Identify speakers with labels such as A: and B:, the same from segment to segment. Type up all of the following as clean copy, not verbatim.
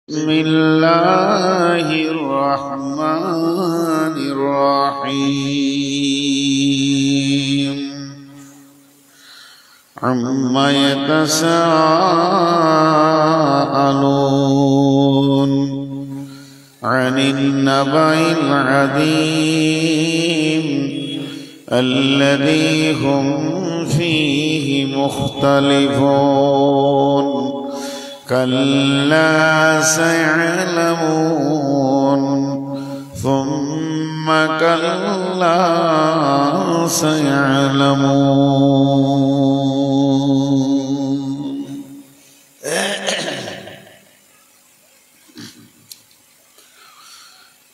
A: بسم الله الرحمن الرحيم عما يتساءلون عن النبأ العظيم الذي هم فيه مختلفون كلا سيعلمون ثم كلا سيعلمون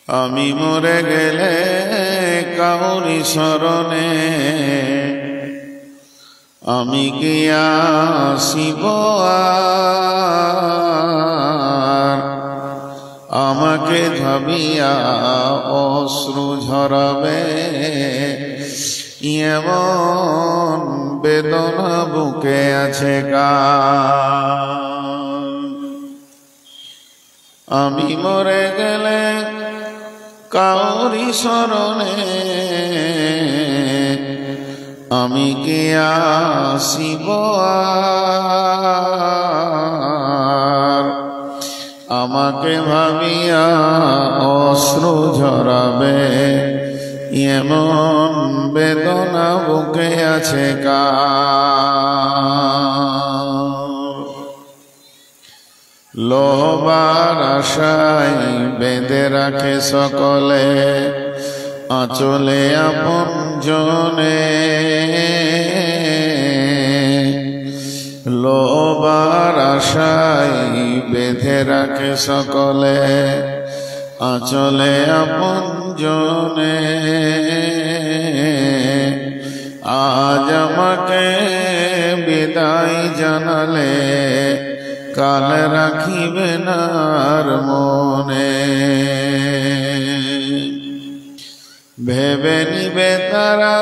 A: আমি মরে গেলে কাউরি শরণে আমি কি আসিব আর আমাকে ভাবিয়া অশ্রু ঝরাবে এমন বেদনা বুকে আছে কার আমি মরে গেলে কাউরি শরণে আমি কি আসিব আর আমাকে ভাবিয়া অশ্রু ঝরাবে এমন বেদনা বুকে আছে কার লোবার আশায় বেঁধে রাখে সকলে আঁচলে আপন জনে লোবার আশায় বেঁধে রাখে সকলে আঁচলে আপন জনে আজ আমাকে বিদায় জানালে কাল রাখিবে না আর মনে ভেবে নিবে তারা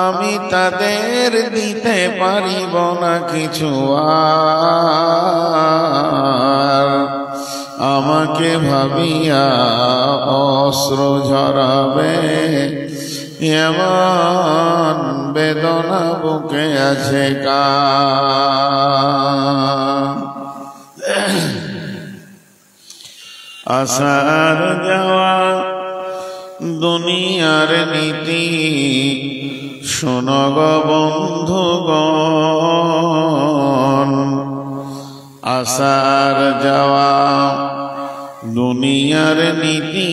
A: আমি তাদের দিতে পারিব না কিছু আর আমাকে ভাবিয়া অশ্রু ঝরাবে এমন বেদনা বুকে আছে কার আসার যাওয়া দুনিয়ার নীতি শোনো গো বন্ধুগণ আসার যাওয়া দুনিয়ার নীতি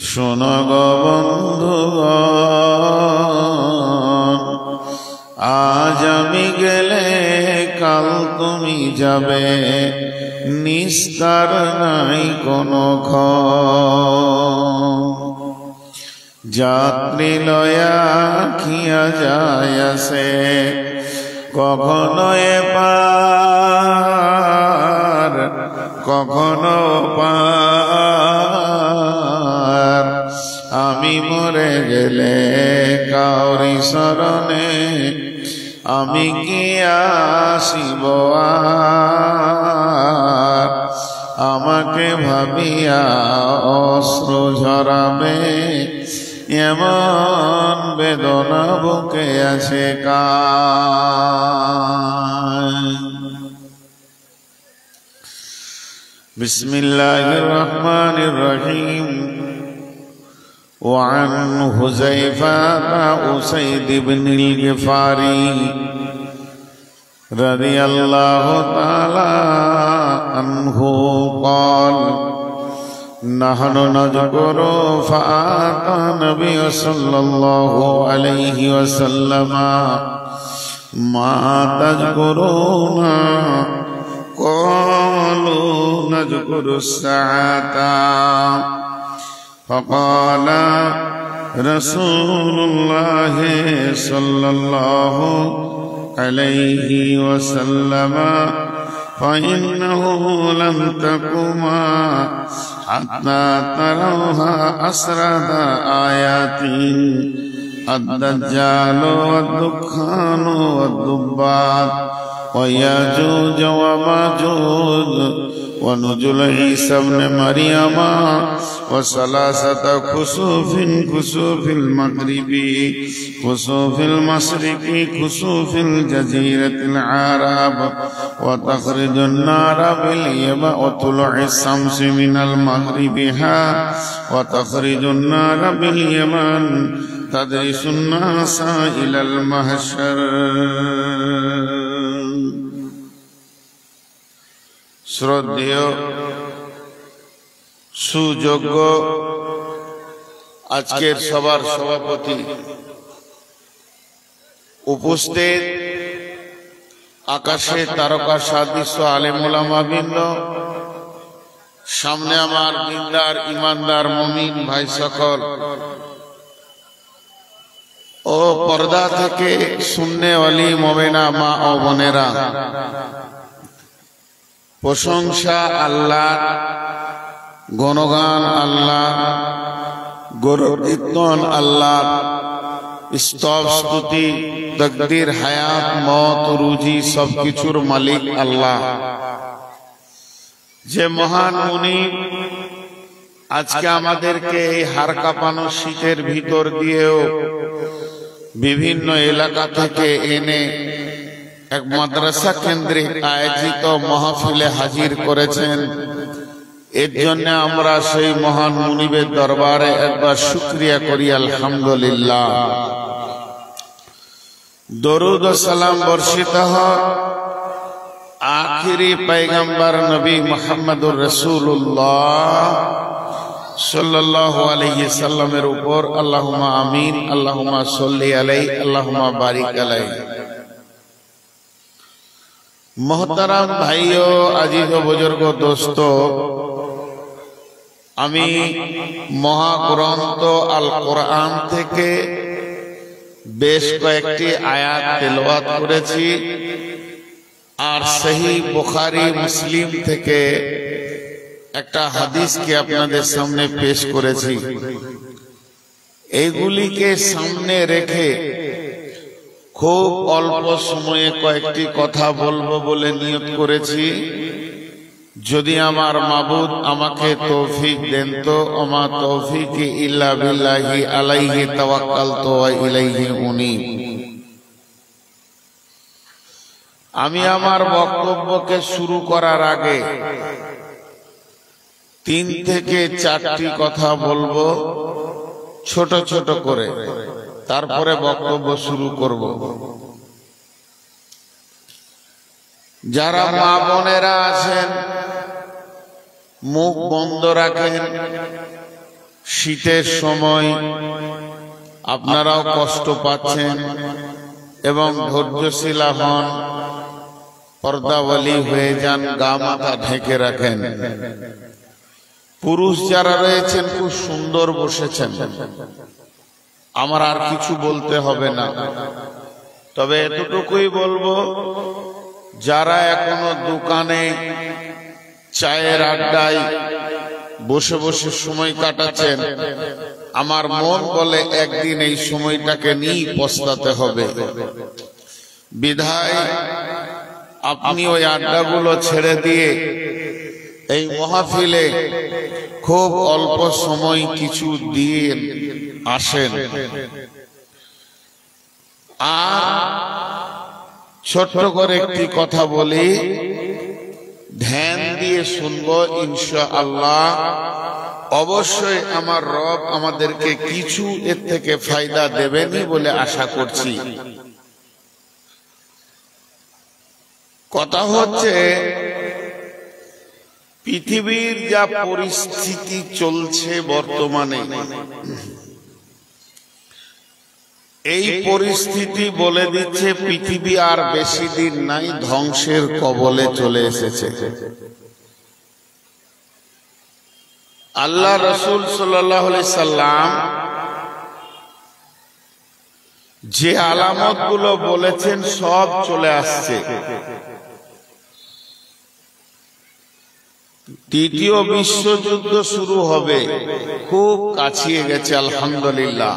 A: শোনো গো বন্ধুগণ আজ আমি গেলে কাল তুমি যাবে নিস্তার নাই কোনো যাত্রী লয়া খিয়া যায় আসে কখনো এপার কখনো পার আমি মরে গেলে কাউরি শরণে আমি কি আসিব আর আমাকে ভাবিয়া অশ্রু ঝরাবে এমন বেদনা বুকে আছে কার বিসমিল্লাহির রহমানির রহিম وعن حذيفة أسيد بن الغفاري رضي الله تعالى عنه قال نحن نذكر فأتى النبي صلى الله عليه وسلم ما تذكرون قالوا نذكر الساعة فقال رسول الله صلى الله عليه وسلم فإنه لم تقوما حتى تروها أسرد آيات الدجال والدخان والضباب وياجوج وماجوج ونزول عيسى ابن مريم وثلاثة كسوف كسوف المغرب كسوف المشرق كسوف الجزيرة العرب وتخرج النار باليمن وطلوع الشمس من المغربها وتخرج النار باليمن تدرس الناس إلى المحشر শ্রদ্ধেয় সুযোগ্য আজকের সবার সভাপতি উপস্থিত আকাশে তারকা সাদৃশ্য আলেম ওলামা বৃন্দ, সামনে আমার দিনদার ইমানদার মুমিন ভাই সকল ও পর্দা থেকে শুননেওয়ালি মুমিনা মা ও বোনেরা, প্রশংসা আল্লাহ, গণগান আল্লাহ, গৌরবীর্তন আল্লাহ, স্তব স্তুতি তাকদীর হায়াত মত রুজি সবকিছুর মালিক আল্লাহ। যে মহান মুনিব আজকে আমাদেরকে এই হাড় কাঁপানো শীতের ভিতর দিয়েও বিভিন্ন এলাকা থেকে এনে এক মাদ্রাসা কেন্দ্রিক আয়োজিত মাহফিলে হাজির করেছেন, এর জন্য আমরা সেই মহান মুনিবের দরবারে একবার শুকরিয়া করি আলহামদুলিল্লাহ। দরুদ ও সালাম বর্ষিত হোক আখিরি পয়গম্বর নবী মুহাম্মদুর রাসূলুল্লাহ সাল্লাল্লাহু আলাইহি সাল্লামের উপর। আল্লাহুম্মা আমিন, আল্লাহুম্মা সাল্লি আলাইহি, আল্লাহুম্মা বারিক আলাইহি। মোহতারাম ভাইও, আজিজ ও বুজুর্গ দোস্ত, আমি মহাগ্রন্থ আল কোরআন থেকে বেশ কয়েকটি আয়াত তেলাওয়াত করেছি, আর সহিহ বুখারী মুসলিম থেকে একটা হাদিসকে আপনাদের সামনে পেশ করেছি। এইগুলিকে সামনে রেখে খুব অল্প সময়ে কয়েকটি কথা বলবো বলে নিয়ত করেছি। যদি আমার মাবুদ আমাকে তৌফিক দেন তো, আমা তৌফিকি ইল্লা বিল্লাহি আলাইহি তাওয়াক্কালতু ওয়া ইলাইহি উনীব। আমি আমার বক্তব্যকে শুরু করার আগে 3 থেকে 4টি কথা বলবো ছোট ছোট করে, তারপরে বক্তব্য শুরু করব। যারা মা বোনেরা আছেন মুখ বন্ধ রাখেন, শীতের সময় আপনারাও কষ্ট পাচ্ছেন এবং ধৈর্যশীল হন, পর্দাওয়ালি হয়ে যান, গা মাথা ঢেকে রাখেন। পুরুষ যারা রয়েছেন খুব সুন্দর বসেছেন, আমার আর কিছু বলতে হবে না, তবে এতটুকুই বলবো, যারা এখনো দোকানে চায়ের আড্ডায় বসে বসে সময় কাটাচ্ছেন, আমার মন বলে একদিন এই সময়টাকে নিয়ে পস্তাতে হবে। বিধায় আপনি ওই আড্ডাগুলো ছেড়ে দিয়ে এই মাহফিলে খুব অল্প সময় কিছু দিয়ে আসেন। আর ছোট্ট করে একটি কথা বলি, ধ্যান দিয়ে শুনবো ইনশাআল্লাহ। অবশ্যই আমার রব আমাদেরকে কিছু এর থেকে ফায়দা দেবেনই বলে আশা করছি। কথা হচ্ছে, পৃথিবীর যা পরিস্থিতি চলছে বর্তমানে, এই পরিস্থিতি বলে দিচ্ছে পৃথিবী আর বেশি দিন নাই, ধ্বংসের কবলে চলে এসেছে। আল্লাহ রাসূল সাল্লাল্লাহু আলাইহি সাল্লাম যে আলামত গুলো বলেছেন সব চলে আসছে। তৃতীয় বিশ্বযুদ্ধ শুরু হবে, খুব কাছিয়ে গেছে আলহামদুলিল্লাহ,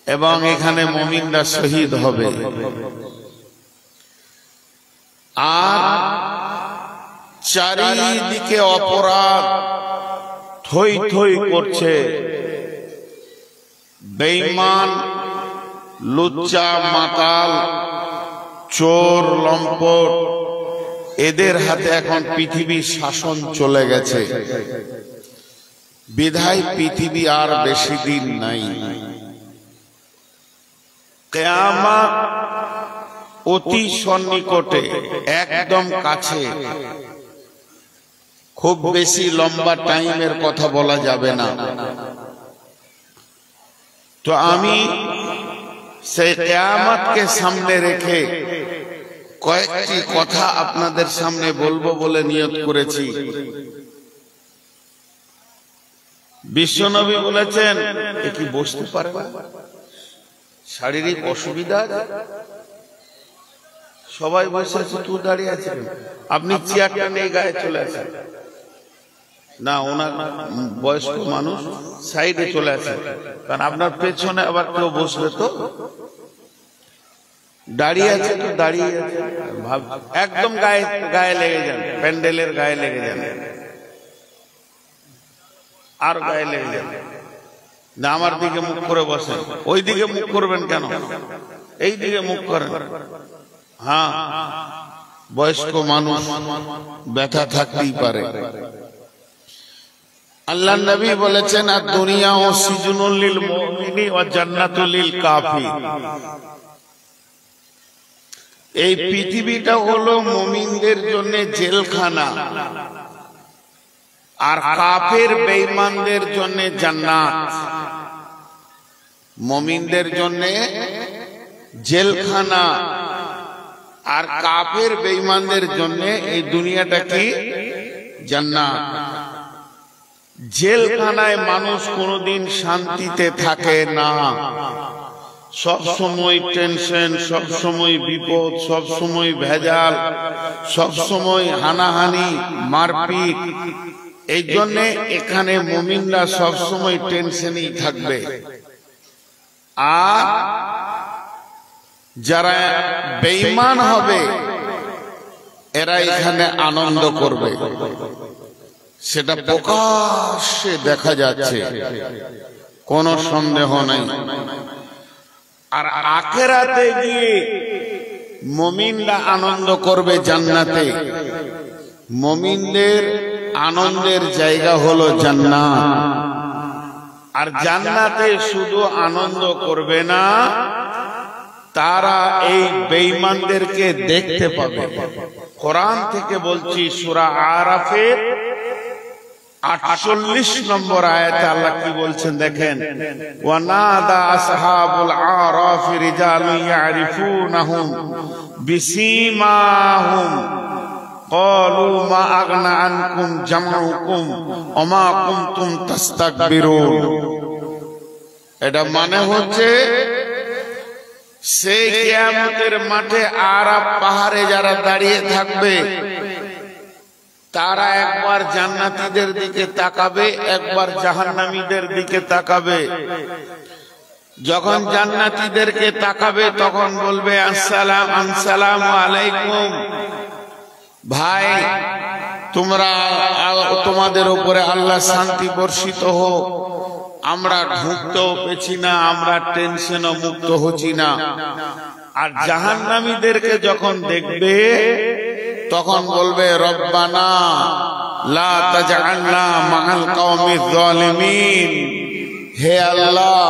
A: এবং এখানে মুমিনরা শহীদ হবে। আর চারিদিকে অপরাধ থই থই করছে। বেঈমান, লুচ্চা, মাতাল, চোর, লম্পট, এদের হাতে এখন পৃথিবীর শাসন চলে গেছে। বিধায় পৃথিবী আর বেশি দিন নাই। কিয়ামত অতি সন্নিকটে, একদম কাছে। খুব বেশি লম্বা টাইমের কথা বলা যাবে না। তো আমি সেই কিয়ামতকে সামনে রেখে কয়েকটি কথা আপনাদের সামনে বলবো বলে নিয়ত করেছি। বিশ্বনবী বলেছেন, এ কি বসতে পারবে? শারীরিক অসুবিধা, সবাই বসে আছে, তুই দাঁড়িয়ে আছেন, আপনি চেয়ারটা নিয়ে গায়ে চলে আসেন না। ওনার বয়স্ক মানুষ, সাইডে চলে আসেন, কারণ আপনার পেছনে আবার কেউ বসবে তো। দাঁড়িয়ে আছে তো দাঁড়িয়ে আছে, একদম গায়ে গায়ে লেগে যান, প্যান্ডেলের গায়ে লেগে যান, আর গায়ে লেগে যান না। আমার দিকে মুখ করে বসেন, ওই দিকে মুখ করবেন কেন? এই দিকে মুখ করেন। হ্যাঁ, বয়স্ক মানুষ, ব্যথা থাকতেই পারে। আল্লাহ নবী বলেছেন, আর দুনিয়া ও সিজনুল লিল মুমিনি ওয়া জান্নাতুল লিল কাফির। এই পৃথিবীটা হলো মুমিনদের জন্য জেলখানা, আর কাফের বেঈমানদের জন্য জান্নাত। মুমিনদের জন্য জেলখানা, আর কাফের বেঈমানদের জন্য এই দুনিয়াটা কি? জান্নাত। জেলখানায় মানুষ কোনোদিন শান্তিতে থাকে না, সব সময় টেনশন, সব সময় বিপদ, সব সময় ভেজাল, সব সময় হানাহানি, মারপিট। এই জন্য এখানে মুমিনরা সব সময় টেনশনেই থাকবে। আর যারা বেঈমান হবে এরা এখানে আনন্দ করবে, সেটা প্রকাশ্যে দেখা যাচ্ছে, কোনো সন্দেহ নাই। আর আখিরাতে গিয়ে মুমিনরা আনন্দ করবে জান্নাতে। মুমিনদের আনন্দের জায়গা হলো জান্নাত। আর জান্নাতে শুধু আনন্দ করবে না, তারা এই বেঈমানদেরকে দেখতে পাবে। কোরআন থেকে বলছি, সূরা আরাফের 48 নম্বর আয়াতে আল্লাহ কি বলছেন দেখেন, ওয়ানাদা আসহাবুল আরাফ রিজালুন ইয়ারিফুনহুম বিসীমাহুম ক্বালু মা আগনা আনকুম জামউকুম ওয়া মা কুনতুম তাস্তাকবিরুন। এটা মানে হচ্ছে, সেই কিয়ামতের মাঠে আরাফ পাহাড়ে যারা দাঁড়িয়ে থাকবে, তারা একবার জান্নাতীদের দিকে তাকাবে, একবার জাহান্নামীদের দিকে তাকাবে। যখন জান্নাতীদেরকে তাকাবে তখন বলবে, আসসালামু আলাইকুম, ভাই তোমরা, তোমাদের উপরে আল্লাহ শান্তি বর্ষিত হোক। আমরা ঢুকতেও পেছি না, আমরা টেনশনও মুক্ত হচ্ছি না। আর জাহান্নামীদেরকে যখন দেখবে তখন বলবে, রব্বানা লা তাজআলনা মাআল কওমিজ জালিমিন। হে আল্লাহ,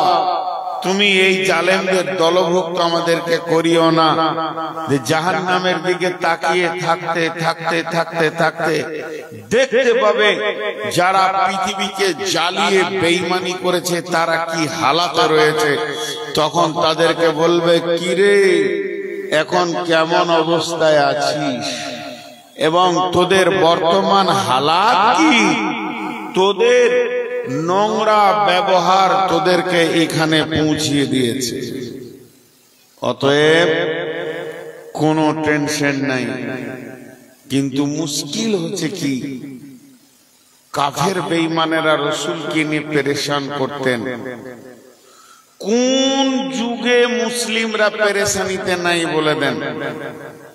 A: তুমি এই জালেমদের দলভুক্ত আমাদেরকে করিও না। যে জাহান্নামের দিকে তাকিয়ে থাকতে থাকতে থাকতে থাকতে দেখতে পাবে যারা পৃথিবীকে জ্বালিয়ে বেঈমানি করেছে তারা কি হালাতে রয়েছে। তখন তাদেরকে বলবে, কিরে এখন কেমন অবস্থায় আছিস এবং তোদের বর্তমান হালাত কি? তোদের নোংরা ব্যবহার তোদেরকে এখানে পৌঁছিয়ে দিয়েছে। অতএব কোনো টেনশন নাই। কিন্তু মুশকিল হচ্ছে কি, কাফের বেঈমানেরা রাসূলকে নিয়ে পেরেশান করতেন। কোন যুগে মুসলিমরা পেরেশানিতে নাই বলে দেন?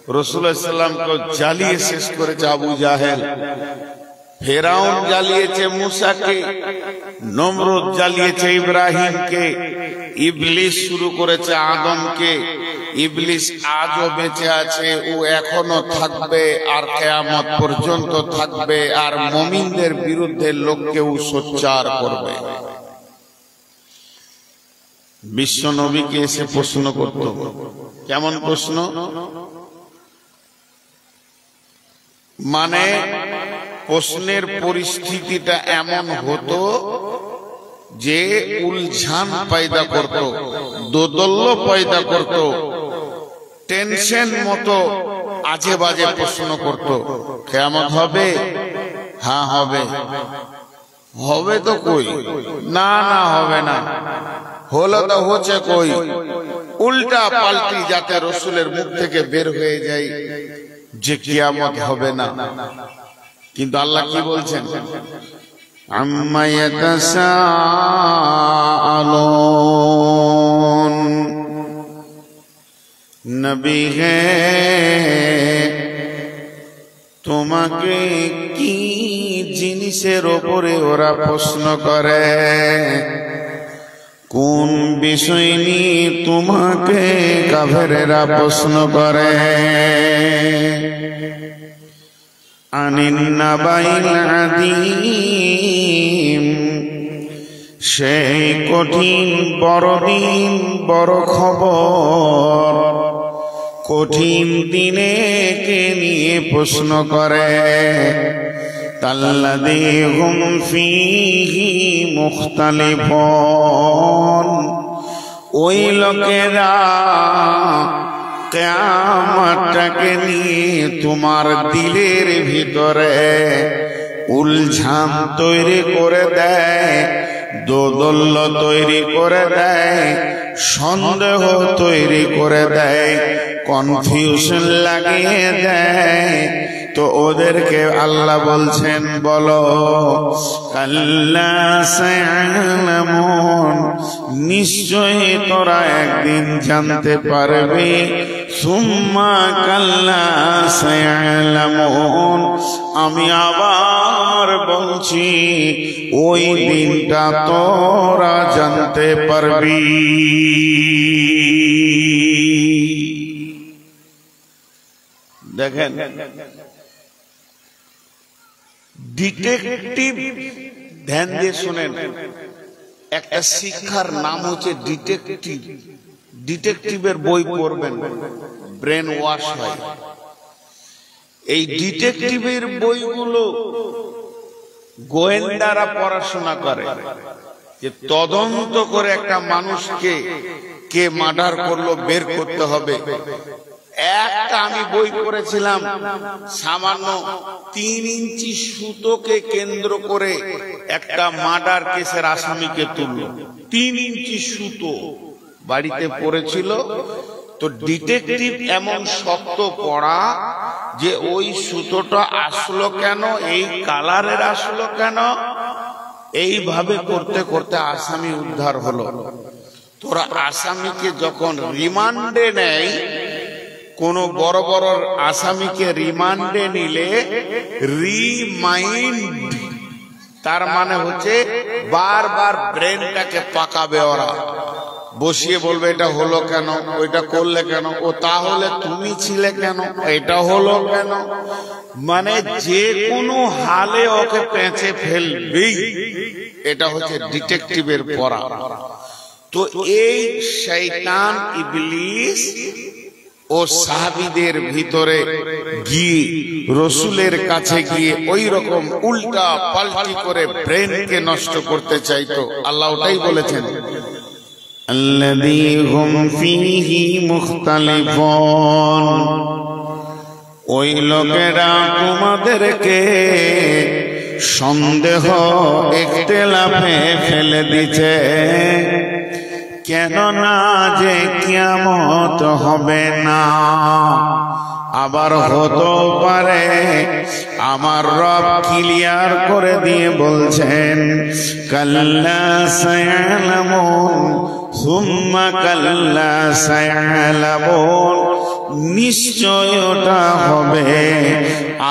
A: রাসূলুল্লাহ সাল্লাল্লাহু আলাইহি ওয়াসাল্লামকে জ্বালিয়ে শেষ করেছে আবু জাহেল, ফেরাউন জ্বালিয়েছে মুসাকে, নমরুদ জ্বালিয়েছে ইব্রাহিমকে, ইবলিস শুরু করেছে আদমকে। ইবলিস আজও বেঁচে আছে, ও এখনো থাকবে আর কিয়ামত পর্যন্ত থাকবে, আর মুমিনদের বিরুদ্ধে লোককেও সোচ্চার করবে। বিশ্ব নবীকে এসে প্রশ্ন করত। কেমন প্রশ্ন? মানে প্রশ্নের পরিস্থিতিটা এমন হতো যে উলঝান পয়দা করত, দোদল্য পয়দা করত, টেনশন মতো আজে বাজে প্রশ্ন করত। কিয়ামত হবে? হ্যাঁ হবে। হবে তো কই? না না হবে না। হলো তো হচ্ছে কই? উল্টা পাল্টি যাতে রাসূলের মুখ থেকে বের হয়ে যায় যে কিয়ামত হবে না। কিন্তু আল্লাহ কি বলছেন? আম্মা ইয়াতাসাআলুন, নবী হে তোমাকে কি জিনিসের উপরে ওরা প্রশ্ন করে, কোন বিষয় নিয়ে তোমাকে কাফেরেরা প্রশ্ন করে? আনিন নাবাইল আযীম, সেই কঠিন বড় দিন, বড় খবর, কঠিন দিনে কে নিয়ে প্রশ্ন করে? তাল্লাযী হুম ফীহি মুখতালিফুন, ওই লোকেরা কিয়ামতটাকে নিয়ে তোমার দিলের ভিতরে উলঝান তৈরি করে দেয়, দোদল্য তৈরি করে দেয়, সন্দেহ তৈরি করে দেয়, কনফিউশন লাগিয়ে দেয়। তো ওদেরকে আল্লাহ বলছেন, বলো কাল্লা সায়ালামুন, নিশ্চয়ই তোরা একদিন জানতে পারবি। সুম্মা কাল্লা সায়ালামুন, আমি আবার বলছি ওই দিনটা তোরা জানতে পারবি। দেখেন, ডিটেকটিভ, ধ্যান দিয়ে শুনেন, একটা শিক্ষার নাম হচ্ছে ডিটেকটিভ। ডিটেকটিভের বই পড়বেন, ব্রেন ওয়াশ হয়। এই ডিটেকটিভের বইগুলো গোয়েন্দারা পড়াশোনা করে, যে তদন্ত করে একটা মানুষকে কে মার্ডার করলো বের করতে হবে। একটা আমি বই পড়েছিলাম, সামান্য 3 ইঞ্চি সুতোকে কেন্দ্র করে একটা মার্ডার কেসের আসামিকে তুললো। 3 ইঞ্চি সুতো বাড়িতে পড়েছিল। তো ডিটেকটিভ এমন শক্ত পড়া যে ওই সুতোটা আসলো কেন, এই কালারের আসলো কেন, এইভাবে করতে করতে আসামি উদ্ধার হলো। তোরা আসামিকে যখন রিমান্ডে নেয়, কোন বড় বড় আসামিকে রিমান্ডে নিলে রিমাইন্ড, তার মানে হচ্ছে বারবার ব্রেনটাকে পাকাবে ওরা, বসিয়ে বলবে এটা হলো কেন, ওইটা করলে কেন, ও তাহলে তুমি ছিলে কেন, এটা হলো কেন, মানে যে কোনো হালে ওকে পেঁচে ফেলবেই। এটা হচ্ছে ডিটেকটিভের পড়া। তো এই শয়তান ইবলিস ও সাহাবীদের ভিতরে গিয়ে রাসূলের কাছে গিয়ে ওই রকম উল্টা পাল্টি করে ব্রেনকে নষ্ট করতে চাইতো। আল্লাহ ওটাই বলেছেন, আল্লাযী হুম ফীহি মুখতালিফুন, ওই লোকেরা তোমাদেরকে সন্দেহ ইখতিলাফে ফেলে দিচ্ছে, কেন না যে কিয়ামত হবে না, আবার হতে পারে। আমার রব ক্লিয়ার করে দিয়ে বলছেন, কাল্লা সায়ালামুন সুম্মা কাল্লা সায়ালামুন, নিশ্চয় ওটা হবে।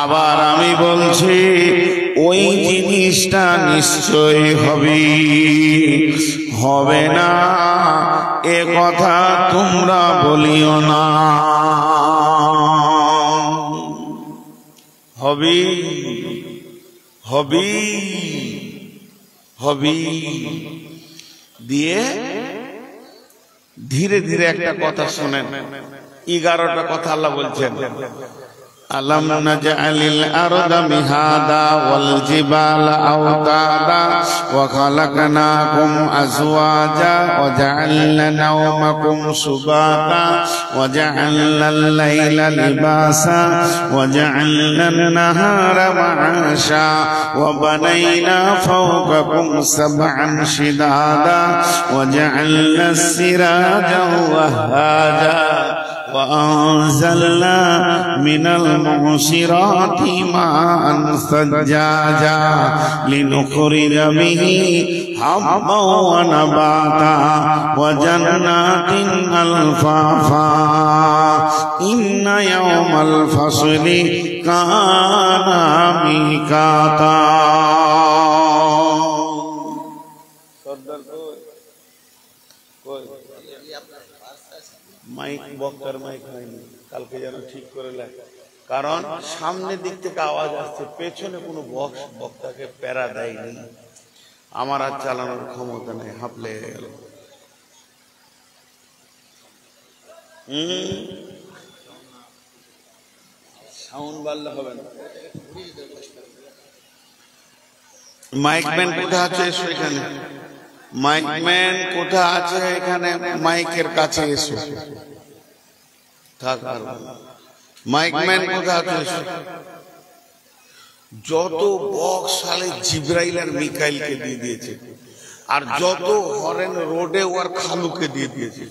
A: আবার আমি বলছি ওই জিনিসটা নিশ্চয় হবে না এ কথা তোমরা বলিও না। হবে হবে হবে দিয়ে ধীরে ধীরে একটা কথা শুনেন। 11টা কথা আল্লাহ বলছেন। আলাম নাজআলিল আরদা মিহাদা ওয়াল জিবালা আওতাদা ওয়া খালাকনাকুম আজওয়াজা ওয়া জাআলনা নাওমাকুম সুবাতা ওয়া জাআলনাল লাইলা লিবাসা ওয়া জাআলনান নাহারা মাআশা ওয়া বানাইনা ফাওকাকুম সাবআন শিদাদা ওয়া জাআলনাস সিরাজা ওয়াহাজা وأنزلنا من المعصرات ماء ثجاجا لنخرج به حبا ونباتا وجنات ألفافا إن يوم الفصل كان ميقاتا। মাইক বক্তার মাইক হয়নি, কালকে যেন ঠিক করে লাগে, কারণ সামনের দিক থেকে আওয়াজ আসছে, পেছনে কোনো বক্তাকে প্যারা দেয়নি। আমার আর চালানোর ক্ষমতা নেই, হাঁপলে গেল। সাউন্ড বাড়লে হবে না। মাইক ম্যান কোথায় আছে? এসো এখানে। মাইক ম্যান কোথায় আছে? এখানে মাইকের কাছে এসো। মাইক ম্যান কোথায় আছে? এসো। যত বক্স সালে জিব্রাইল আর মিকাইলকে দিয়ে দিয়েছে, আর যত হরেন রোডে ওর খালুকে দিয়ে দিয়েছে।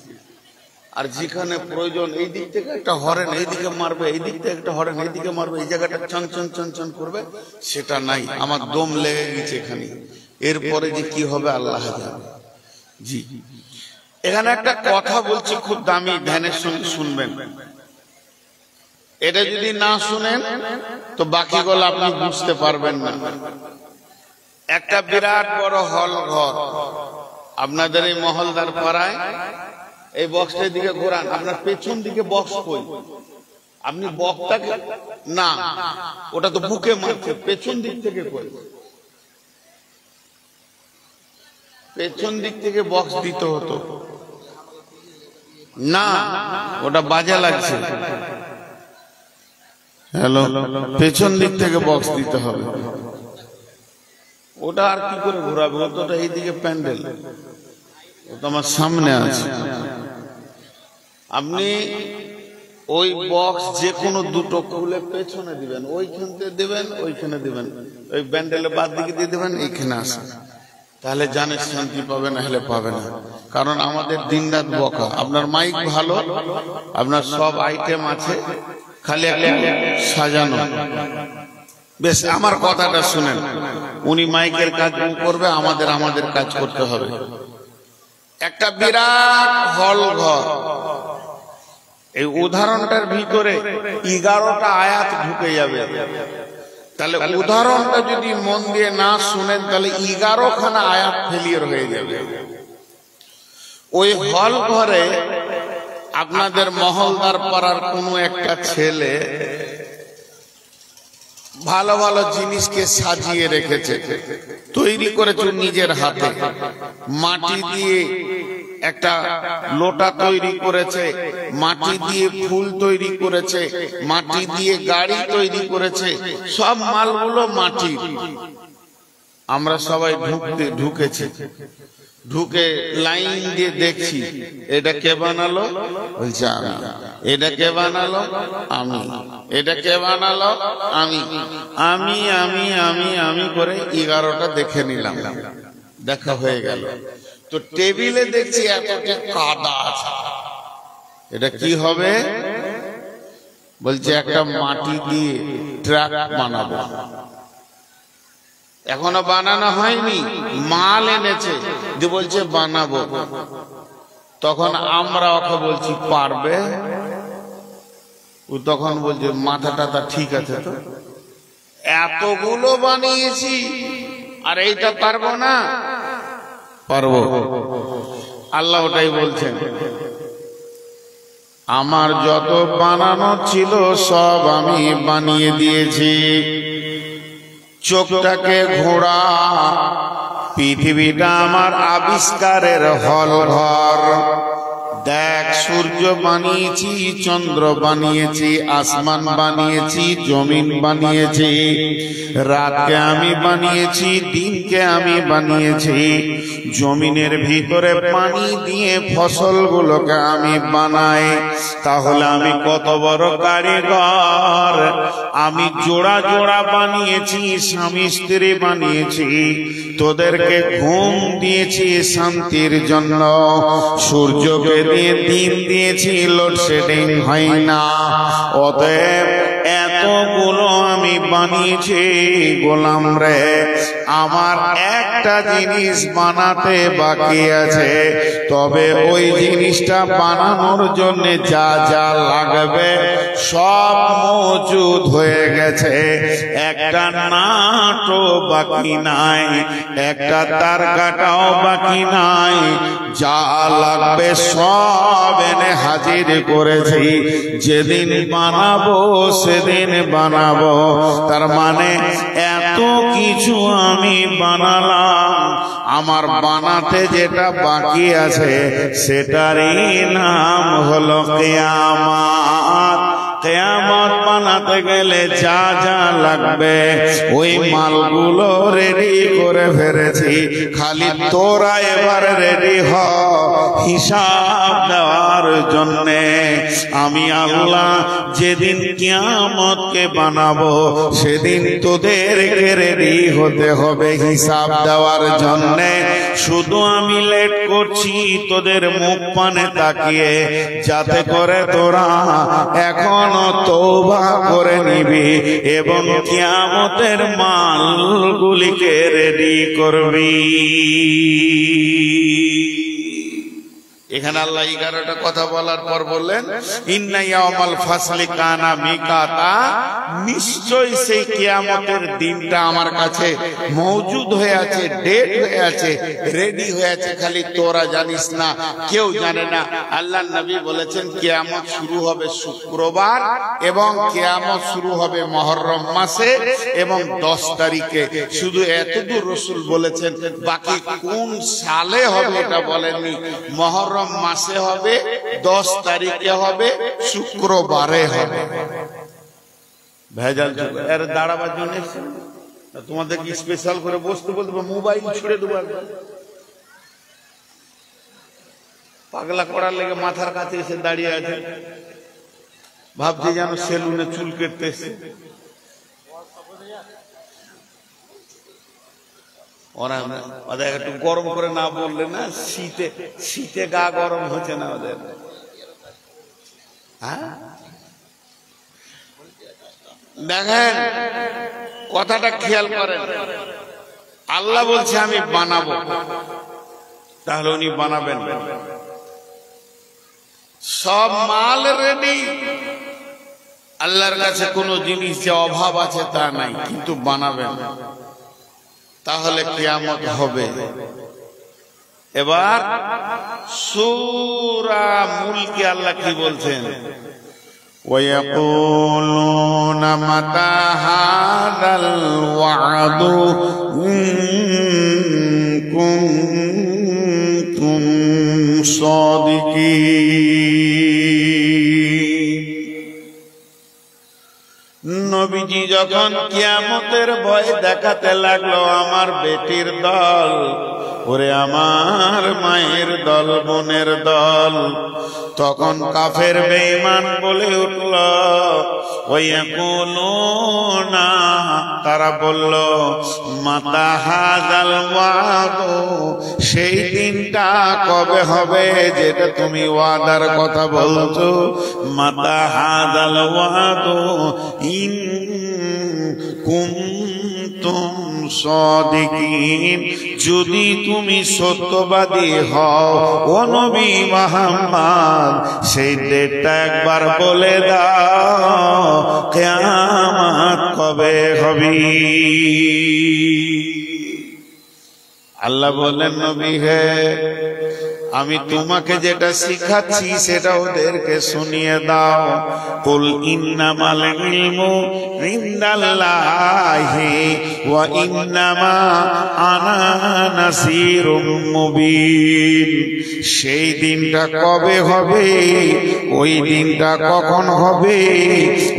A: আর যেখানে প্রয়োজন এই দিক থেকে একটা হরেন এইদিকে মারবে, এই দিক থেকে একটা হরেন এইদিকে মারবে, এই জায়গাটা চন চন চন চন করবে, সেটা নাই। আমার দম লেগে গেছে এখানে। এরপরে যে কি হবে আল্লাহ জানে। জি, এখানে একটা কথা বলছি খুব দামি, ধ্যানের সঙ্গে শুনবেন। এটা যদি না শুনেন তো বাকিগুলো আপনি বুঝতে পারবেন না। একটা বিরাট বড় হল ঘর আপনাদের এই মহলদার পাড়ায়। এই বক্সটার দিকে ঘোরান, আপনার পেছন দিকে বক্স কই? আপনি বক্সটাকে না, ওটা তো বুকে মারছে, পেছন দিক থেকে কই? পেছন দিক থেকে বক্স দিতে হতো না, ওটা বাজে লাগছে। হ্যালো, পেছন দিক থেকে বক্স দিতে হবে। ওটা আর কি করে ঘোরাবে? ওটা এইদিকে প্যান্ডেল, ওটা আমার সামনে আছে। আপনি ওই বক্স যে কোনো দুটো খুলে পেছনে দিবেন, ওইখানে দিবেন, ওইখানে দিবেন, ওই প্যান্ডেলের বাদ দিকে দিয়ে দেবেন, এইখানে আসেন। তাহলে জানে শান্তি পাবে, না হলে পাবে না। কারণ আমাদের দিন রাত বকা। আপনার মাইক ভালো, আপনার সব আইটেম আছে, খালি সাজানো। বেশ, আমার কথাটা শুনেন। উনি মাইকের কাজ করবে, আমাদের কাজ করতে হবে। একটা বিরাট হল ঘর, এই উদাহরণটার ভিতরে 11টা আয়াত ঢুকে যাবে। তাহলে উদাহরণটা যদি মন দিয়ে না শুনেন তাহলে 11খানা আয়াত ফেলিয়ার হয়ে যাবে। ওই হল ঘরে আপনাদের মহলদার পাড়ার কোনো একটা ছেলে ভালো ভালো জিনিসকে সাজিয়ে রেখেছে, তৈরি করেছে নিজের হাতে। মাটি দিয়ে একটা লোটা তৈরি করেছে, মাটি দিয়ে ফুল তৈরি করেছে, মাটি দিয়ে গাড়ি তৈরি করেছে, সব মালগুলো মাটি। আমরা সবাই ঢুকেছি, ঢুকে লাইন দিয়ে দেখছি এটা কে বানালো, বলছে আমি। এটা কে বানালো, আমি। এটা কে বানালো, আমি। আমি আমি আমি আমি করে 11টা দেখে নিলাম, দেখা হয়ে গেল। তো টেবিলে দেখছি এতটা কাদা আছে, এটা কি হবে? বলছে একটা মাটি দিয়ে ট্রাক বানাবো। এখনো বানানো হয়নি, মাল এনেছে, যে বলছে বানাবো। তখন আমরা ওকে বলছি পারবে? ও তখন বলছে মাথা টাথা ঠিক আছে তো, এতগুলো বানিয়েছি আর এইটা পারবো না? পারবো। আল্লাহ ওটাই বলছেন, আমার যত বানানো ছিল সব আমি বানিয়ে দিয়েছি। চোখটাকে ঘোড়া, পৃথিবীটা আমার আবিষ্কারের হল ঘর। দেখ, সূর্য বানিয়েছি, চন্দ্র বানিয়েছি, আসমান বানিয়েছি, জমিন বানিয়েছি, রাতকে আমি বানিয়েছি, দিনকে আমি বানিয়েছি, জমিনের ভিতরে পানি দিয়ে ফসলগুলোকে আমি বানাই। তাহলে আমি কত বড় কারিগর! আমি জোড়া জোড়া বানিয়েছি, স্বামী স্ত্রী বানিয়েছি, তোদেরকে ঘুম দিয়েছি শান্তির জন্য, সূর্যকে দিয়ে দিন দিয়েছি, লোডশেডিং হয় না। অতএব এতগুলো আমি বানিয়েছি গোলাম রে, আমার একটা জিনিস বানাতে বাকি আছে। তবে ওই জিনিসটা বানানোর জন্য যা যা লাগবে সব মজুদ হয়ে গেছে। একটা নাটও বাকি নাই, একটা তার কাটাও বাকি নাই, যা লাগবে সব এনে হাজির করেছি। যেদিন বানাবো সেদিন বানাবো। তার মানে এত কিছু আমি বানালাম, আমার বানাতে যেটা বাকি আছে সেটারই নাম হলো কিয়ামত। কিয়ামত বানাতে গেলে যা যা লাগবে ওই মালগুলো রেডি করে ফেলেছি। খালি তোরা এবার রেডি হ হিসাব দেওয়ার জন্যে। আমি আল্লাহ যেদিন কিয়ামতকে বানাবো সেদিন তোদেরকে রেডি হতে হবে হিসাব দেওয়ার জন্যে। শুধু আমি লেট করছি তোদের মুখ পানে তাকিয়ে, যাতে করে তোরা এখনো তওবা করে নিবি এবং কিয়ামতের মালগুলিকে রেডি করবি। এখানে আল্লাহ 11টা কথা বলার পর বললেন, ইন্না ইয়াউমাল ফাসলি কানা মিকাতা, নিশ্চয় সেই কিয়ামতের দিনটা আমার কাছে মওজুদ হয়ে আছে, ডেট হয়ে আছে, রেডি হয়ে আছে, খালি তোরা জানিস না, কেউ জানে না। আল্লাহর নবী বলেছেন কিয়ামত শুরু হবে শুক্রবার এবং কিয়ামত শুরু হবে মুহররম মাসে এবং 10 তারিখে। শুধু এতদূর রাসূল বলেছেন, বাকি কোন সালে হবে এটা বলেননি। মুহররম মাসে হবে, 10 তারিখে হবে, শুক্রবারে হবে। ভেজাল যুগ, এর দাঁড়াবার জন্য তোমাদের কি স্পেশাল করে বসতে বলতে মোবাইল ছুড়ে দেবো একবার। পাগলা করার লেগে মাথার কাছে এসে দাঁড়িয়ে আছে, ভাবছি যেন সেলুনে চুল কেটতে এসে। ওদের একটু গরম করে না বললে না, শীতে শীতে গা গরম হচ্ছে না ওদের। হ্যাঁ, দেখেন কথাটা খেয়াল করেন। আল্লাহ বলছে আমি বানাবো, তাহলে উনি বানাবেন। সব মাল রেডি, আল্লাহর কাছে কোনো জিনিস যে অভাব আছে তা নাই, কিন্তু বানাবেন, তাহলে কিয়ামত হবে। এবার সূরা মুলকে আল্লাহ কি বলছেন, وَيَقُولُونَ مَتَى هَذَا الْوَعْدُ إِن كُنتُمْ صَادِقِينَ। নবীজি যখন কিয়ামতের ভয় দেখাতে লাগলো আমার বেটির দল, ওরে আমার মায়ের দল, বোনের দল, তখন কাফের বেঈমান বলে উঠল, ওয়ায়াকুলুনা, তারা বলল, মাতা হাযাল ওয়াদ, সেই দিনটা কবে হবে যেটা তুমি ওয়াদার কথা বলছো। মাতা হাযাল ওয়াদ ইন কুনতুম কুনতুম সাদিকিন, যদি তুমি সত্যবাদী হও ও নবী মুহাম্মদ, সেই ডেটটা একবার বলে দাও, কিয়ামত কবে হবে। আল্লাহ বলেন, নবী হে, আমি তোমাকে যেটা শিখাচ্ছি সেটা ওদেরকে শুনিয়ে দাও। কুল ইন্নামাল ইলমু ইনদাল্লাহি ওয়া ইন্নামা আনা নাসিরুম মুবিন। সেই দিনটা কবে হবে, ওই দিনটা কখন হবে,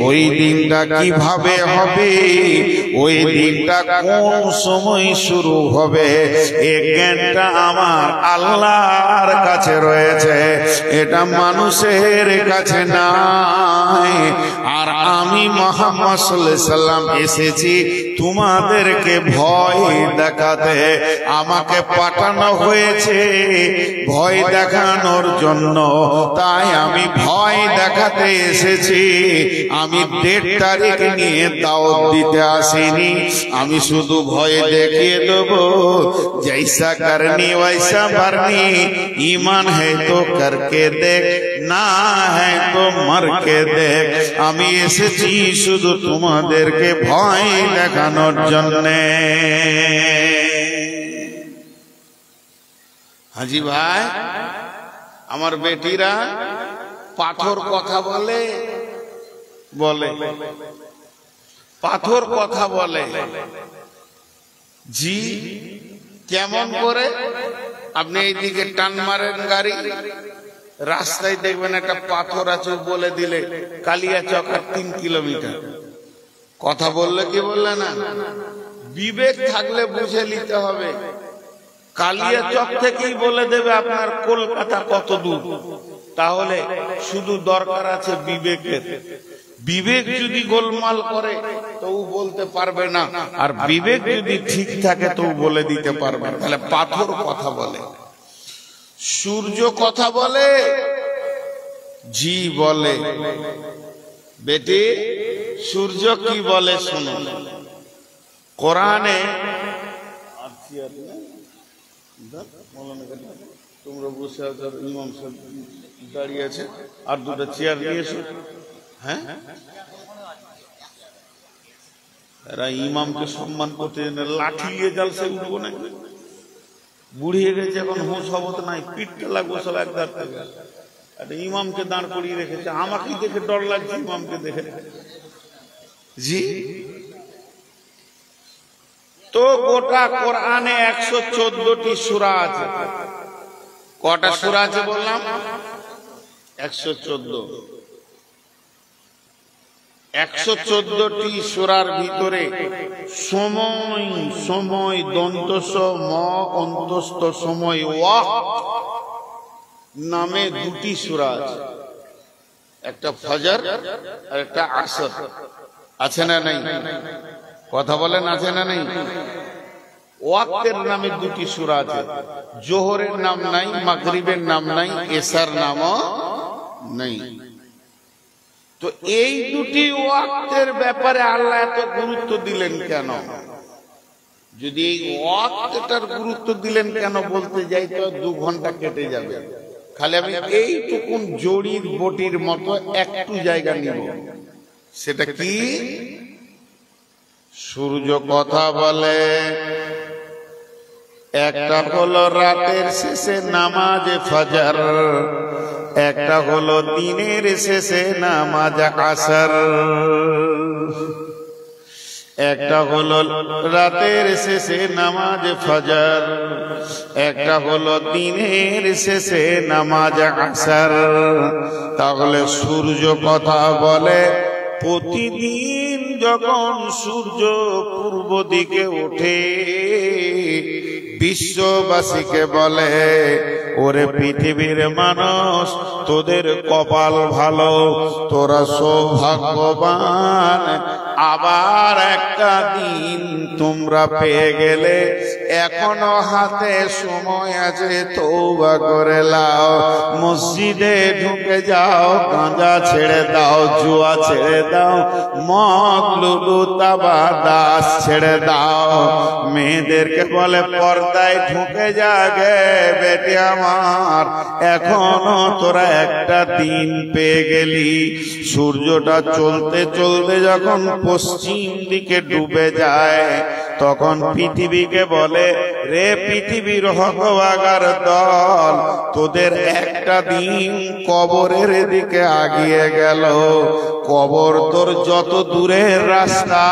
A: ওই দিনটা কিভাবে হবে, ওই দিনটা কোন সময় শুরু হবে, এই জ্ঞানটা আমার আল্লাহর কাছে রয়েছে, এটা মানুষের কাছে নাই। আর আমি মুহাম্মদ সাল্লাল্লাহু আলাইহি সাল্লাম এসেছি তোমাদেরকে ভয় দেখাতে, আমাকে পাঠানো হয়েছে ভয় দেখানোর জন্য, তাই আমি ভয় দেখাতে এসেছি। আমি 1.5 তারিখ নিয়ে দাওয়াত দিতে আসিনি, আমি শুধু ভয় দেখিয়ে দেবো, জৈসা করনি वैसा भरनी, ईमान है तो करके देख, ना है तो मर के देख। আমি এসেছি শুধু তোমাদেরকে ভয় দেখানোর জন্যে। হাজি ভাই, আমার বেটিরা পাথর কথা বলে বলে পাথর কথা বলে। জি, কেমন করে? আপনি এইদিকে টান মারেন গাড়ি, রাস্তায় দেখবেন একটা পাথর আছে, বলে দিলে কালিয়াচক আর 3 কিলোমিটার। কথা বললে কি বললে না, বিবেক থাকলে বুঝে নিতে হবে। কালিয়াচক থেকেই বলে দেবে আপনার কলকাতা কত দূর। তাহলে শুধু দরকার আছে বিবেকের। বিবেক যদি গোলমাল করে তো ও বলতে পারবে না, আর বিবেক যদি ঠিক থাকে তো বলে দিতে পারবে। তাহলে পাথর কথা বলে, সূর্য কথা বলে, জি বলে। বেটি, সূর্য কি বলে শোনো। কোরআনে তোমরা বসে আছো, ইমাম সাহেব দাঁড়িয়ে আছে, আর 2টা চেয়ার নিয়ে এসো। হ্যাঁ, এরা ইমামকে সম্মান করতে লাঠি নিয়ে জালসে উঠবো না, বুড়িয়ে গেছে এখন, হুঁশ হবত নাই, পিঠটা লাগবো সব একদার থেকে। একটা ইমামকে দাঁড় করিয়ে রেখেছে, আমাকে দেখে ডর লাগছে ইমামকে দেখে। জি, তো গোটা কোরআনে 114টি সূরা আছে। কটা সূরা আছে বললাম? 114। 114টি সূরার ভিতরে সময় সময় দন্তস ম অন্তস্থ সময় ওয়াক্ত নামে 2টি সূরা আছে। একটা ফজর আর একটা আসর। আছে না নাই? কথা বলেন, আছে না নাই? ওয়াক্তের নামে 2টি সূরা আছে। জোহরের নাম নাই, মাগরিবের নাম নাই, এশার নামও নাই। তো এই 2টি ওয়াক্তের ব্যাপারে আল্লাহ এত গুরুত্ব দিলেন কেন? যদি এই ওয়াক্তটার গুরুত্ব দিলেন কেন বলতে যাই তো 2 ঘন্টা কেটে যাবে। খালি আমি এইটুকুন জড়ির বটির মতো একটু জায়গা নিব। সেটা কি? সূর্য কথা বলে। একটা হলো রাতের শেষে নামাজে ফজর, একটা হলো দিনের শেষে নামাজ আসর। একটা হলো রাতের শেষে নামাজ ফজর, একটা হলো দিনের শেষে নামাজ আসর। তাহলে সূর্য কথা বলে প্রতিদিন যখন সূর্য পূর্ব দিকে ওঠে, বিশ্ববাসীকে বলে, ওরে পৃথিবীর মানুষ, তোদের কপাল ভালো, তোরা সৌভাগ্যবান, আবার একটা দিন তোমরা পেয়ে গেলে, এখনো হাতে সময় আছে, তওবা করে লাও, মসজিদে ঢুকে যাও, গাঁজা ছেড়ে দাও, জুয়া ছেড়ে দাও, মদ লুডু তাবা দাস ছেড়ে দাও। মেয়েদেরকে বলে পর্দায় ঢুকে যাগে বেটি আমার, এখনো তোরা একটা দিন পেয়ে গেলি। সূর্যটা চলতে চলতে যখন পশ্চিম দিকে ডুবে যায়, তখন পৃথিবীকে বলে, রে পৃথিবীর হতভাগার দল, তোদের একটা দিন কবরের দিকে আগিয়ে গেল। কবর তোর যত দূরের রাস্তা,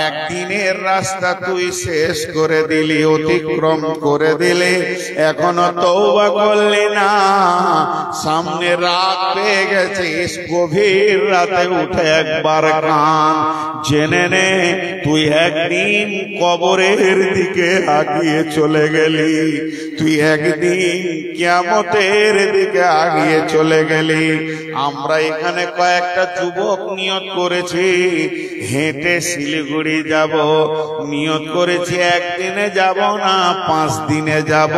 A: একদিনের রাস্তা তুই শেষ করে দিলি, অতিক্রম করে দিলি, এখনো তওবা করলি না। সামনে রাত পেয়ে গেছিস, গভীর রাতে উঠে একবার কান, জেনে নে তুই একদিন কবরের দিকে আগিয়ে চলে গেলি, তুই একদিন কিয়ামতের দিকে আগিয়ে চলে গেলি। আমরা এখানে কয়েকটা যুবক নিয়ত করেছি হেঁটে শিলিগুড়ি যাব, নিয়ত করেছি একদিনে যাব না 5 দিনে যাব।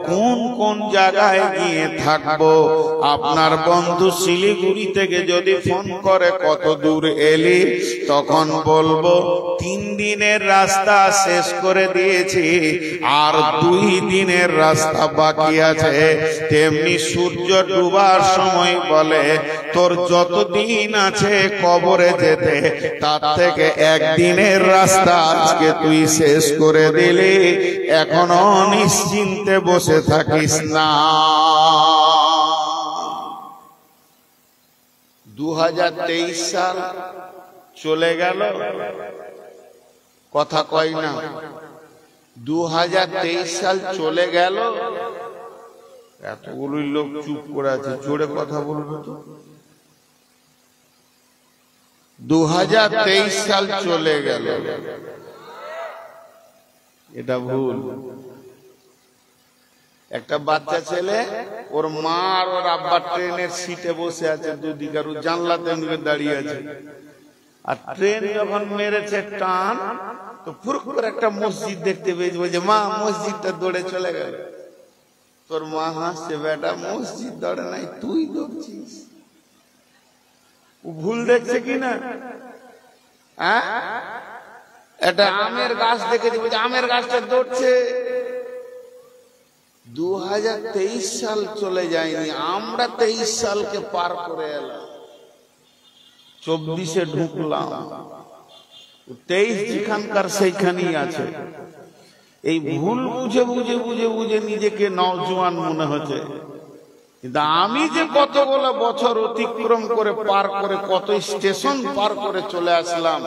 A: কোন কোন জায়গায় গিয়ে থাকবো? আপনার বন্ধু শিলিগুড়ি থেকে যদি ফোন করে কত দূর এলি, তখন বলবো 3 দিনের রাস্তা শেষ করে দিয়েছি, আর 2 দিনের রাস্তা বাকি আছে। তেমনি সূর্য ডুবার সময় বলে, তোর যত দিন আছে কবরে যেতে, তার থেকে একদিনের রাস্তা আজকে তুই শেষ করে দিলি, এখনো নিশ্চিন্তে বসে থাকিস না। 2023 সাল চলে গেল, কথা কয় না। 2023 সাল চলে গেল, এতগুলোই লোক চুপ করে আছে, জোরে কথা বলবে তো। 2023 সাল চলে গেল, এটা ভুল। একটা বাচ্চা ছেলে, ওর মা আর ওর আব্বা ট্রেনের সিটে বসে আছে, দুদিকে আর জানলাতে দাঁড়িয়ে আছে। আর ট্রেন যখন মেরেছে টান, তো ফুরুক করে একটা মসজিদ দেখতে পেয়েছে, বলছে মা মসজিদটা দৌড়ে চলে গেল। তোর মা হাসছে, বেটা মসজিদ দৌড়ে নাই, তুই দৌড়ছিস। ও ভুল দেখছে কিনা? এটা আমের গাছ দেখেছি, বলছে আমের গাছটা দৌড়ছে। 2023 সাল চলে যায়নি, আমরা 23 সালকে পার করে এলাম, 24-এ ঢুকলাম। 23 যেখানকার সেইখানেই আছে। এই ভুল বুঝে বুঝে বুঝে বুঝে নিজেকে নওজোয়ান মনে হচ্ছে, কিন্তু আমি যে কতগুলো বছর অতিক্রম করে পার করে, কত স্টেশন পার করে চলে আসলাম,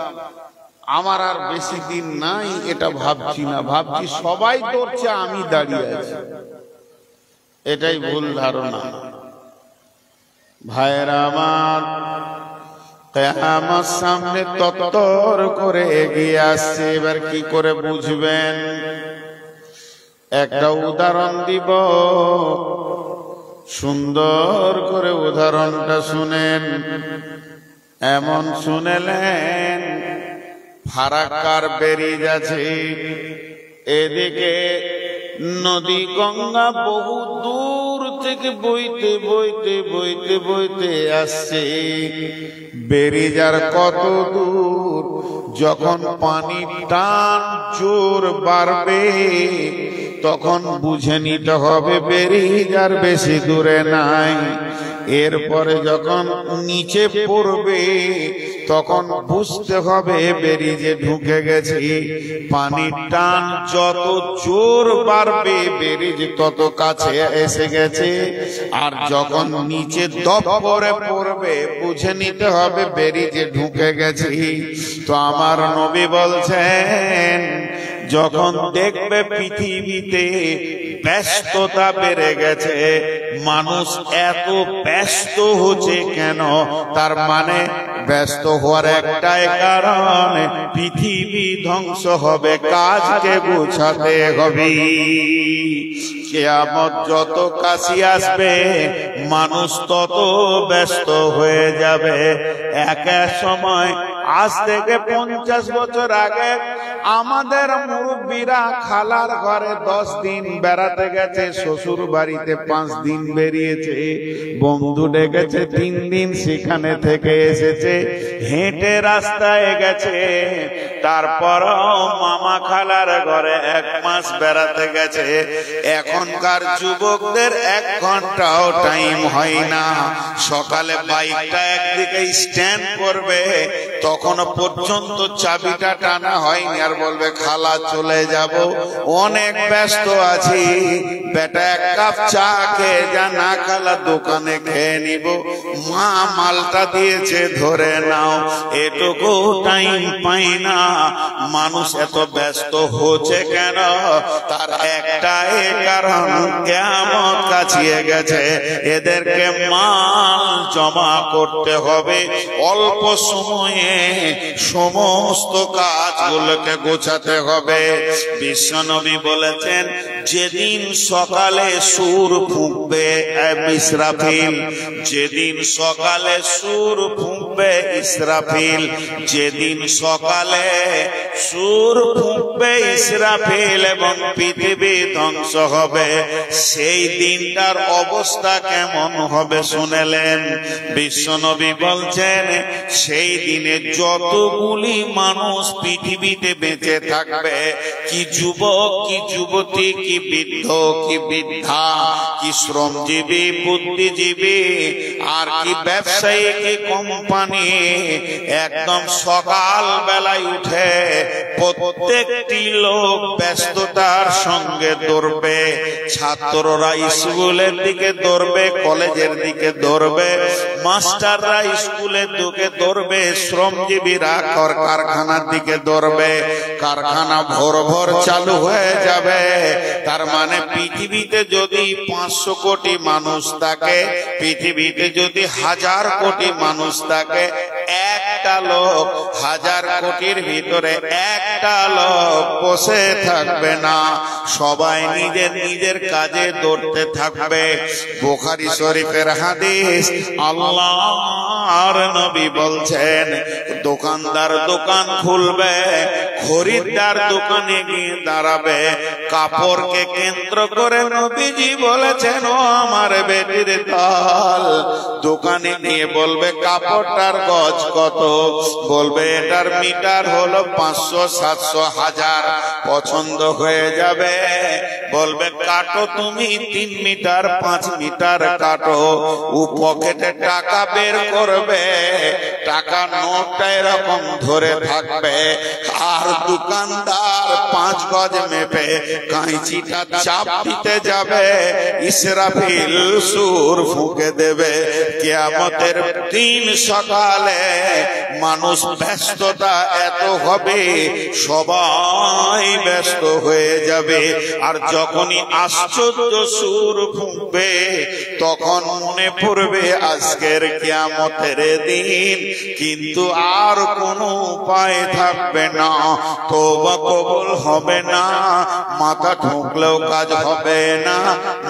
A: আমার আর বেশি দিন নাই এটা ভাবছি না। ভাবছি সবাই দৌড়ছে, আমি দাঁড়িয়ে আছি। এটাই ভুল ধারণা। ভাইরা আমার, কিয়ামত সামনে তত্তর করে এগিয়ে আসছে। এবার কি করে বুঝবেন? একটা উদাহরণ দিব, সুন্দর করে উদাহরণটা শুনেন। এমন শুনেলেন, ফারাক্কার ব্রিজ আছে, এদিকে নদী গঙ্গা বহু দূর থেকে বইতে বইতে বইতে বইতে আসছে। ব্রিজ আর কত দূর, যখন পানির টান জোর বাড়বে, তখন বুঝে নিতে হবে ব্রিজ আর বেশি দূরে নাই। এরপরে যখন নিচে পড়বে, তখন বুঝতে হবে ব্রিজে ঢুকে গেছি। পানির টান যত জোর বাড়বে, ব্রিজ তত কাছে এসে গেছে। আর যখন নিচে দপ্পরে পড়বে, বুঝে নিতে হবে ব্রিজে ঢুকে গেছি। তো আমার নবী বলছেন, যখন দেখবে পৃথিবীতে ব্যস্ততা বেড়ে গেছে, মানুষ এত ব্যস্ত হচ্ছে কেন, তার মানে ব্যস্ত হওয়ার একটাই কারণ, পৃথিবী ধ্বংস হবে, কাজকে গোছাতে হবে। কিয়ামত যত কাছে আসবে, মানুষ তত ব্যস্ত হয়ে যাবে। এক সময় আজ থেকে 50 বছর আগে আমাদের মুরব্বীরা খালার ঘরে 10 দিন বেড়াতে গেছে, শ্বশুর বাড়িতে 5 দিন বেরিয়েছে, বন্ধু ডেকেছে 3 দিন সেখানে থেকে এসেছে, হেঁটে রাস্তায় গেছে, তারপর মামা খালার ঘরে 1 মাস বেড়াতে গেছে। এখনকার যুবকদের 1 ঘন্টাও টাইম হয় না। সকালে বাইকটা একদিকে স্ট্যান্ড করবে, তখন পর্যন্ত চাবিটা টানা হয়নি, আর বলবে খালা চলে যাব, অনেক ব্যস্ত আছি, বেটা 1 কাপ চা খেয়ে যা, না খালা দোকানে খেয়ে নিব, মা মালটা দিয়েছে ধরে নাও, এটুকু টাইম পাই না। মানুষ এত ব্যস্ত হচ্ছে কেন? তার একটাই কারণ, কিয়ামত কাছিয়ে গেছে, এদেরকে মাল জমা করতে হবে, অল্প সময়ে সমস্ত কাজগুলোকে গোছাতে হবে। বিশ্বনবী বলেছেন, যেদিন সকালে সুর ফুঁকবে ইসরাফিল, যেদিন সকালে সুর ফুঁকবে ইসরাফিল, যেদিন সকালে সুর ফুঁকবে ইসরাফিল এবং পৃথিবী ধ্বংস হবে, সেই দিনটার অবস্থা কেমন হবে শুনেলেন? বিশ্বনবী বলছেন, সেই দিনে যতগুলি মানুষ পৃথিবীতে বেঁচে থাকবে, কি যুবক, কি যুবতী, কি বৃদ্ধ, কি বৃদ্ধা, কি শ্রমজীবী, বুদ্ধিজীবী, আর কি ব্যবসায়ী, কি কোম্পানি, একদম সকাল বেলায় উঠে প্রত্যেকটি লোক ব্যস্ততার সঙ্গে দৌড়বে। ছাত্ররা স্কুলের দিকে দৌড়বে, কলেজের দিকে দৌড়বে, মাস্টাররা স্কুলের দিকে দৌড়বে, শ্রমজীবীরা কারখানার দিকে দৌড়বে, কারখানা ভোর ভোর চালু হয়ে যাবে। তার মানে পৃথিবীতে যদি 500 কোটি মানুষ থাকে, পৃথিবীতে যদি 1000 কোটি মানুষ থাকে, একটা লোক 1000 কোটির ভিতরে একটা লোক বসে থাকবে না, সবাই নিজের নিজের কাজে দৌড়তে থাকবে। বুখারী শরীফের হাদিস, আল্লাহর নবী বলছেন, দোকানদার দোকান খুলবে, খরিদ্দার দোকানে গিয়ে দাঁড়াবে, কাপড়কে কেন্দ্র করে নবীজি বলেছেন, ও আমার বেটির দল, দোকানে নিয়ে বলবে কাপড়টার গজ কত, বলবে এটার মিটার হলো 500, 700, 1000, পছন্দ হয়ে যাবে, বলবে কাটো তুমি 3 মিটার, 5 মিটার কাটো। ও পকেটে টাকা বের করবে, টাকা নোটটা এরকম ধরে থাকবে, আর দোকানদার 5 গজ মেপে কাঁচিটা চাপ দিতে যাবে, ইসরাফিল সুর ফুঁকে দেবে। কিয়ামতের দিন সকালে মানুষ ব্যস্ততা এত হবে, সবাই ব্যস্ত হয়ে যাবে, আর যখনই আশ্চর্য সুর ফুঁকবে, তখন মনে পড়বে আজকের কিয়ামতের দিন, কিন্তু আর কোনো উপায় থাকবে না, তওবা কবুল হবে না, মাথা ঠুকলেও কাজ হবে না,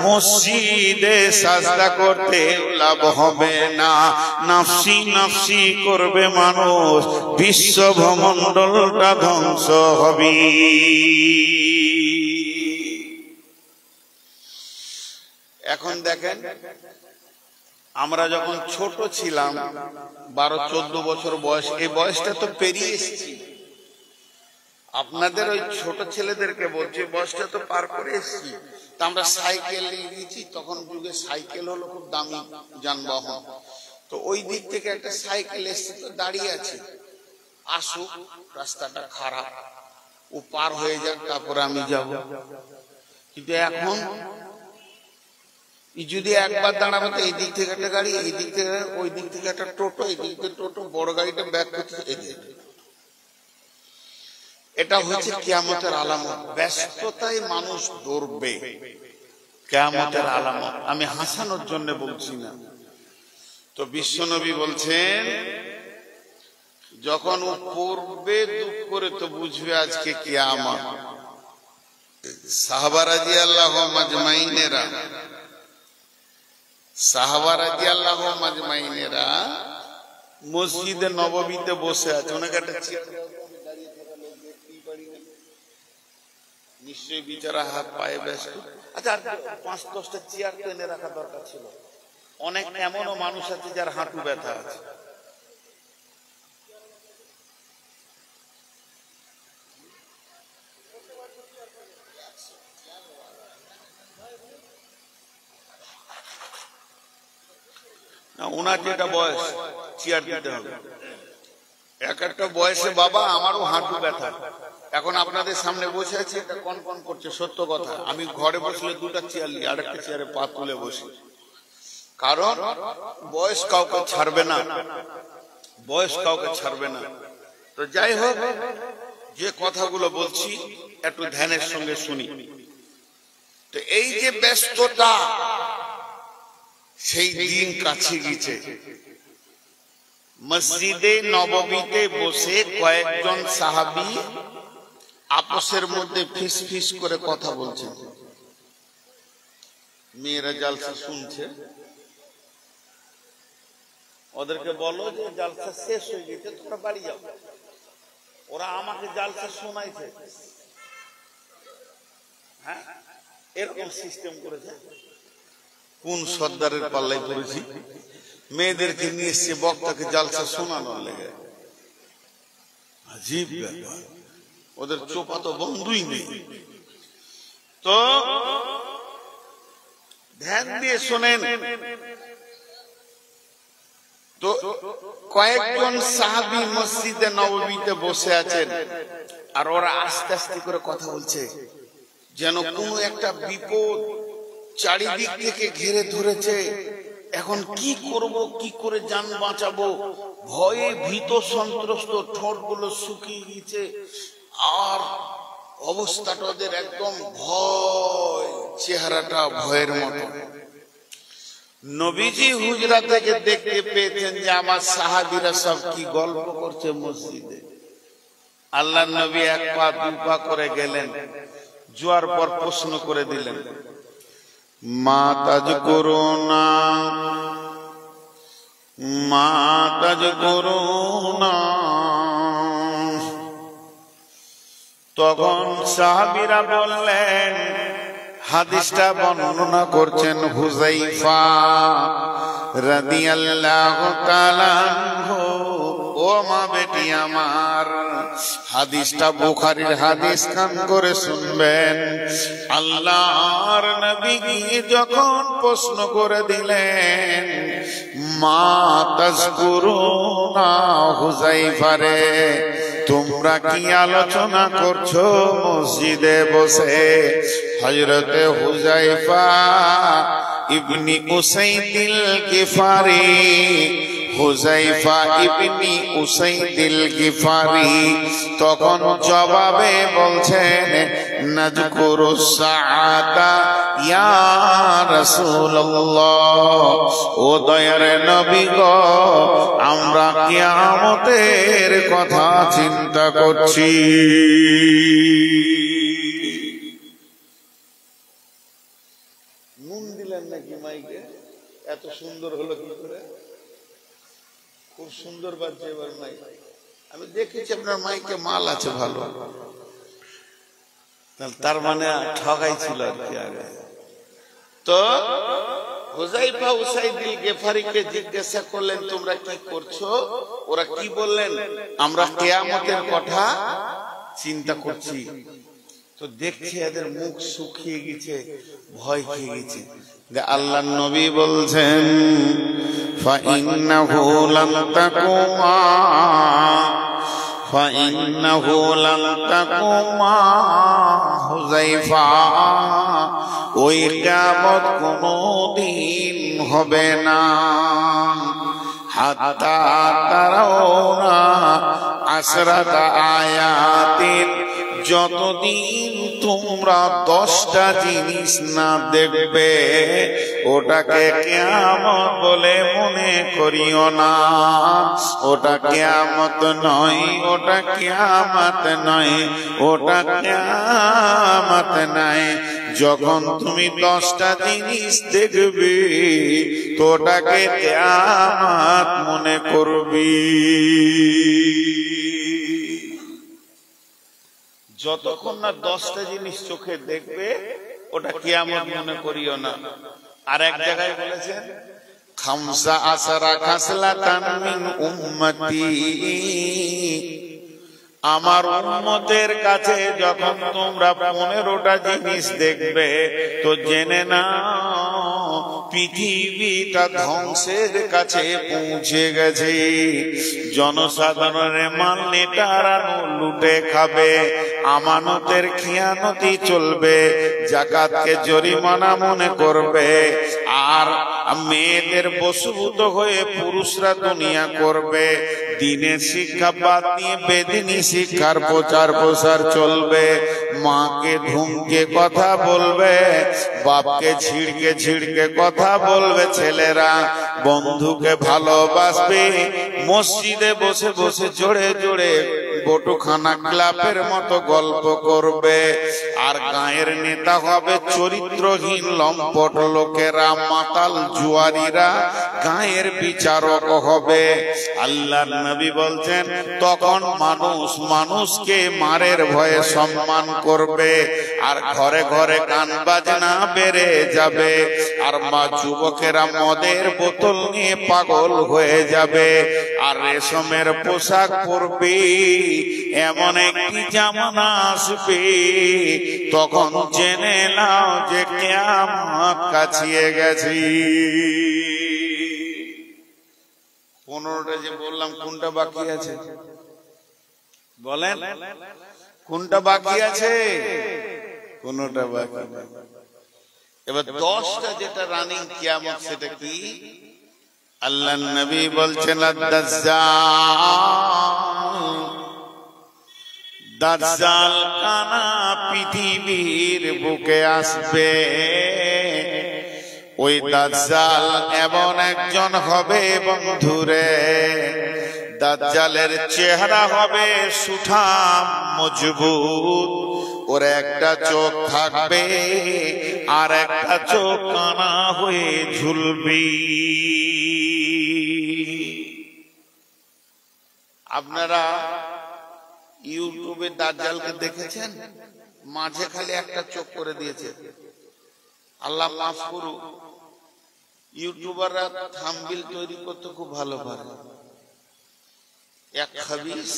A: মসজিদে সাজদা করতে লাভ হবে না, নাফসি নাফসি করবে মানুষ, বিশ্ব ভূমণ্ডলটা ধ্বংস হবে। এখন দেখেন, আমরা যখন ছোট ছিলাম, 12-14 বছর বয়স, এই বয়সটা তো পেরিয়ে এসেছি। আপনাদের ওই ছোট ছেলেদেরকে বলছি, বয়সটা তো পার করে এসেছি। তা আমরা সাইকেল নিয়ে গেছি, তখন যুগে সাইকেল হলো খুব দামি যানবাহন। তো ওই দিক থেকে একটা সাইকেল এসছে, তো দাঁড়িয়ে আছে, আসুক, রাস্তাটা খারাপ, ও পার হয়ে যাক, তারপরে আমি যাব। কিন্তু এখন যদি একবার দাঁড়াবো, তো এই দিক থেকে একটা গাড়ি, এই দিক থেকে, ওই দিক থেকে একটা টোটো, এই দিক থেকে টোটো, বড় গাড়িটা ব্যাক করছে। এটা হচ্ছে কিয়ামতের আলামত। ব্যস্ততায় মানুষ দৌড়বে, কিয়ামতের আলামত। আমি হাসানোর জন্য বলছি না। তো বিশ্বনবী বলছেন, যখন ও পড়বে দুঃখ করে, তো বুঝবে আজকে কিয়ামত। সাহাবা রাদিয়াল্লাহু মাজমাইনেরা, সাহাবা রাদিয়াল্লাহু মাজমাইনেরা মসজিদে নববীতে বসে আছে, ওনাকে একটা চেয়ার নিশ্চয়ই বিচারা হাত পায়ে ব্যস্ত। আচ্ছা 5-10টা চেয়ার তো এনে রাখা দরকার ছিল। অনেক এমনও মানুষ আছে যার হাঁটু ব্যথা আছে। ওনার যেটা বয়স চেয়ার দিতে হবে। এক একটা বয়সে বাবা আমারও হাঁটু ব্যথা, এখন আপনাদের সামনে বসে আছি, এটা কনকন করছে, সত্য কথা। আমি ঘরে বসলে 2টা চেয়ার নিই, আরেকটা চেয়ারে পা তুলে বসি, কারণ বয়স কাউকে ছাড়বে না, বয়স কাউকে ছাড়বে না। তো যাই হোক, যে কথাগুলো বলছি একটু ধ্যানের সঙ্গে শুনি। তো এই যে ব্যস্ততা, সেই দিন কাছে গেছে। মসজিদে নববীতে বসে কয়েকজন সাহাবী আপসের মধ্যে ফিস ফিস করে কথা বলছেন। মেয়েরা জালসা শুনছে, ওদেরকে বলো যে জালসা শেষ হয়ে গেছে, তোমরা বাড়ি যাও। ওরা আমাকে জালসা শোনাইছে, হ্যাঁ এরকম সিস্টেম করেছে। কোন সর্দারের পাল্লায় পড়েছি, মেয়েদেরকে নিয়ে এসছে বক্তাকে জালসা শোনানোর লেগে। আজীব ব্যাপার, ওদের চোপা তো বন্ধই নেই। তো ধ্যান দিয়ে শোনেন। তো কয়েকজন সাহাবী মসজিদে নববীতে বসে আছেন, আর ওরা আস্তে আস্তে করে কথা বলছে, যেন কোনো একটা বিপদ চারিদিক থেকে ঘিরে ধরেছে। এখন কি করব, কি করে জান বাঁচাবো, ভয়ে ভীত সন্ত্রস্ত, ঠোঁটগুলো শুকিয়ে গেছে, আর অবস্থাটা ওদের একদম ভয়, চেহারাটা ভয়ের মতো। নবীজি হুজরা থেকে দেখতে পেয়েছেন যে আমার সাহাবীরা সব কি গল্প করছে মসজিদে। আল্লাহ নবী 1 পা 2 পা করে গেলেন, জোয়ার পর প্রশ্ন করে দিলেন, মা তাজকুরুনা, মা তাজকুরুনা। তখন সাহাবীরা বললেন, হাদিসটা বর্ণনা করছেন হুযায়ফা রাদিয়াল্লাহু তাআলা আনহু। ও মা বেটি আমার, হাদিসটা বুখারীর হাদিস, কান করে শুনবেন। আল্লাহর নবী যখন প্রশ্ন করে দিলেন, মা তাজকুরুনা হুযায়ফা রে, তোমরা কি আলোচনা করছো মসজিদে বসে? হযরতে হুযায়ফা ইবনে উসাইদিল গিফারি, হুযায়ফা ইবনে উসাইদিল গিফারি তখন জবাবে বলছেন, নাযকুরুস সাআতা ইয়া রাসূলুল্লাহ, ও দয়ার নবী গো, আমরা কিয়ামতের কথা চিন্তা করছি। নুন দিলেন নাকি মাইকে? এত সুন্দর হলো কি করে? খুব সুন্দর বাজছে এবার মাইক। আমি দেখেছি আপনার মাইকে মাল আছে ভালো, তার মানে ঠগাই ছিল আর কি আগে। তো হুযায়ফা উসাইদিল গিফারিকে জিজ্ঞাসা করলেন, তোমরা কি করছো? ওরা কি বললেন? আমরা কিয়ামতের কথা চিন্তা করছি। তো দেখছি এদের মুখ শুকিয়ে গেছে, ভয় খেয়ে গেছে। আল্লাহর নবী বলছেন, ফাইন্নাহু লাম তাকুমা, ফাইন্নাহু লাম তাকুমা হুযায়ফা, ওই কিয়ামত কোনদিন হবে না, হাত্তা তারাউনা আসরাতা আয়াতিন, যতদিন তোমরা 10টা জিনিস না দেখবে ওটাকে কিয়ামত বলে মনে করিও না। ওটা কিয়ামত নয়, ওটা কিয়ামত নয়, ওটা কিয়ামত নয়। যখন তুমি 10টা জিনিস দেখবে তোটাকে কিয়ামত মনে করবি। যতক্ষণ না 10টা জিনিস চোখে দেখবে ওটা কিয়ামত মনে করিও না। আর এক জায়গায় বলেছেন খামসা আসারা খাসলাতান মিন উম্মতি, আমার উম্মতের কাছে যখন তোমরা 15টা জিনিস দেখবে তো জেনে নাও পৃথিবীটা ধ্বংসের কাছে পৌঁছে গেছে। জনসাধারণের মাল নেটারানো লুটে খাবে, আমানতের খিয়ানতি চলবে, যাকাতকে জরিমানা মনে করবে, আর মেয়েদের বশীভূত হয়ে পুরুষরা দুনিয়া করবে। দিনের শিক্ষা বাদ দিয়ে বেদিনী শিক্ষার প্রচার প্রসার চলবে। মাকে ধুমকে কথা বলবে, বাপকে ছিড়কে ছিড়কে কথা বলবে ছেলেরা, বন্ধুকে ভালোবাসবে, মসজিদে বসে বসে জোরে জোরে বটুখানা ক্লাবের মতো গল্প করবে। আর গায়ের নেতা হবে চরিত্রহীন লম্পট লোকেরা, মাতাল জুয়ারিরা গায়ের বিচারক হবে। আল্লাহর নবী বলছেন তখন মানুষ মানুষকে মারের ভয়ে সম্মান করবে, আর ঘরে ঘরে গান বাজনা বেড়ে যাবে, আর মা যুবকেরা মদের বোতল নিয়ে পাগল হয়ে যাবে, আর রেশমের পোশাক পরবে। এমন একটি জামানা আসবে তখন জেনে নাও যে কিয়ামত কাছিয়ে গেছে। 15টা যে বললাম কোনটা বাকি আছে বলেন? কোনটা বাকি আছে? কোনটা বাকি? এবার 10টা যেটা রানিং কিয়ামত সেটা কি? আল্লাহর নবী বলছেন দাজ্জাল কানা পৃথিবীর বুকে আসবে। ওই দাজ্জাল এমন একজন হবে বন্ধুরে, দাজ্জালের চেহারা হবে সুঠাম মজবুত, ওর একটা চোখ থাকবে আর একটা চোখ কানা হয়ে ঝুলবে। আপনারা ইউটিউবে দাজ্জালকে দেখেছেন? মাঝে খালি একটা চোখ করে দিয়েছে। আল্লাহ মাফ করুক, ইউটিউবাররা থাম্বনেল তৈরি করতে খুব ভালো পারে। এক খাবিস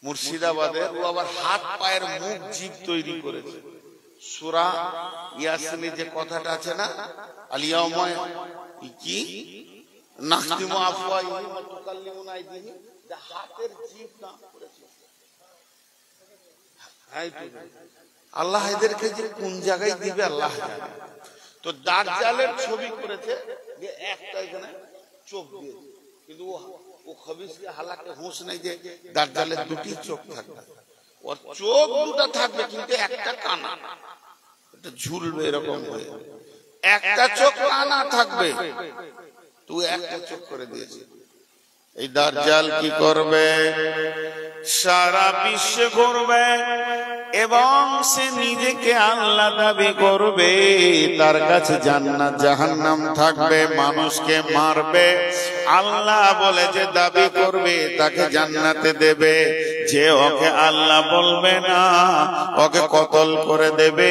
A: মুর্শিদাবাদের, ও আবার হাত পায়ের মুখ জিভ তৈরি করেছে। সূরা ইয়াসিনে যে কথাটা আছে না, আলিয়াউমা কি নাখতিমু আফওয়াহিহিম ওয়া তুকাল্লিমুনা আইদিহিম, হাতের জিভ নাম করেছে। আল্লাহ এদেরকে যে কোন জায়গায় দিবে আল্লাহ জানে। তো দাজ্জালের ছবি করেছে যে একটা এখানে চোখ দিয়েছে, কিন্তু ও খবিসকে হালাকে হুঁশ নেই যে দাজ্জালের দুটি চোখ থাকবে, ওর চোখ দুটো থাকবে কিন্তু একটা কানা, এটা ঝুলবে এরকম হয়ে, একটা চোখ কানা থাকবে, তুই একটা চোখ করে দিয়েছে। এই দাজ্জাল কি করবে? সারা বিশ্বে ঘুরবে এবং সে নিজেকে আল্লাহ দাবি করবে। তার কাছে জান্নাত জাহান্নাম থাকবে, মানুষকে মারবে। আল্লাহ বলে যে দাবি করবে তাকে জান্নাতে দেবে, যে ওকে আল্লাহ বলবে না ওকে কতল করে দেবে।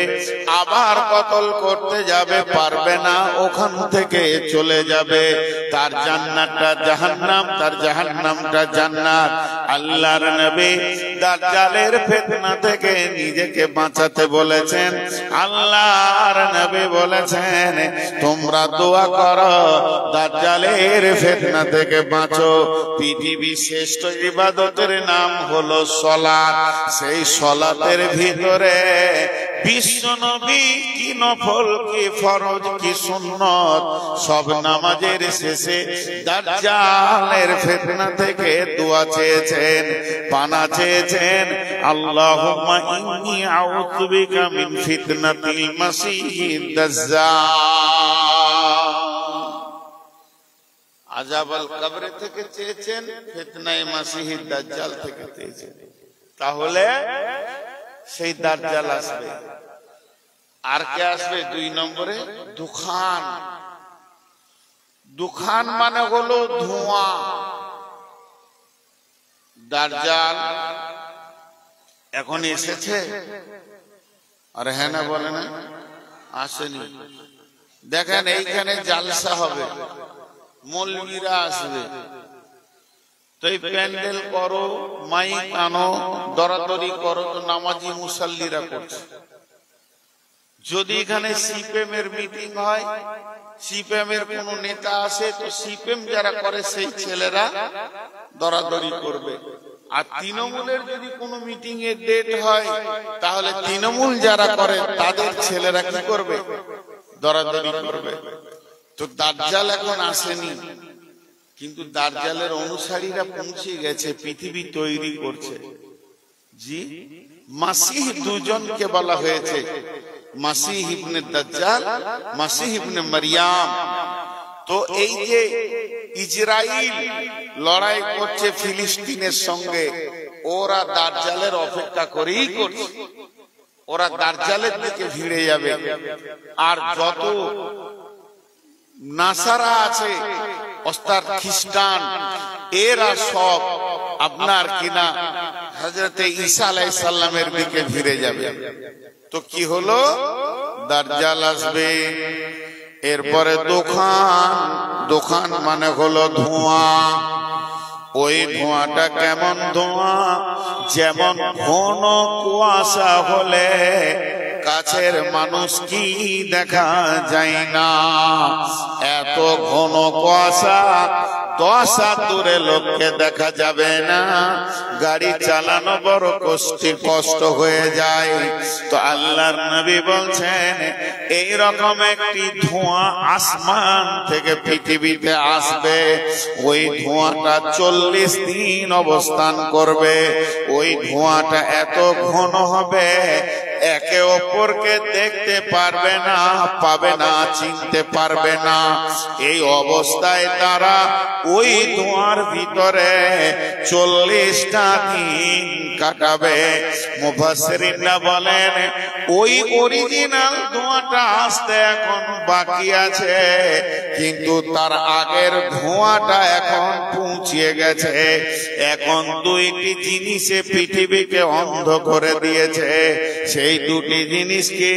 A: আবার কতল করতে যাবে, পারবে না, ওখান থেকে চলে যাবে। তার জান্নাতটা জাহান্নাম, তার জাহান্নামটা জান্নাত। আল্লাহর নবী দাজ্জালের ফিতনা থেকে নিজেকে বাঁচাতে বলেছেন। আল্লাহর নবী বলেছেন তোমরা দোয়া করো দাজ্জালের ফিতনা থেকে বাঁচো। পৃথিবীর শ্রেষ্ঠ ইবাদতের নাম হলো সালাত। সেই সালাতের ভিতরে বিশ্ব নবী কি নফল কি ফরজ কি সুন্নত সব নামাজের শেষে দাজ্জালের ফিতনা থেকে দোয়া চেয়েছেন, পানা চেয়েছেন। আল্লাহুম্মা ইন্নী আউযু বিকা মিন ফিতনাতিল মাসিহিদ দাজ্জাল। আযাবাল কবর থেকে চেয়েছেন, ফিতনায়ে মাসিহিদ দাজ্জাল থেকে চেয়েছেন। তাহলে সেই দাজ্জাল আসবে। আর কে আসবে 2 নম্বরে? দুখান। দুখান মানে হলো ধোঁয়া। দাজ্জাল এখন এসেছে? আর হ্যাঁ না বলে না, আসেনি। দেখেন এইখানে জালসা হবে, মৌলবীরা আসবে, তো এই প্যান্ডেল করো, মাইক আনো, দরাদরি করো, তো নামাজি মুসাল্লিরা করছে। যদি এখানে সিপিএম এর মিটিং হয়, সিপিএম এর কোন নেতা আসে, তো সিপিএম যারা করে সেই ছেলেরা দরাদরি করবে। আর তৃণমূলের যদি কোনো মিটিং এর ডেট হয়, তাহলে তৃণমূল যারা করে তাদের ছেলেরা কি করবে? দরাদরি করবে। তো দাজ্জাল এখন আসেনি, কিন্তু দাজ্জালের অনুসারীরা পৌঁছে গেছে, পৃথিবী তৈরি করছে। জি, মাসিহ দুজনকে বলা হয়েছে, মাসিহ ইবনে দাজ্জাল, মাসিহ ইবনে মারিয়াম। তো এই যে ইসরাইল লড়াই করছে ফিলিস্তিনের সঙ্গে, ওরা দাজ্জালের অপেক্ষা করেই করছে, ওরা দাজ্জালের দিকে ভিড়ে যাবে। আর যত নাসারা আছে, অর্থাৎ খ্রিস্টান, এরা সব আপনার কিনা হযরতে ঈসা আলাইহিস সালামের দিকে ভিড়ে যাবে। তো কি হলো? দাজ্জাল আসবে, এরপরে দোকান। দোকান মানে হলো ধোঁয়া। ওই ধোঁয়াটা কেমন ধোঁয়া? যেমন ঘন কুয়াশা হলে কাছের মানুষ কি দেখা যায় না, এত ঘন কুয়াশা 10 হাত দূরে লোককে দেখা যাবে না, গাড়ি চালানো বড় কষ্ট হয়ে যায়। তো আল্লাহর নবী বলছেন এই রকম একটি ধোঁয়া আসমান থেকে পৃথিবীতে আসবে। ওই ধোঁয়াটা 40 দিন অবস্থান করবে। ওই ধোঁয়াটা এত ঘন হবে, একে অপরকে দেখতে পারবে না, পাবে না, চিনতে পারবে না। এই অবস্থায় তারা ওই ধোঁয়ার ভিতরে 40টা দিন কাটাবে। মুফাসসিরিনরা বলেন ওই অরিজিনাল ধোঁয়াটা আসতে এখন বাকি আছে, কিন্তু তার আগের ধোঁয়াটা এখন পৌঁছে গেছে। এখন দুইটি জিনিসে পৃথিবীকে অন্ধ করে দিয়েছে। সেই দুটি জিনিস কি?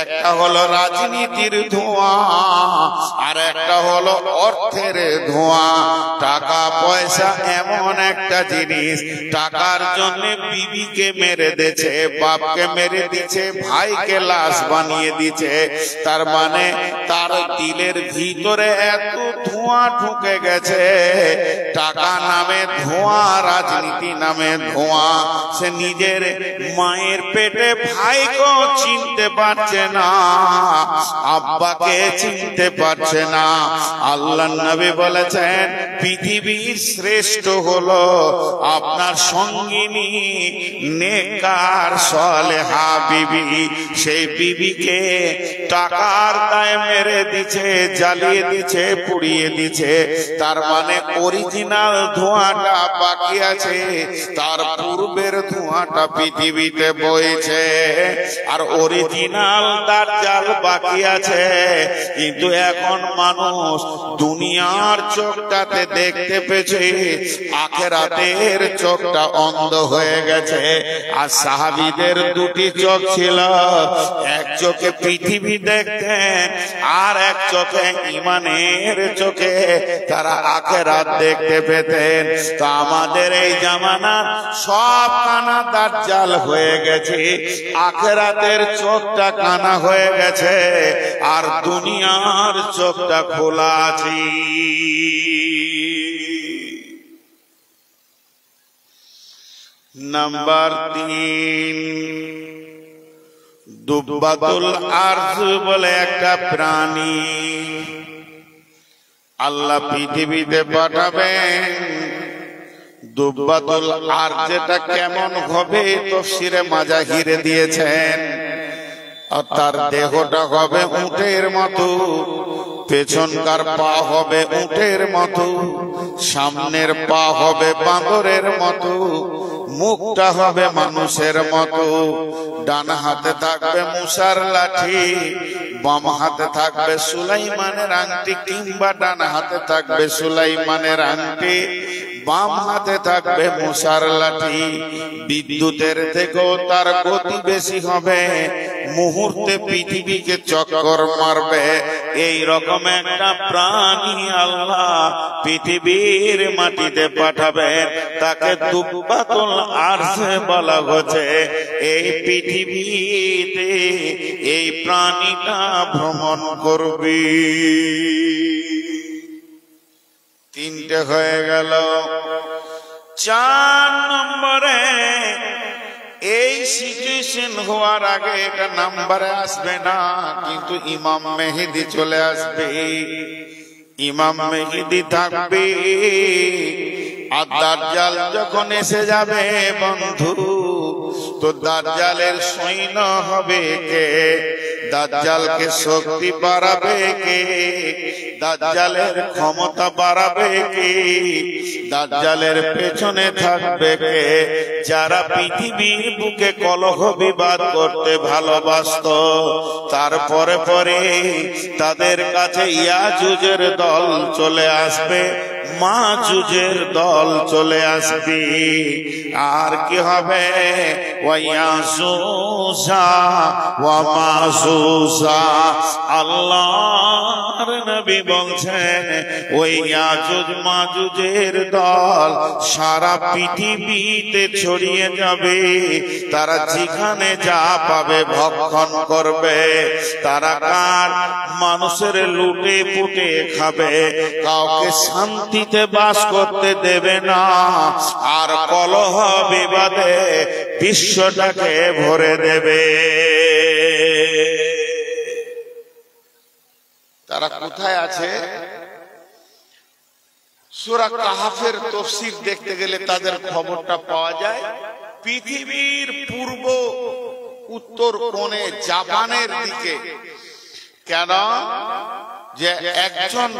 A: একটা হলো রাজনীতির ধোঁয়া, আর একটা হলো অর্থের ধোঁয়া। টাকা পয়সা এমন একটা জিনিস, টাকার জন্য বিবিকে মেরে দিয়েছে, বাপকে মেরে দিয়েছে, ভাইকে লাশ বানিয়ে দিয়েছে। তার মানে তার দিলের ভিতরে এত ধোঁয়া ঢুকে গেছে। টাকা নামে ধোঁয়া, রাজনীতি নামে ধোঁয়া। সে নিজের মায়ের পেটে ভাইকেও চিনতে পারছে না, আব্বাকে চিনতে পারছে না। আল্লাহর নবী বলেছেন পৃথিবীর শ্রেষ্ঠ হলো আপনার সঙ্গিনী নেককার সালেহা বিবি। সেই বিবিকে টাকার দায়ে মেরে দিছে, জ্বালিয়ে দিছে, পুড়িয়ে দিছে। তার মানে অরিজিনাল ধোঁয়াটা বাকি আছে, তার পূর্বের ধোঁয়াটা পৃথিবীতে বইছে। আর অরিজিনাল দাজ্জাল বাকি আছে, কিন্তু এখন মানুষ দুনিয়ার চোখটাতে দেখতে পেয়েছে, আখিরাতের চোখটা অন্ধ হয়ে গেছে। আর সাহাবীদের দুটি চোখ ছিল, এক চোখে পৃথিবী দেখতেন, আর এক চোখে ঈমানের চোখে তারা আখিরাত দেখতে পেতেন। তো আমাদের এই জামানার সব কানা দাজ্জাল হয়ে গেছে, আখিরাতের চোখটা কানা হয়ে গেছে, আর দুনিয়ার চোখটা খোলা আছে। নাম্বার 3, দুব্বাতুল আরজ বলে একটা প্রাণী আল্লাহ পৃথিবীতে পাঠাবেন। দুব্বাতুল আরজ যেটা কেমন হবে তাফসীরে মাজাহিরে দিয়েছেন। আর তার দেহটা হবে উটের মতো, পেছনকার পা হবে উটের মতো, সামনের পা হবে বাঁদরের মতো, মুখটা হবে মানুষের মতো, ডান হাতে থাকবে মুসার লাঠি, বাম হাতে থাকবে সুলাইমানের আংটি, কিংবা ডান হাতে থাকবে সুলাইমানের আংটি, বাম হাতে থাকবে মুসার লাঠি। বিদ্যুতের থেকেও তার গতি বেশি হবে, মুহূর্তে পৃথিবীকে চক্কর মারবে। এই রকম একটা প্রাণী আল্লাহ পৃথিবীর মাটিতে পাঠাবেন, তাকে দুব্বাতুল আরশ বলা হচ্ছে। এই পৃথিবীতে এই প্রাণীটা ভ্রমণ করবে। তিনটে হয়ে গেল। 4 নম্বরে, এই সিচুয়েশন হওয়ার আগে এটা নাম্বারে আসবে না, কিন্তু ইমাম মেহেদী চলে আসবে। ইমাম মেহেদী থাকবে, আর দাজ্জাল যখন এসে যাবে বন্ধু, তো দাজ্জালের সৈন্য হবে কে? দাজ্জালকে শক্তি বাড়াবে কে? দাজ্জালের ক্ষমতা বাড়াবে কে? দাজ্জালের পেছনে থাকবে কে? যারা পৃথিবীর বুকে কলহ বিবাদ করতে ভালোবাসত, তারপরে পরে তাদের কাছে ইয়াজুজের দল চলে আসবে, মাজুজের দল চলে আসবে। আর কি হবে? ওয়ায়াজুজা ওয়া মাজুজা। আল্লাহর নবী বলছেন, ওই ইয়াজুজ মাজুজের দল সারা পৃথিবীতে ছড়িয়ে যাবে। তারা যেখানে যা পাবে ভক্ষণ করবে। তারা কার? মানুষের লুটে পুটে খাবে, কাউকে শান্তিতে বাস করতে দেবে না, আর কলহ বিবাদে বিশ্বটাকে ভরে দেবে। তারা কোথায় আছে? সূরা কাহফের তাফসীর দেখতে গেলে তাদের খবরটা পাওয়া যায়। পৃথিবীর পূর্ব উত্তর কোণে জাপানের দিকে। কেন? যে একজন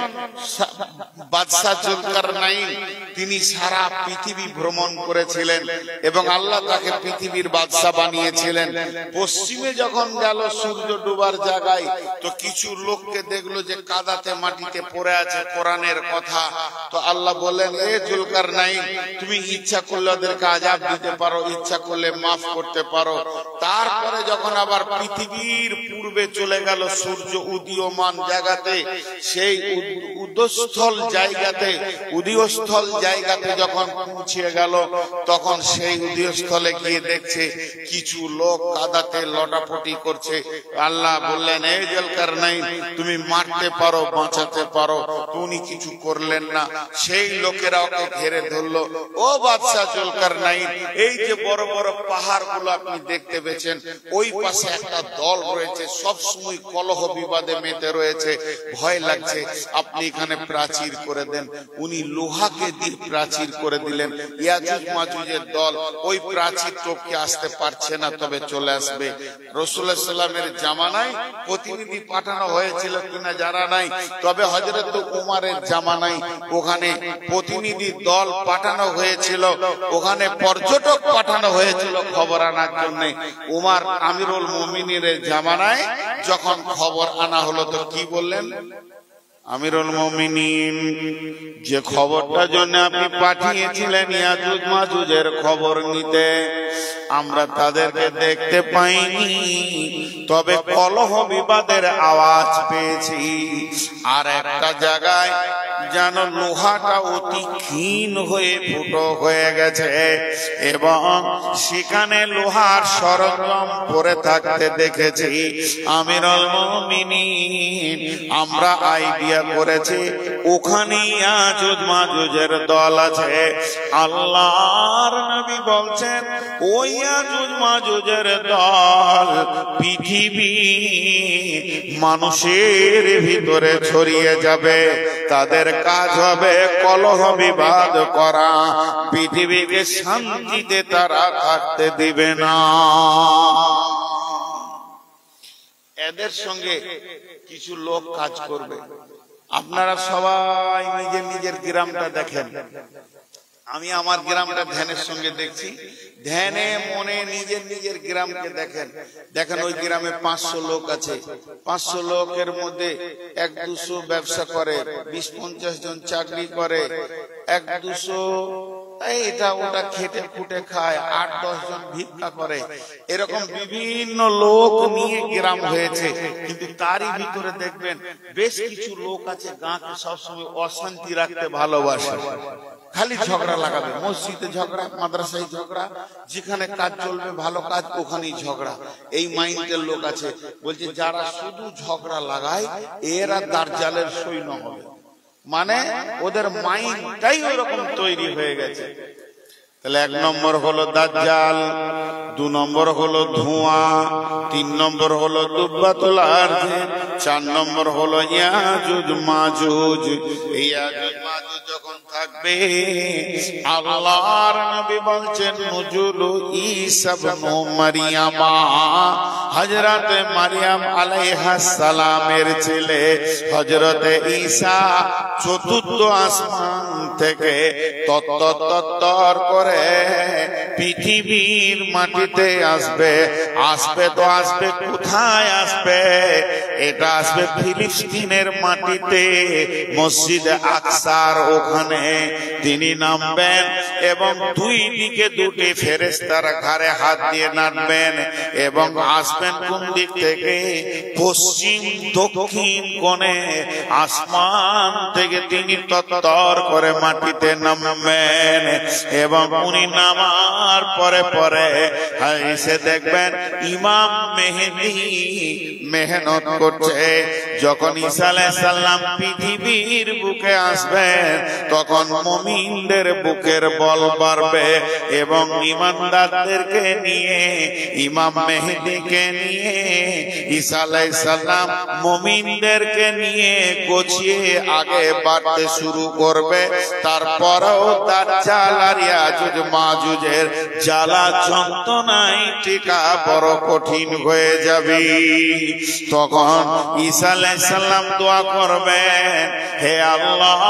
A: বাদশা জুলকারনাইন, তিনি সারা পৃথিবী ভ্রমণ করেছিলেন এবং আল্লাহ তাকে পৃথিবীর বাদশা বানিয়েছিলেন। পশ্চিমে যখন গেল সূর্য ডুবার জায়গায়, তো কিছু লোককে দেখলো যে কাদাতে মাটিতে পড়ে আছে কোরআনের কথা। তো আল্লাহ বললেন, এ জুলকারনাইন, তুমি ইচ্ছা করলে ওদেরকে আযাব দিতে পারো, ইচ্ছা করলে মাফ করতে পারো। তারপরে যখন আবার পৃথিবীর পূর্বে চলে গেল সূর্য উদীয়মান জায়গাতে, সেই উদয়স্থল জায়গাতে যখন পৌঁছে গেল, তখন সেই উদয়স্থলে গিয়ে দেখছে কিছু লোক কাদাতে লটাপটি করছে। আল্লাহ বললেন, এই জুলকারনাইন, তুমি মারতে পারো, বাঁচাতে পারো। উনি কিছু করলেন না। সেই লোকেরা ওকে ঘিরে ধরলো। ও বাদশা জুলকারনাইন, এই যে বড় বড় পাহাড়গুলো আপনি দেখতে পেয়েছেন, ওই পাশে একটা দল রয়েছে, সব সময় কলহ বিবাদে মেতে রয়েছে, ভয় লাগছে, আপনি এখানে প্রাচীর করে দেন। উনি লোহাকে দিয়ে প্রাচীর করে দিলেন। ইয়াজুজ মাজুজের দল ওই প্রাচীর টপকে আসতে পারছে না, তবে চলে আসবে। রাসূলুল্লাহ সাল্লাল্লাহু আলাইহি ওয়াসাল্লামের জামানায় প্রতিনিধি পাঠানো হয়েছিল কিনা জানা নাই, তবে হযরত উমরের জামানায় ওখানে প্রতিনিধি দল পাঠানো হয়েছিল, ওখানে পর্যটক পাঠানো হয়েছিল খবর আনার জন্য। উমর আমিরুল মুমিনিনের জামানায় যখন খবর আনা হলো, তো কি বললেন? আমিরুল মুমিনিন, যে খবরটার জন্য আপনি পাঠিয়েছিলেন ইয়াজুজ মাজুজের খবর নিতে, আমরা তাদেরকে দেখতে পাইনি, তবে কলহ বিবাদের আওয়াজ পেয়েছি। আর একটা জায়গায় যেন লোহাটা অতি ক্ষীণ হয়ে ফুটো হয়ে গেছে এবং সেখানে লোহার সরঞ্জাম পড়ে থাকতে দেখেছি। আমিরুল মুমিনিন, আমরা আইডিয়া করেছি ওখানে ইয়াজুজ মাজুজের দল আছে। আল্লাহর নবী বলছেন, ওই ইয়াজুজ মাজুজের দল পৃথিবী মানুষের ভিতরে ছড়িয়ে যাবে। তাদের কাজ হবে কলহ বিবাদ করা, পৃথিবীকে শান্তিতে তারা থাকতে দিবে না। এদের সঙ্গে কিছু লোক কাজ করবে। আপনারা সবাই নিজের নিজের গ্রামটা দেখেন। আমি আমার গ্রামটা ধ্যানের সঙ্গে দেখছি, ধ্যানে মনে নিজের নিজের গ্রামকে দেখেন। দেখেন ওই গ্রামে 500 লোক আছে, 500 লোকের মধ্যে 1-200 ব্যবসা করে, 20-50 জন চাকরি করে, 1-200 এটা ওটা খেটে খুটে খায়, 8-10 জন ভিক্ষা করে। এরকম বিভিন্ন লোক নিয়ে গ্রাম হয়েছে। কিন্তু তারই ভিতরে দেখবেন বেশ কিছু লোক আছে গাঁকে সবসময় অশান্তি রাখতে ভালোবাসে, খালি ঝগড়া লাগাবে। মসজিদে ঝগড়া, মাদ্রাসায় ঝগড়া, যেখানে কাজ চলবে ভালো কাজ ওখানেই ঝগড়া। এই মাইন্ডের লোক আছে। বলছে যারা শুধু ঝগড়া লাগায় এরা দাজ্জালের সৈন্য হবে, মানে ওদের মাইন্ডটাই ওরকম তৈরি হয়ে গেছে। তাহলে 1 নম্বর হলো দাজ্জাল, 2 নম্বর হলো ধোঁয়া, 3 নম্বর হলো দুব্বাতুল আরজ, 4 নম্বর হলো ইয়াজুজ মাজুজ। এই ইয়াজুজ মাজুজ যখন থাকবে আল্লাহর নবী বলছেন নুজুল ঈসা ইবনে মারইয়াম, হযরতে মারইয়াম আলাইহিস সালামের ছেলে হযরতে ঈসা চতুর্থ আসমান থেকে তত্তর করে পৃথিবীর মাটিতে আসবে। আসবে তো আসবে কোথায় আসবে? এটা আসবে ফিলিস্তিনের মাটিতে, মসজিদে আকসার ওখানে তিনি নামবেন এবং 2 দিকে 2টি ফেরেশতারা ঘাড়ে হাত দিয়ে নামবেন এবং আসবেন কোন দিক থেকে? পশ্চিম দক্ষিণ কোণে আসমান থেকে তিনি তত্তর করে মাটিতে নামবেন এবং উনি নামার পরে পরে এসে দেখবেন ইমাম মেহেদী মেহনত করছে। যখন ঈসা আলাইহিস সালাম পৃথিবীর বুকে আসবেন তখন মুমিনদের বুকের বল বাড়বে এবং ঈমানদারদেরকে নিয়ে, ইমাম মেহেদীকে নিয়ে ঈসা আলাইহিস সালাম মুমিনদেরকে নিয়ে গোছিয়ে আগে বাড়তে শুরু করবে। তারপরেও দাজ্জাল আর ইয়াজুজ মাজুজের জ্বালা যন্ত্রণায় টিকা বড় কঠিন হয়ে যাবে। তখন ঈসা আলাইহিস সালাম দোয়া করবেন, হে আল্লাহ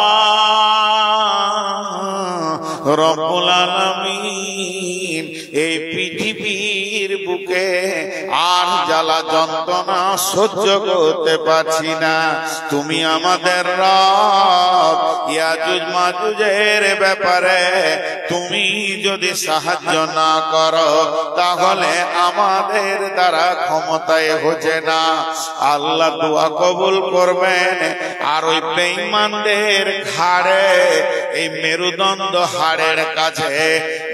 A: রব্বুল আলামিন, এই পৃথিবীর বুকে আর জ্বালা যন্ত্রণা সহ্য করতে পারছি না, তুমি আমাদের রব। ইয়াজুজ মাজুজের ব্যাপারে তুমি যদি সাহায্য না করো তাহলে আমাদের দ্বারা ক্ষমতায় হচ্ছে না। আল্লাহ দোয়া কবুল করবেন। আর ওই বেঈমানদের ঘাড়ে, এই মেরুদণ্ড হাড়ের কাছে,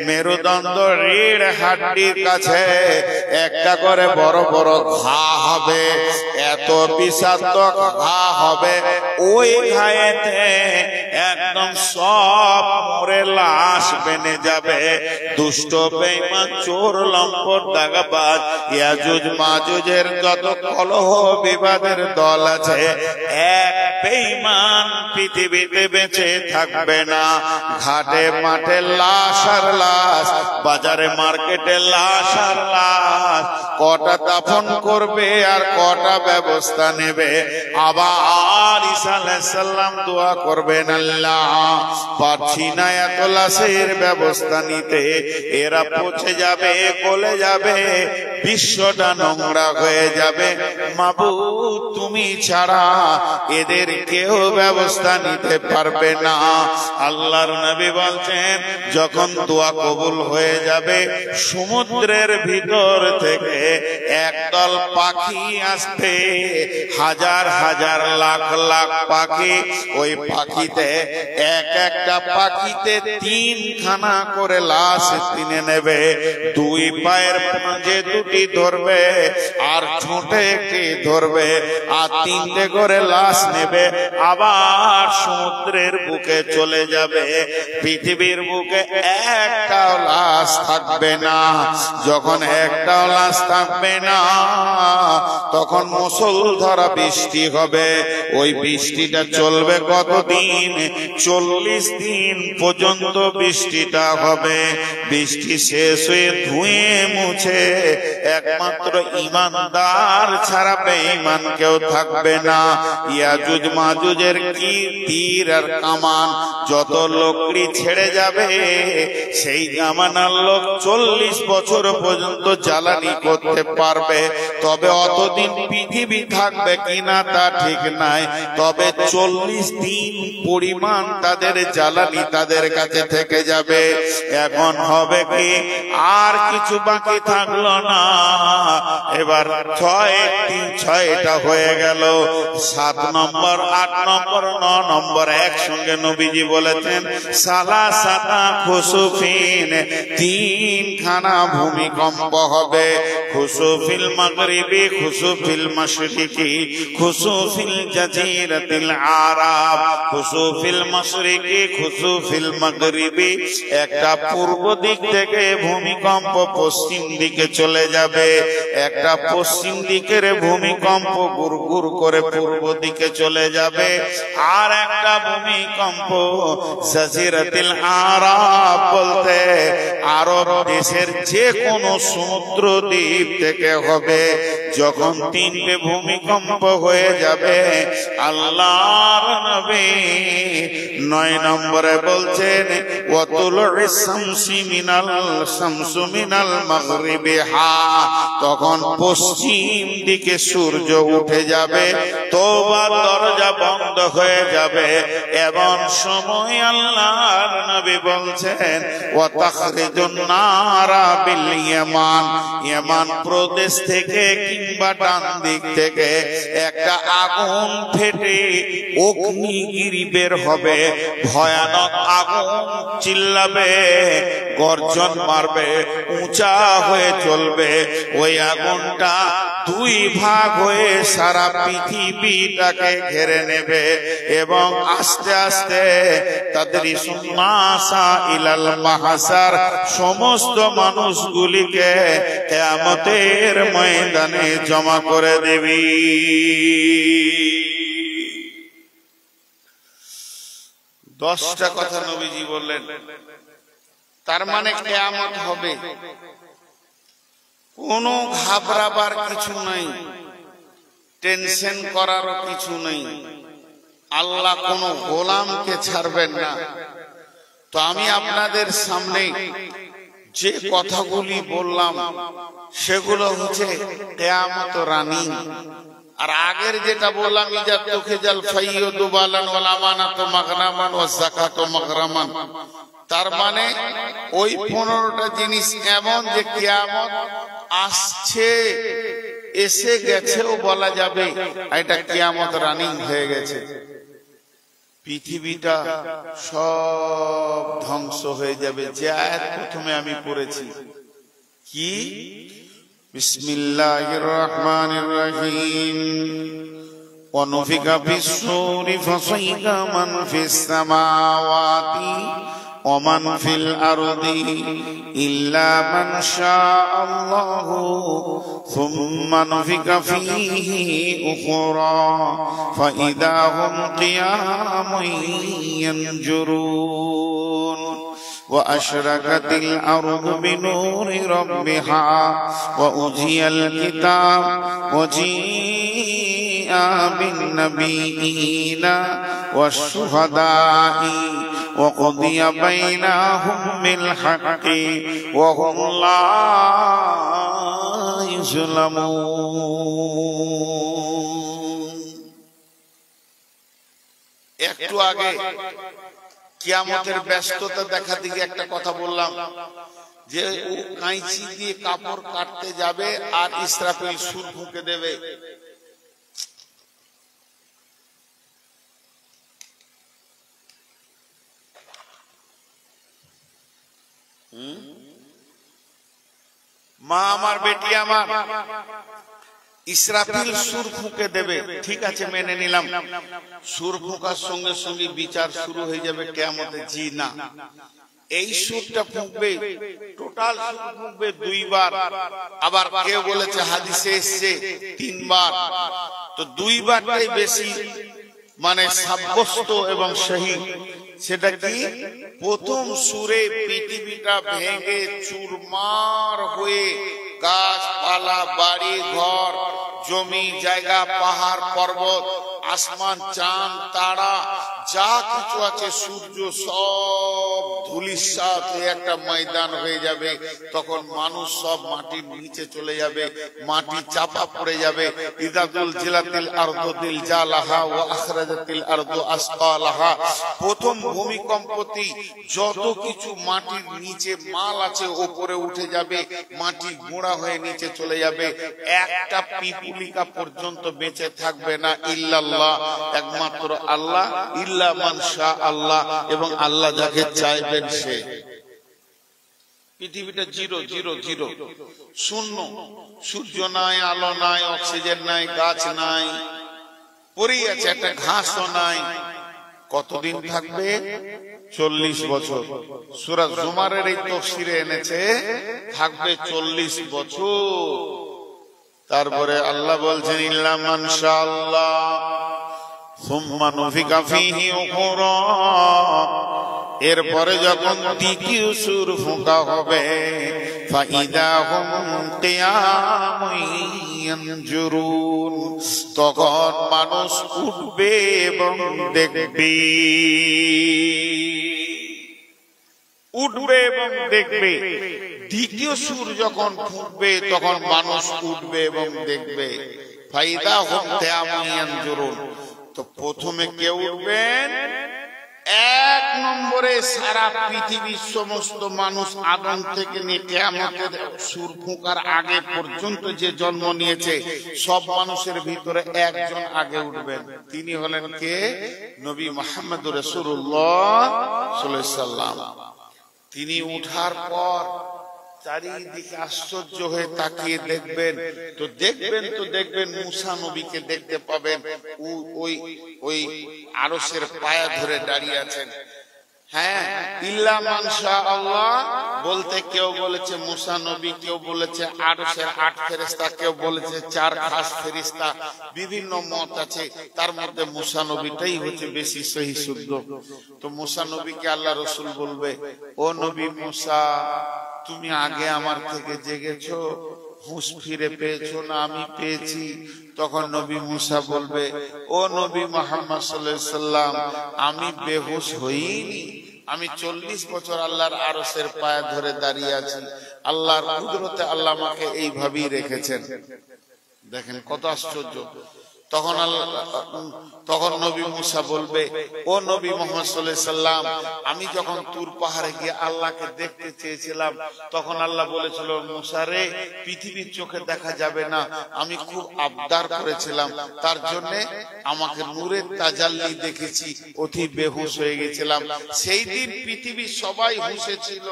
A: মেরুদণ্ড রিড় হাড্ডির কাছে একটা করে বড় বড় ঘা হবে, এত বিষাক্ত ঘা হবে। ওই ঘায়েতে একদম সব মরে লাশ বেনে যাবে। দুষ্ট বেঈমান চোর লম্পট দাগাবাজ ইয়াজুজ মাজুজের যত কলহ বিবাদের দল আছে, এক বেঈমান পৃথিবীতে বেঁচে থাকবে না। ঘাটে মাঠে লাশ আর লাশ, বাজারে মার্কেটে লাশ আর লাশ। কটা দাফন করবে আর কটা ব্যবস্থা নেবে। আবার ঈসা আলাইহিস সালাম দোয়া করবেন, আল্লাহ পারছি না এত লাশের ব্যবস্থা নিতে, এরা পচে যাবে, গলে যাবে, বিশ্বটা নোংরা হয়ে যাবে। মাবুদ তুমি ছাড়া এদের কেউ ব্যবস্থা নিতে পারবে না। আল্লাহর নবী বলছেন যখন দোয়া কবুল হয়ে যাবে সমুদ্রের ভিতর থেকে একদল পাখি আসবে, হাজার হাজার লাখ লাখ পাখি। ওই পাখিতে এক একটা পাখিতে 3খানা করে লাশ টেনে নেবে। 2 পায়ের পাঁজে 2টি ধরবে আর ঠোঁটে 1টি ধরবে আর 3টে করে লাশ নেবে। আবার সমুদ্রের বুকে চলে যাবে। পৃথিবীর বুকে একটাও লাশ থাকবে না। যখন একটাও লাশ থাকবে না তখন মুষলধারে বৃষ্টি হবে। ওই বৃষ্টিটা চলবে কতদিন? 40 দিন পর্যন্ত বৃষ্টিটা হবে। বৃষ্টি শেষ হয়ে ধুয়ে মুছে একমাত্র ঈমানদার ছাড়া বেঈমান কেউ থাকবে না। ইয়াজুজ মাজুজের কি তীর আর কামান যত লোকড়ি ছেড়ে যাবে, সেই জামানার লোক 40 বছর পর্যন্ত জ্বালানি করতে পারবে। তবে অতদিন পৃথিবী থাকবে কিনা তা ঠিক নাই, তবে 40 দিন পরিমাণ তাদের জ্বালানি তাদের কাছে থেকে যাবে। এখন হবে কি, আর কিছু বাকি থাকলো না। এবার 6টা হয়ে গেল, 7 নম্বর, 8 নম্বর, 9 নম্বর একসঙ্গে নবীজি বলেছেন সালাসাতা খুসুফিন, 3খানা ভূমিকম্প হবে। খুসুফিল মাগরিবি, খুসুফিল মাশরিকি, খুসুফিল জাজিরাতিল আরাব। খুসুফিল মাশরিকি, খুসুফিল মাগরিবি, একটা পূর্ব দিক থেকে ভূমিকম্প পশ্চিম দিকে চলে যাবে, একটা পশ্চিম দিকের ভূমিকম্প গুরগুর করে পূর্ব দিকে চলে যাবে, আর একটা ভূমিকম্প জাজিরাতিল আরাব বলতে আরব দেশের যে কোনো সমুদ্র দ্বীপ থেকে হবে। যখন 3টে ভূমিকম্প হয়ে যাবে, আল্লাহর নবী 9 নম্বরে বলছেন ওয়াতুলুস শামসু মিনাল মাগরিবিহা, তখন পশ্চিম দিকে সূর্য উঠে যাবে, তওবার দরজা বন্ধ হয়ে যাবে। এবং সময় আল্লাহর নবী বলছেন ওয়া তাখরিজুন নারা বিল ইয়ামান, ইয়ামান প্রদেশ থেকে কিংবা ডান দিক থেকে একটা আগুন ফেটে অগ্নিগিরি বের হবে, ভয়ানক আগুন চিল্লাবে, গর্জন মারবে, উঁচা হয়ে চলবে। ওই আগুনটা 2 ভাগ হয়ে সারা পৃথিবীটাকে ঘিরে নেবে এবং আস্তে আস্তে তাদরিসুন নাসা ইলাল মাহশার, সমস্ত মানুষগুলিকে কিয়ামতের ময়দানে জমা করে দেবে। 10টা কথা নবীজি বললেন। তার মানে কিয়ামত হবে, কোনো ঘাবড়াবার কিছু নাই, টেনশন করারও কিছু নেই। আল্লাহ কোনো গোলামকে ছাড়বেন না। তো আমি আপনাদের সামনে যে কথাগুলি বললাম সেগুলো হচ্ছে কিয়ামত রানী। আর আগের যেটা বললাম ইজাতু খিজাল ফাইয়ুদু বালান ওয়াল আমানাতু মাগনামান ওয়াজ যাকাতু মাগরামান, তার মানে ওই 15টা জিনিস এমন যে কিয়ামত আসছে, এসে গেছেও বলা যাবে, এটা কিয়ামত রানিং হয়ে গেছে। পৃথিবীটা সব ধ্বংস হয়ে যাবে। যে আয়াত প্রথমে আমি পড়েছি কি, বিসমিল্লাহির রহমানির রহিম, ওয়া নুফিকা ফিস-সূরি ফাসাইকা মান ফিস-সামাওয়াতি ওয়া মান ফিল আরদি ইল্লা মান শাআল্লাহু সুম্মা নুফিকা ফীহি উখরা ফাইদা হুম কিয়ামুন ইয়ানজুরুন وأشرقت الأرض بنور ربها وأوتي الكتاب وجيء بالنبيين والشهداء وقضي بينهم بالحق وهم لا يظلمون। একটু আগে কিয়ামতের ব্যস্ততা দেখা দিকে একটা কথা বললাম যে ও কাঁচি দিয়ে কাপড় কাটতে যাবে আর ইসরাফিল সুর ফুঁকে দেবে। মা আমার, বেটি আমার, ইসরাফিল সুর ফুঁকে দেবে, ঠিক আছে মেনে নিলাম। সুর ফুঁকার সঙ্গে সঙ্গে বিচার শুরু হয়ে যাবে কিয়ামতে? জি না, এই সুরটা ফুঁকবে, টোটাল সুর ফুঁকবে 2 বার। আবার কেউ বলেছে হাদিসে এসেছে 3 বার। তো 2 বারটাই বেশি মানে সাব্যস্ত এবং সহি। সেটা কি? প্রথম সুরে পৃথিবীটা ভেঙে চুরমার হয়ে গাছপালা, বাড়ি ঘর, জমি জায়গা, পাহাড় পর্বত, আসমান, চাঁদ তারা যা কিছু আছে, সূর্য, সব ধুলিস্যাৎ হয়ে একটা ময়দান হয়ে যাবে। তখন মানুষ সব মাটির নিচে চলে যাবে, মাটি চাপা পড়ে যাবে। ইযা যুলজিলাতিল আরদু জিলজালাহা ওয়া আখরাজাতিল আরদু আসকালাহা। প্রথম ভূমিকম্পতে যত কিছু মাটির নিচে মাল আছে উপরে উঠে যাবে, মাটি গুঁড়া হয়ে নিচে চলে যাবে। একটা পিপুলিকা পর্যন্ত বেঁচে থাকবে না, ইল্লাল্লাহ, একমাত্র আল্লাহ, ইল্লা মান শা আল্লাহ, এবং আল্লাহ যাকে চাইবেন সে। পৃথিবীটা জিরো জিরো জিরো, শূন্য। সূর্য নাই, আলো নাই, অক্সিজেন নাই, গাছ নাই, পড়েই আছে, একটা ঘাসও নাই। কতদিন থাকবে? 40 বছর। সূরা জুমারের এই তাফসীরে এনেছে থাকবে 40 বছর। তারপরে আল্লাহ বলছেন ইল্লা মান শা আল্লাহ সুম্মা নুফিকা ফীহি উখরা। এরপরে যখন দ্বিতীয় সূর ফুঁকা হবে, ফাইদা হুম কিয়ামুন ইয়ানজুরুন, তখন মানুষ উঠবে এবং দেখবে, উঠবে এবং দেখবে। দ্বিতীয় সূর যখন ফুঁকবে তখন মানুষ উঠবে এবং দেখবে। ফাইদা হুম কিয়ামুন ইয়ানজুরুন। তো প্রথমে কে উঠবেন? এক নম্বরে সারা পৃথিবীর সমস্ত মানুষ আদম থেকে নিয়ে কিয়ামতের সূর ফুঁকার আগে পর্যন্ত যে জন্ম নিয়েছে, সব মানুষের ভিতরে একজন আগে উঠবেন। তিনি হলেন কে? নবী মুহাম্মদুর রাসূলুল্লাহ সাল্লাল্লাহু আলাইহি ওয়াসাল্লাম। তিনি উঠার পর চারিদিকে আশ্চর্য হয়ে তাকিয়ে দেখবেন, তো দেখবেন মুসা নবীকে দেখতে পাবেন, ওই আরশের পায়া ধরে দাঁড়িয়ে আছেন। হ্যাঁ, ইল্লা মান শা আল্লাহ বলতে কেউ বলেছে মুসা নবী, কেউ বলেছে আরশের 8 ফেরেশতা, কেউ বলেছে 4 খাস ফেরেশতা, বিভিন্ন মত আছে। তার মধ্যে মুসা নবীটাই হচ্ছে বেশি সহি শুদ্ধ। তো মুসা নবীকে আল্লাহ রাসূল বলবে, ও নবী মুসা, তুমি আগে আমার থেকে জেগেছো, হুঁশ ফিরে পেয়েছো না আমি পেয়েছি? তখন নবী মুসা বলবে, ও নবী মুহাম্মদ সাল্লাল্লাহু আলাইহি সাল্লাম, আমি বেহুশ হইনি, আমি 40 বছর আল্লাহর আরশের পায়ে ধরে দাঁড়িয়ে আছি। আল্লাহর কুদরতে আল্লাহ আমাকে এইভাবেই রেখেছেন। দেখেন কত আশ্চর্য। তখন নবী মুসা বলবে, ও নবী মুহাম্মদ সাল্লাল্লাহু আলাইহি সাল্লাম, আমি যখন তুর পাহাড়ে গিয়ে আল্লাহকে দেখতে চেয়েছিলাম, তখন আল্লাহ বলেছিল, মুসা রে, পৃথিবীর চোখে দেখা যাবে না, আমি খুব আবদার করেছিলাম, তার জন্য আমাকে নূরের তাজাল্লি দেখেছি, অতি বেহুশ হয়ে গেছিলাম। সেই দিন পৃথিবীর সবাই হুঁশে ছিল,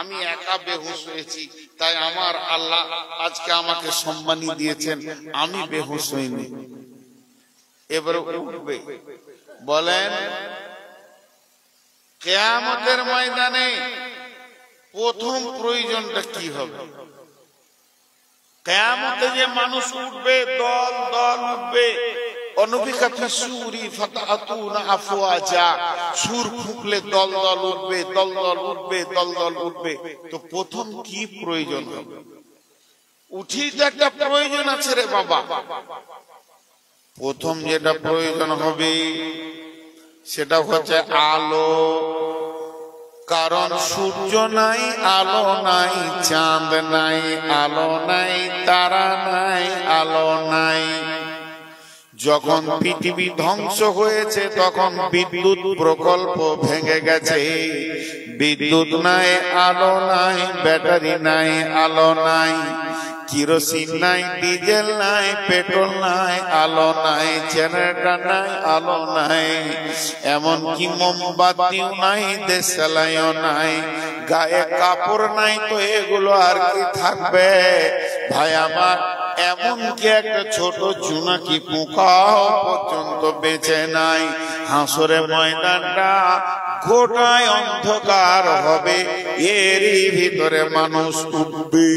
A: আমি একা বেহুশ হয়েছি, তাই আমার আল্লাহ আজকে আমাকে সম্মানী দিয়েছেন, আমি বেহুশ হইনি। এবারে উঠবে, বলেন কিয়ামতের ময়দানে প্রথম প্রয়োজনটা কি হবে? কিয়ামতে যে মানুষ উঠবে, দল দল উঠবে, অনুবিকা ফিসুরি ফাতাতুনা আফওয়াজা, সুর ফুঁকলে দল দল উঠবে, দল দল উঠবে, দল দল উঠবে। তো প্রথম কি প্রয়োজন হবে? উঠি তো একটা প্রয়োজন আছে রে বাবা। প্রথম যেটা প্রয়োজন হবে সেটা হচ্ছে আলো। কারণ সূর্য নাই, আলো নাই, চাঁদ নাই, আলো নাই, তারা নাই, আলো নাই। যখন পৃথিবী ধ্বংস হয়েছে তখন বিদ্যুৎ প্রকল্প ভেঙে গেছে, বিদ্যুৎ নাই, আলো নাই, ব্যাটারি নাই, আলো নাই, কিরোসিন নাই, ডিজেল নাই, পেট্রোল নাই, আলো নাই, জেনারেটর নাই, আলো নাই, এমনকি মোমবাতিও নাই, দেশালাইও নাই, গায়ে কাপড় নাই, তো এগুলো আর কি থাকবে ভাই আমার? এমনকি একটা ছোট জোনাকি পোকাও পর্যন্ত বেঁচে নাই। হাসরের ময়দানটা গোটায় অন্ধকার হবে, এরই ভিতরে মানুষ উঠবে।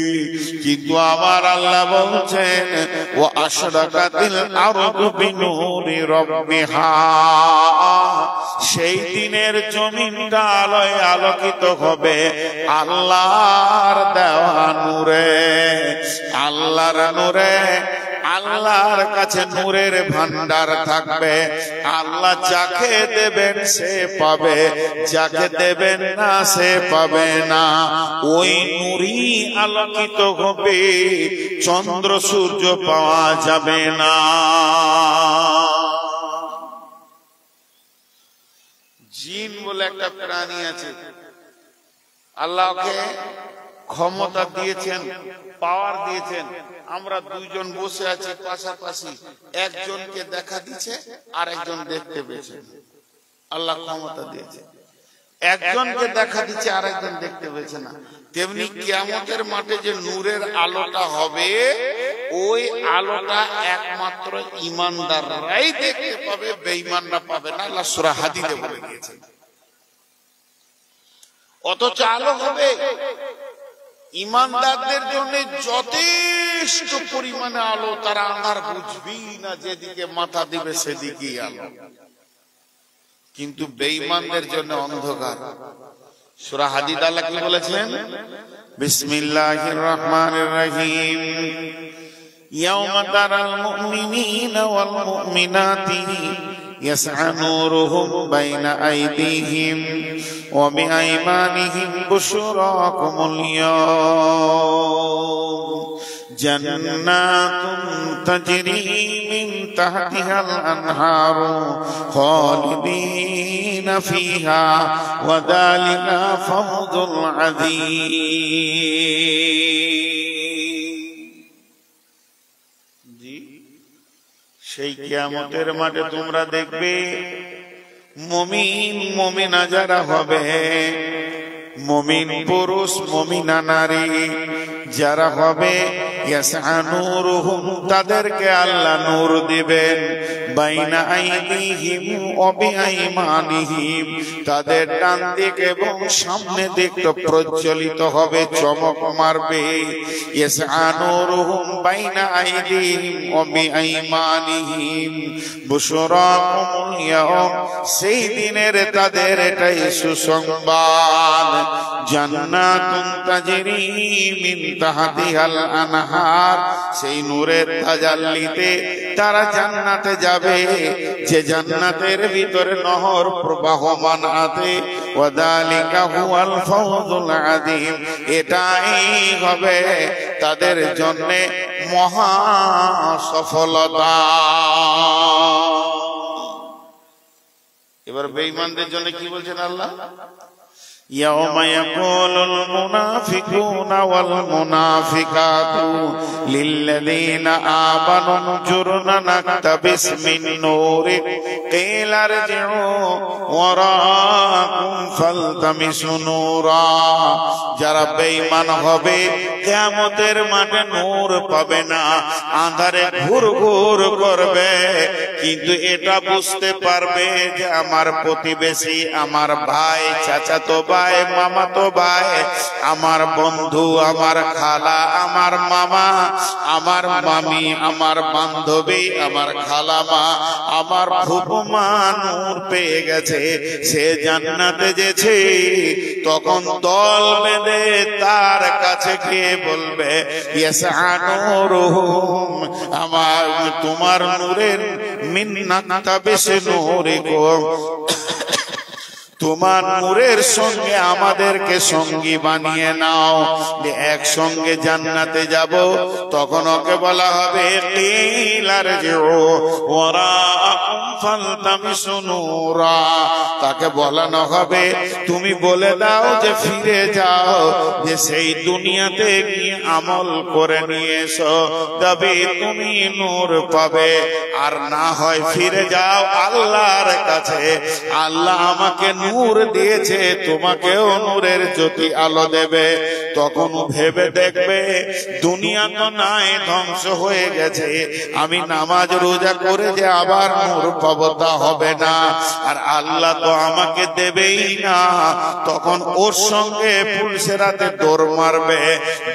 A: কিন্তু আমার আল্লাহ বলছেন ও আশরাকাতিল আরদু বিনূরি রাব্বিহা, সেই দিনের জমিনটা আলোয় আলোকিত হবে আল্লাহর দেওয়া নূরে, আল্লাহর নূরে। আল্লাহর কাছে নূরের ভান্ডার থাকবে। আল্লাহ যাকে দেবেন সে পাবে, যাকে দেবেন না সে পাবে না। ওই নূরই আলোকিত হবে, চন্দ্র সূর্য পাওয়া যাবে না। জিন বলে একটা প্রাণী আছে, আল্লাহকে ক্ষমতা দিয়েছেন, পাওয়ার দিয়েছেন। আমরা দুইজন বসে আছি পাশাপাশি, একজনকে দেখা দিচ্ছে আর একজন দেখতে পেয়েছে। আল্লাহ ক্ষমতা দিয়েছে, একজনকে দেখা দিচ্ছে আর একজন দেখতে পেয়েছে না। তেমনি কিয়ামতের মাঠে যে নূরের আলোটা হবে, ওই আলোটা একমাত্র ঈমানদাররাই দেখতে পাবে, বেঈমানরা পাবে না। আল্লাহ সূরা হাদীদে বলে দিয়েছেন। অথচ আলো হবে ঈমানদারদের জন্য যথেষ্ট পরিমাণে আলো, তারা আন্ধার বুঝবি না, যেদিকে মাথা দিবে সেদিকেই আলো। কিন্তু বেঈমানদের জন্য অন্ধকার। সূরা হাদীদ আল্লাহ কি বলেছেন? বিসমিল্লাহির রহমানির রহিম, ইয়াওমা তারাল মুমিনিনা ওয়াল মুমিনাতি يسعى نورهم بين أيديهم وبأيمانهم بشراكم اليوم جنات تجري من تحتها الأنهار خالدين فيها وذلك فوز العظيم। সেই কিয়ামতের মাঠে তোমরা দেখবে মুমিন মুমিনা যারা হবে, মুমিন পুরুষ মুমিনা নারী যারা হবে, ইয়াসআ নূরুহুম, তাদেরকে আল্লাহ নূর দিবেন, বাইনা আইদিহিম ওয়া বিআইমানিহিম, তাদের ডান দিক এবং সামনে দিক প্রজ্বলিত হবে, চমক মারবে। ইয়াসআ নূরুহুম বাইনা আইদিহিম ওয়া বিআইমানিহিম বুশরাকুমুল ইয়াওম, সেই দিনের তাদের এটাই সুসংবাদ। জান্নাতুন তাজরি মিন তাহতিহাল আনহার, সেই নূরের তাজাল্লিতে তারা জান্নাতে যাবে, যে জান্নাতের ভিতরে নহর প্রবাহমান আছে। ওয়াদালিকা হুয়াল ফাওজুল আযীম, এটাই হবে তাদের জন্য মহা সফলতা। এবার বেঈমানদের জন্য কি বলছেন আল্লাহ? يوم يقول المنافقون والمنافقات للذين آمنوا انظرنا نقتبس من نورك قيل ارجعوا وراءكم فالتمسوا نورا। যারা বেঈমান হবে কিয়ামতের মাঠে নূর পাবে না, আঁধারে ঘুরঘুর করবে। কিন্তু এটা বুঝতে পারবে যে আমার প্রতিবেশী, আমার ভাই, চাচাতো ভাই, মামাতো ভাই, আমার বন্ধু, আমার খালা, আমার মামা, আমার মামি, আমার বান্ধবী, আমার খালামা, আমার ফুফুমা নূর পেয়ে গেছে, সে জান্নাতে যেছে। তখন দল বেঁধে তার কাছে গিয়ে বলবে, ইয়াসআ নূরুহুম, আমার তোমার নূরের মিন্নাতাবিস নূরিকুম, তোমার নূরের সঙ্গে আমাদেরকে সঙ্গী বানিয়ে নাও, একসঙ্গে জান্নাতে যাব। তখন ওকে বলা হবে তাকে বলানো হবে তুমি বলে দাও যে ফিরে যাও, যে সেই দুনিয়াতে গিয়ে আমল করে নিয়ে এসো, তবে তুমি নূর পাবে। আর না হয় ফিরে যাও আল্লাহর কাছে, আল্লাহ আমাকে নূর দিয়েছে, তোমাকেও নূরের জ্যোতি আলো দেবে। তখন ভেবে দেখবে দুনিয়া তো নাই, ধ্বংস হয়ে গেছে, আমি নামাজ রোজা করে যে আবার নূর পাবো তা হবে না, আর আল্লাহ তো আমাকে দেবেই না। তখন ওর সঙ্গে পুলসেরাতে দৌড় মারবে,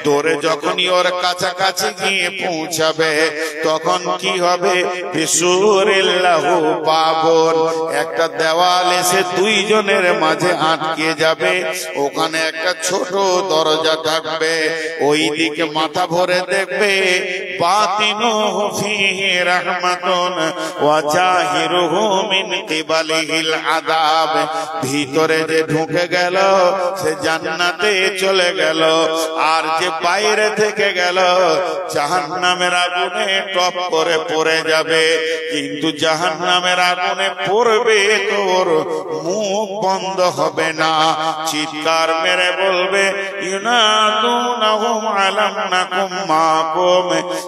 A: দৌড়ে যখনই ওর কাছাকাছি গিয়ে পৌঁছাবে তখন কি হবে, বিসুরিল্লাহু পাবন, একটা দেওয়াল এসে দুইজনের মাঝে আটকে যাবে, ওখানে একটা ছোট দরজা থাকবে, ওই দিকে মাথা ভরে দেখবে বাতিনুহু ফীহি রাহমাতুন ওয়া জাহিরুহু মিন কিবালিহিল আযাব, ভিতরে যে ঢুকে গেল সে জান্নাতে চলে গেল, আর যে বাইরে থেকে গেল জাহান্নামের আগুনে টপ করে পড়ে যাবে। কিন্তু জাহান্নামের আগুনে পড়বে তোর মুখ বন্ধ হবে না, চিৎকার মেরে বলবে ইউনাদুনাহুম আলাম নাকুম মাকুম,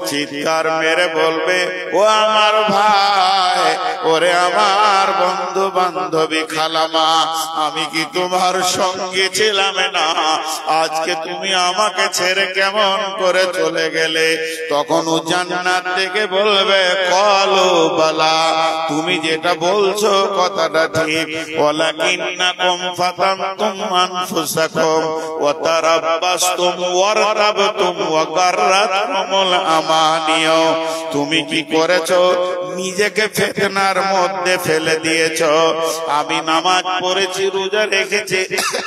A: চিৎকার মেরে বলবে ও আমার ভাই, ওরে আমার বন্ধু বান্ধবী খালামা, আমি কি তোমার সঙ্গে ছিলাম না? আজকে তুমি আমাকে ছেড়ে কেমন করে চলে গেলে? তখন ও জান্নাত থেকে বলবে কলু বালা, তুমি যেটা বলছো কথাটা ঠিক, ওয়ালাকিন্নাকুম ফাতানতুম আনফুসাকুম ওয়া তারাব্বাসতুম ওয়ারতাবতুম ওয়া গাররাতকুমুল আমানিয়া, তুমি কি করেছো? নিজেকে ফিতনার মধ্যে ফেলে দিয়েছো। আমি নামাজ পড়েছি, রোজা রেখেছি,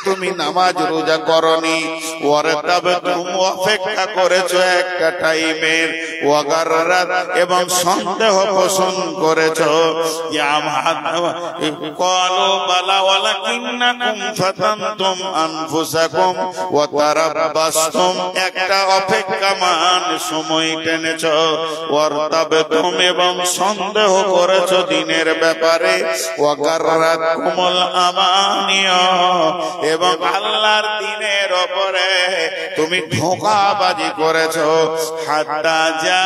A: তুমি নামাজ রোজা করনি, ওয়ারতাবতুম অপেক্ষা করেছো একটা টাইমের, ওয়া গাররাত এবং সন্দেহ পোষণ করেছো। ক্বালু বালা ওয়ালাকিন্নাকুম ফাতানতুম আনফুসাকুম ওয়া তারাব্বাসতুম, একটা অপেক্ষামান সময় টেনেছো, ওয়ারতাবতুম এবং সন্দেহ করেছো দিনের ব্যাপারে, ওয়া গাররাতকুমুল আমানিয়া এবং আল্লাহর দ্বীনের উপরে তুমি ধোঁকাবাজি করেছো। হাত্তা জা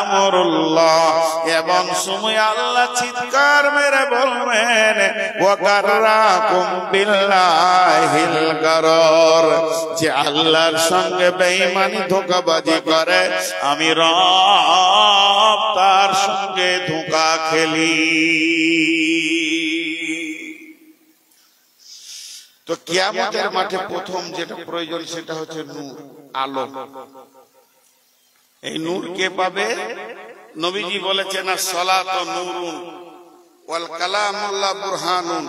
A: আমরুল্লাহ, এবং সময় আল্লাহ চিৎকার মেরে বলবেন ওয়া গাররাকুম বিল্লাহিল গারর, যে আল্লাহর সঙ্গে বেঈমানি ধোঁকাবাজি করে আমি রব তার সঙ্গে ধোঁকা খেলি। তো কিয়ামতের মাঠে প্রথম যেটা প্রয়োজন সেটা হচ্ছে নূর, আলো। এই নূর কে পাবে? নবীজি বলেছেন as-সালাতু নূরুন ওয়াল কালামুল্লাহ বুরহানুন,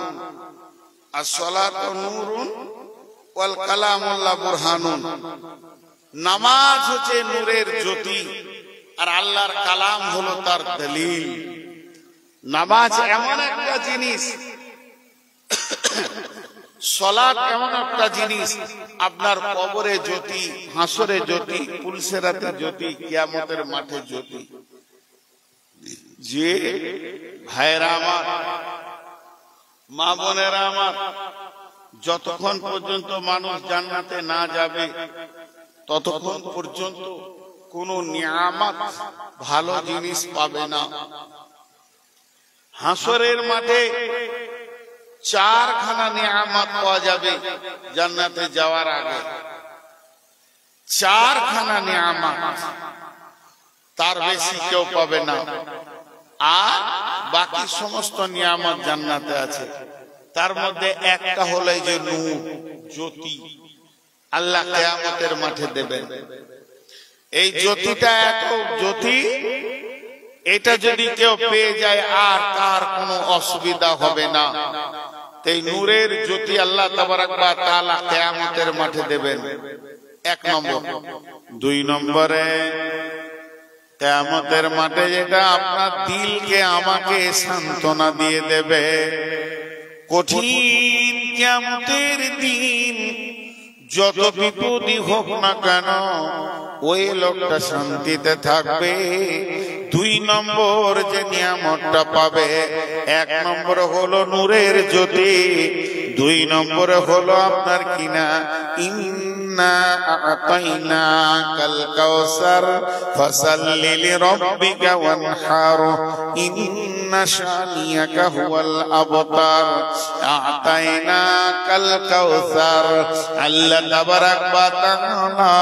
A: as-সালাতু নূরুন ওয়াল কালামুল্লাহ বুরহানুন, নামাজ হচ্ছে নূরের জ্যোতি আর আল্লাহর কালাম হলো তার দলিল। নামাজ এমন একটা জিনিস, সালাত এমন একটা জিনিস, আপনার কবরে জ্যোতি, হাসরে জ্যোতি, পুলসেরাতে জ্যোতি, কিয়ামতের মাঠে জ্যোতি। যে ভাইরা আমার, মা বোনেরা আমার, যতক্ষণ পর্যন্ত মানুষ জান্নাতে না যাবে ততক্ষণ পর্যন্ত কোন নিয়ামত, ভালো জিনিস পাবে না। হাসরের মাঠে চারখানা নিয়ামত পাওয়া যাবে জান্নাতে যাওয়ার আগে, চারখানা নিয়ামত, তার বেশি কেউ পাবে না। আর বাকি সমস্ত নিয়ামত জান্নাতে আছে, তার মধ্যে একটা হলো এই যে নূর, জ্যোতি, আল্লাহ কিয়ামতের মাঠে দেবেন। এই জ্যোতিটা এত জ্যোতি, এটা যদি কেউ পেয়ে যায় আর তার কোনো অসুবিধা হবে না। এই নূরের জ্যোতি আল্লাহ তাবারাক ওয়া তাআলা কিয়ামতের মাঠে দেবেন, এক নম্বর। দুই নম্বরে কিয়ামতের মাঠে যেটা আপনার দিলকে আমাকে সান্ত্বনা দিয়ে দেবে। কঠিন কিয়ামতের দিন যত বিপদই হোক না কেন ওই লোকটা শান্তিতে থাকবে। দুই নম্বর যে নিয়ামতটা পাবে, এক নম্বর হলো নূরের জ্যোতি, দুই নম্বরে হলো আপনার কিনা ইন্না আ'তাইনাকাল কাউসার ফাসাল্লি লিরাব্বিকা ওয়ানহার ইন্না ইন্না শানিয়াকা হুয়াল আবতার আতাইনাকাল কাউসার। আল্লাহ তাবারাক ওয়া তাআলা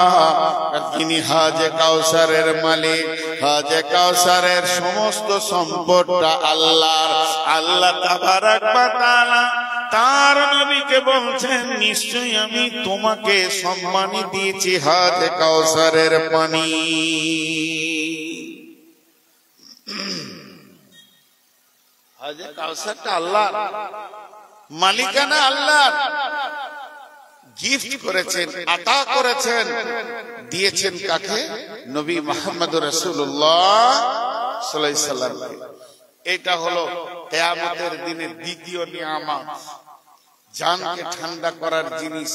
A: তিনি হাজে কাউসারের মালিক। হাজে কাউসারের সমস্ত সম্পদটা আল্লাহর। আল্লাহ তাবারাক ওয়া তাআলা তার নবীকে বলছেন, নিশ্চয়ই আমি তোমাকে সম্মানী দিয়েছি হাজে কাউসারের পানি। হাজে কাউসারটা আল্লাহর, মালিকানা আল্লাহর। গিফট করেছেন, আতা করেছেন, দিয়েছেন কাকে? নবী মুহাম্মদুর রাসূলুল্লাহ সাল্লাল্লাহু আলাইহি সাল্লামকে। এটা হলো কিয়ামতের দিনের দ্বিতীয় নিয়ামত, জানকে ঠান্ডা করার জিনিস।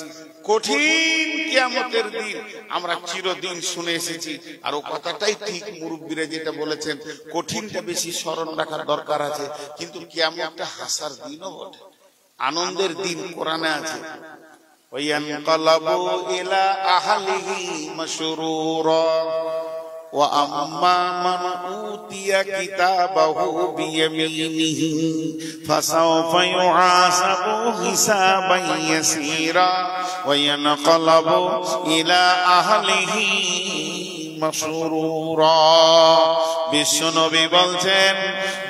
A: কঠিন কিয়ামতের দিন আমরা চিরদিন শুনে এসেছি, আর ও কথাটাই ঠিক। মুরব্বীরা যেটা বলেছেন, কঠিনটা বেশি স্মরণ রাখার দরকার আছে, কিন্তু কিয়ামতটা হাসার দিনও বটে, আনন্দের দিন। কোরআনে আছে, ওয়ায়ানকালাবু ইলা আহলিহি মাসরুরা ওয়া আম্মা মান উতিয়া কিতাবাহু বিয়ামিনিহি ফাসাওফা ইউহাসাবু হিসাবান ইয়াসীরা ওয়া ইয়ানকালাবু ইলা আহলিহি মাসরুরা। বিশ্বনবী বলছেন,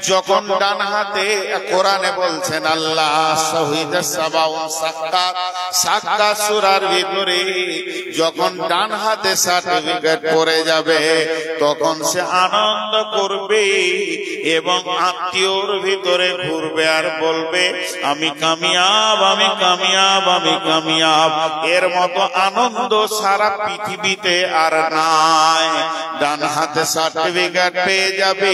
A: যখন ডান হাতে, কোরআনে বলছেন আল্লাহ শহীদে সাবাউন সাক্কাত, সাক্কাত সূরার ভিতরে যখন ডান হাতে সার্টিফিকেট পড়ে যাবে, তখন সে আনন্দ করবে এবং আত্মীয়র ভিতরে ঘুরবে আর বলবে, আমি কামিয়াব, আমি কামিয়াব, আমি কামিয়াব। এর মতো আনন্দ সারা পৃথিবীতে আর নাই। ডান হাতে সার্টিফিকেট পেয়ে যাবে,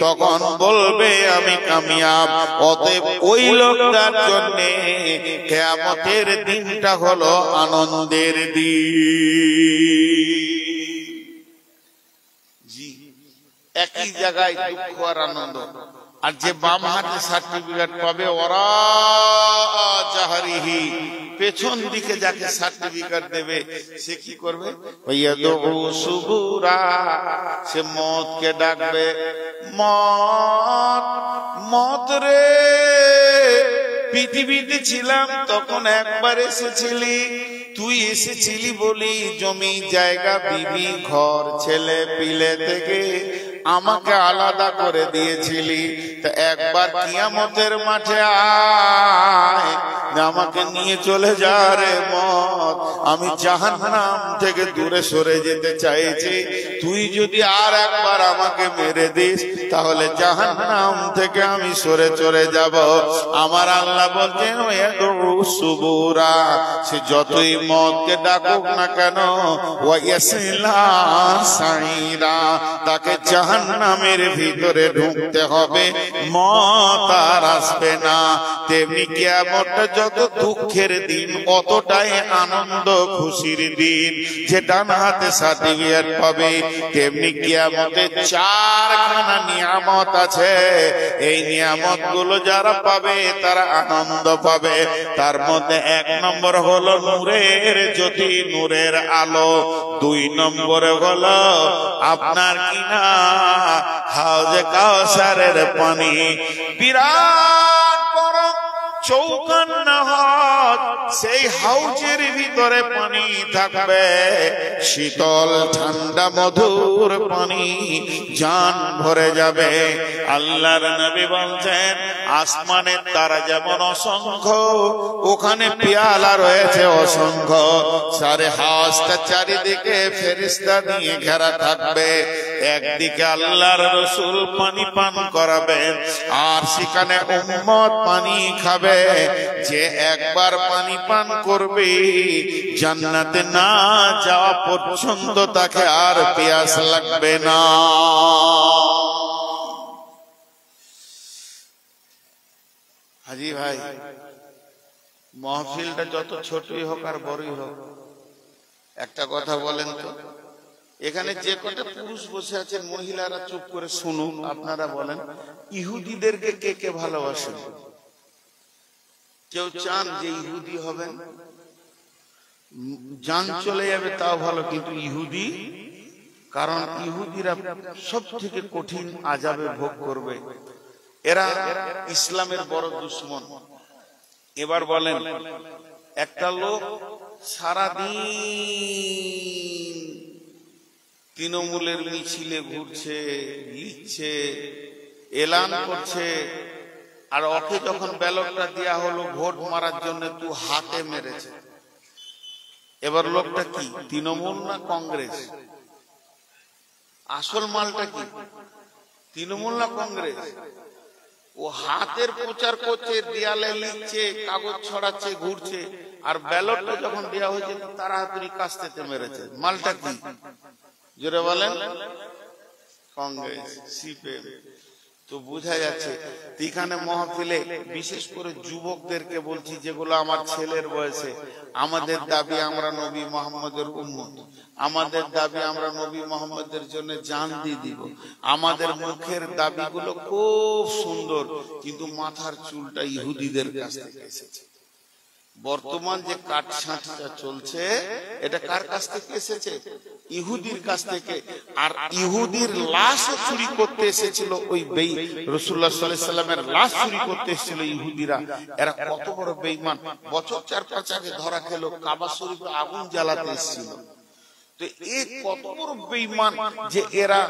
A: তখন বলবে আমি কামিয়াব। অতএব ওই লোকটার জন্য কিয়ামতের দিনটা হলো আনন্দের দিন। জি, একই জায়গায় দুঃখ আর আনন্দ। আর যে বাম হাতে সার্টিফিকেট পাবে, ওরা জাহারিহি, পেছন দিকে যাকে সার্টিফিকেট দেবে, সে কি করবে? ওয়ায়াদউ সুবুরা, সে মওতকে ডাকবে, মওত, মওত রে, পৃথিবীতে ছিলাম তখন একবার এসেছিলি, তুই এসেছিলি বলি জমি জায়গা বিবি ঘর ছেলে পিলে থেকে আমাকে আলাদা করে দিয়েছিলি। তা একবার কিয়ামতের মাঠে আয়, আমাকে নিয়ে চলে যা রে মওত। আমি জাহান্নাম থেকে দূরে সরে যেতে চাইছি, তুই যদি আর একবার আমাকে মেরে দিস, তাহলে জাহান্নাম থেকে আমি সরে চলে যাব। আমার আল্লাহ বলছেন, ওয়ায়াদউ সুবুরা, সে যতই মওতকে ডাকুক না কেন, ওয়ায়াসলা সাইরা, তাকে জাহান্নামের ভিতরে ঢুকতে হবে, মওত আর আসবে না। তেমনি কিয়ামতটা যত দুঃখের দিন, অতটাই আনন্দ খুশির দিন। যেটা না হাতে সার্টিফিকেট পাবে, তেমনি কিয়ামতে চারখানা নিয়ামত আছে। এই নিয়ামত গুলো যারা পাবে তারা আনন্দ পাবে। তার মধ্যে 1 নম্বর হলো নূরের জ্যোতি, নূরের আলো। 2 নম্বরে হলো আপনার কিনা হাউজে কাউসারের পানি, বিরাট বড় চৌকান্না হাত, সেই হাউজের ভিতরে পানি থাকবে, শীতল ঠান্ডা মধুর পানি, জান ভরে যাবে। আল্লাহর নবী বলছেন, আসমানের তারা যেমন অসংখ্য, ওখানে পেয়ালা রয়েছে অসংখ্য। সারে হাউজটা চারিদিকে ফেরেশতা দিয়ে ঘেরা থাকবে। একদিকে আল্লাহর রাসূল পানি পান করাবেন, আর সেখানে উম্মত পানি খাবে। যে একবার পানি পান করবে, জান্নাতে না যাওয়া পর্যন্ত তাকে আর পিয়াস লাগবে না। হাজি ভাই, মাহফিলটা যত ছোটই হোক আর বড়ই হোক, একটা কথা বলেন তো, এখানে যে কটা পুরুষ বসে আছেন, মহিলারা চুপ করে শুনুন। আপনারা বলেন, ইহুদিদেরকে কে কে ভালোবাসেন? কেউ চান যে ইহুদি হবেন? জান চলে যাবে তাও ভালো, কিন্তু ইহুদি, কারণ ইহুদিরা সব থেকে কঠিন আযাবে ভোগ করবে। এরা ইসলামের বড় দুশমন। এবার বলেন, একটা লোক সারাদিন তৃণমূলের মিছিলে ঘুরছে, লিখছে, এলান করছে, আর ওকে যখন ব্যালটটা দেওয়া হলো ভোট মারার জন্য তু হাতে মেরেছে। এবার লোকটা কি, তৃণমূল না কংগ্রেস? আসল মালটা কি, তৃণমূল না কংগ্রেস? ও হাতের প্রচার করছে, দেয়ালে লিখছে, কাগজ ছড়াচ্ছে, ঘুরছে, আর ব্যালটটা যখন দেওয়া হয়েছে তাড়াতাড়ি কাস্তেতে মেরেছে। মালটা কি জোরে বলেন? কংগ্রেস, সিপিএম। তো বোঝা যাচ্ছে এখানে মহফিলে বিশেষ করে যুবকদেরকে বলছি, যেগুলো আমার ছেলের বয়সে, আমাদের দাবি আমরা নবী মুহাম্মদের উম্মত, আমাদের দাবি আমরা নবী মুহাম্মদের জন্য জান দিয়ে দিব। আমাদের মুখের দাবিগুলো খুব সুন্দর, কিন্তু মাথার চুলটা ইহুদিদের কাছ থেকে এসেছে। বর্তমান যে কাটছাঁটটা চলছে, এটা কার কাছ থেকে এসেছে? ইহুদির কাছ থেকে। আর ইহুদির লাশ চুরি করতে এসেছিল ওই রাসূলুল্লাহ সাল্লাল্লাহু আলাইহি ওয়াসাল্লামের লাশ চুরি করতে এসেছিল ইহুদিরা। এরা কত বড় বেঈমান! বছর 4-5 আগে ধরা খেলো, কাবা শরীফে আগুন জ্বালাতে এসেছিল। তো এই কত বড় বেঈমান যে এরা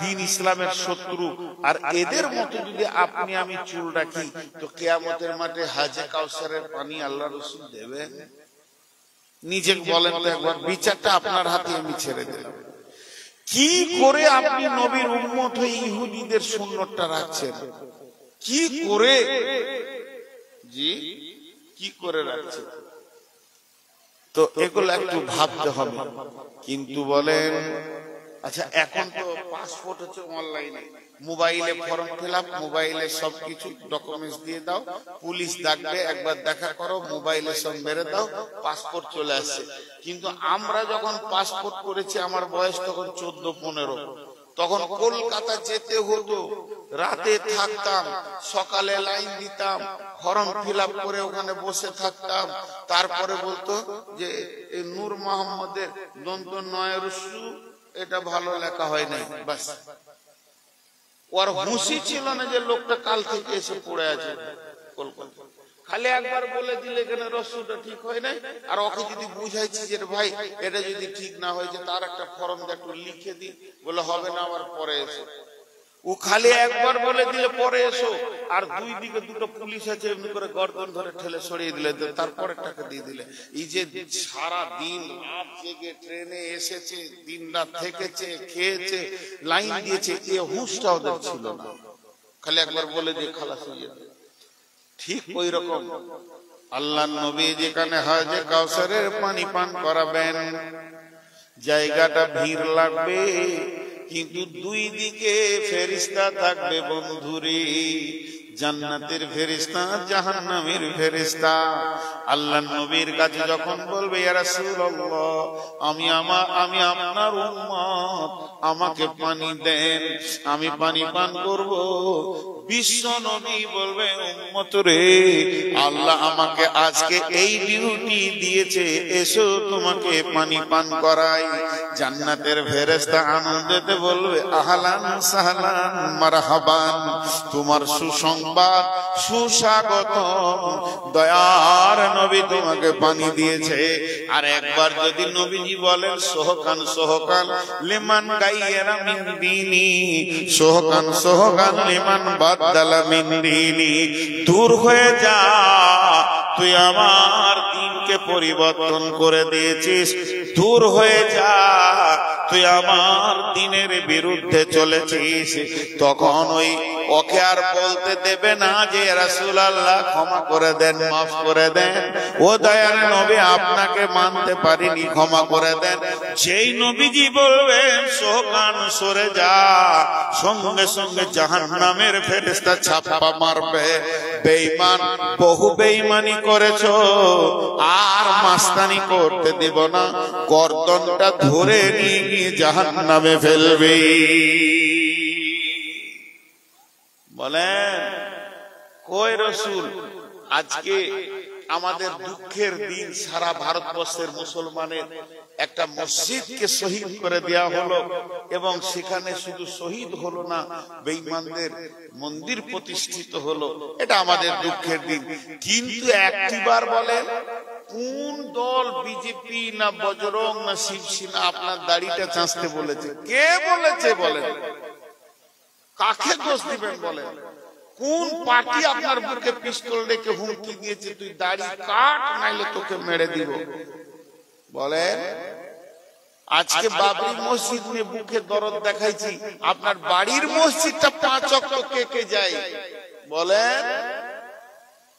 A: দ্বীন ইসলামের শত্রু। আর এদের মতো যদি আপনি আমি চুল রাখি, তো কিয়ামতের মাঠে হাজে কাউসারের পানি আল্লাহ রাসূল দেবেন? নিজে বলেন তো একবার, বিচারটা আপনার হাতে আমি ছেড়ে দিলাম। কি করে আপনি নবীর উম্মত হয়ে ইহুদিদের সুন্নতটা রাখছেন? কি করে জি, কি করে রাখছেন? তো এগুলো একটু ভাবতে হবে। কিন্তু বলেন, আচ্ছা এখন তো পাসপোর্ট হচ্ছে অনলাইনে, মোবাইলে ফর্ম ফিল আপ, মোবাইলে সবকিছু ডকুমেন্টস দিয়ে দাও, পুলিশ ডাকবে, একবার দেখা করো, মোবাইলে সব মেরে দাও, পাসপোর্ট চলে আসছে। কিন্তু আমরা যখন পাসপোর্ট করেছি, আমার বয়স তখন 14-15, তখন কলকাতা যেতে হতো, রাতে থাকতাম, সকালে লাইন দিতাম, ফর্ম ফিল আপ করে ওখানে বসে থাকতাম। তারপরে বলতো যে এই নূর মোহাম্মদের দন্ত নয়ের সু, এটা ভালো লেখা হয় নাই, বাস। ওর হুঁশি ছিল না যে লোকটা কাল থেকে এসে পড়ে আছে কলকাতা। খালি একবার বলে দিলে এখানে রসুটা ঠিক হয় নাই, আর ওকে যদি বুঝাইছি যে ভাই এটা যদি ঠিক না হয়েছে, তার একটা ফর্ম একটু লিখে দিই, বলে হবে না, আবার পরে এসো। ও খালি একবার বলে দিলে পরে এসো, আর দুই দিকে দুটো পুলিশ আছে, এমনি করে গর্দন ধরে ঠেলে সরিয়ে দিলে, তারপরে টাকা দিয়ে দিলে। এই যে সারা দিন রাত জেগে ট্রেনে এসেছে, দিন রাত থেকেছে, খেয়েছে, লাইন দিয়েছে, এ হুঁশটা ওদের ছিল না। খালি একবার বলে দিয়ে খালাস হয়ে যেত। ঠিক ওই রকম আল্লাহর নবী যেখানে হাজে কাউসারের পানি পান করাবেন, জায়গাটা ভিড় লাগবে, কিন্তু দুই দিকে ফেরেশতা থাকবে বন্ধুরে, জান্নাতের ফেরেশতা, জাহান্নামের ফেরেশতা। আল্লাহর নবীর কাছে যখন বলবে, ইয়া রাসূলুল্লাহ, আমি আপনার উম্মত, আমাকে পানি দেন, আমি পানি পান করব। বিশ্ব নবী বলবে, উম্মত রে, আল্লাহ আমাকে আজকে এই ডিউটি দিয়েছে, এসো তোমাকে পানি পান করাই। জান্নাতের ফেরেশতা আনন্দেতে বলবে, আহলান সাহলান মারহাবান, তোমার সুসংবাদ, সুস্বাগতম, দয়ার নবী তোমাকে পানি দিয়েছে। আর একবার যদি নবীজি বলেন, সোহকান সোহকান লিমান গায়রা মিন দীনি, সোহকান সোহকান লিমান বাদদালা মিন দীনি, দূর হয়ে যা, তুই আমার দিনকে পরিবর্তন করে দিয়েছিস, দূর হয়ে যা, তুই আমার দিনের বিরুদ্ধে চলেছিস। তখন ওকে আর বলতে দেবে না যে রাসূলুল্লাহ ক্ষমা করে দেন, মাফ করে দেন, ও দয়ার নবী আপনাকে মানতে পারিনি, ক্ষমা করে দেন। যেই নবীজি বলবেন সোহকান সরে যা, সঙ্গে সঙ্গে জাহান্নামের ফেরেশতা ছাপ্পা মারবে। বেঈমান, বহু বেঈমানি করেছো, আর মাস্তানি করতে দেব না, গর্দনটা ধরে নিয়ে জাহান্নামে ফেলবে। বলেন কই রাসূল? আজকে আমাদের দুঃখের দিন, সারা ভারতবর্ষের মুসলমানের একটা মসজিদকে শহীদ করে দেওয়া হলো, এবং সেখানে শুধু শহীদ হলো না, বেঈমানদের মন্দির প্রতিষ্ঠিত হলো। এটা আমাদের দুঃখের দিন। কিন্তু একটিবার বলেন, কোন দল, বিজেপি না বজরং না শিবসেনা আপনার দাড়িটা চাঁচতে বলেছে? কে বলেছে বলেন? কাকে দোষ দিবেন বলেন? কোন পার্টি আপনার বুকে পিস্তল রেখে হুমকি দিয়েছে, তুই দাড়ি কাট নাইলে তোকে মেরে দিব? বলেন। আজকে বাবরি মসজিদ নিয়ে বুকে দরদ দেখাইছি, আপনার বাড়ির মসজিদটা 5 ওয়াক্ত কে কে যায় বলেন?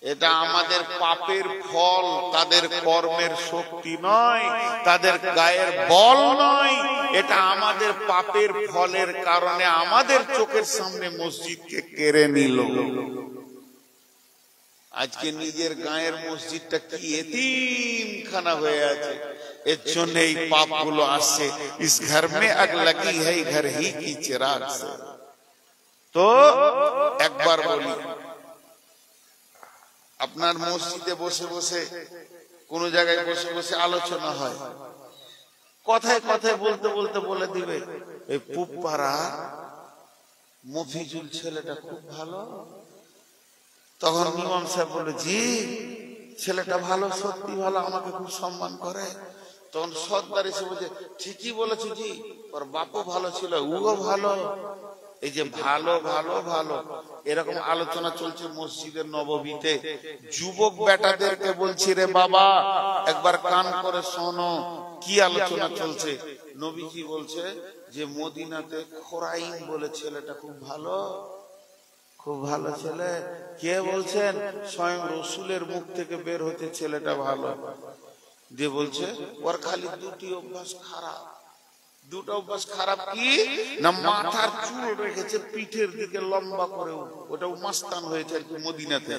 A: এটা আমাদের পাপের ফল, তাদের কর্মের শক্তি নয়, তাদের গায়ের বল নয়। এটা আমাদের পাপের ফলের কারণে আমাদের চোখের সামনে মসজিদকে কেড়ে নিল। আজকে নিজের গায়ের মসজিদটা কি এতিমখানা হয়ে আছে। এর জন্য এই পাপগুলো আসছে। ইস ঘর মে আগ লাগি है घर ही की चिराग से। তো একবার বলি, আপনার মসজিদে বসে বসে, কোন জায়গায় বসে বসে আলোচনা হয়, কথায় কথায় বলতে বলতে বলে দিবে, এই পুপারা মফিজুল ছেলেটা খুব ভালো। তখন ইমাম সাহেব বলে, জি ছেলেটা ভালো, সত্যি ভালো, আমাকে খুব সম্মান করে। তখন সর্দার এসে বলছে, ঠিকই বলেছে জি, ওর বাপও ভালো ছিল, উও ভালো। এই যে ভালো ভালো ভালো এরকম আলোচনা চলছে মসজিদের নববীতে। যুবক বেটাদেরকে বলছি, রে বাবা একবার কান করে শোনো, কি আলোচনা চলছে। নবীজি বলছে যে মদিনাতে খোরাইম বলে ছেলেটা খুব ভালো, খুব ভালো ছেলে। কে বলছেন? স্বয়ং রসুলের মুখ থেকে বের হতে ছেলেটা ভালো। দিয়ে বলছে ওর খালি দুটি অভ্যাস খারাপ। দুটো অভ্যাস খারাপ কি না, মাথার চুল রেখেছে পিঠের দিকে লম্বা করে, ওটাও মাস্তান হয়েছে আর কি মদিনাতে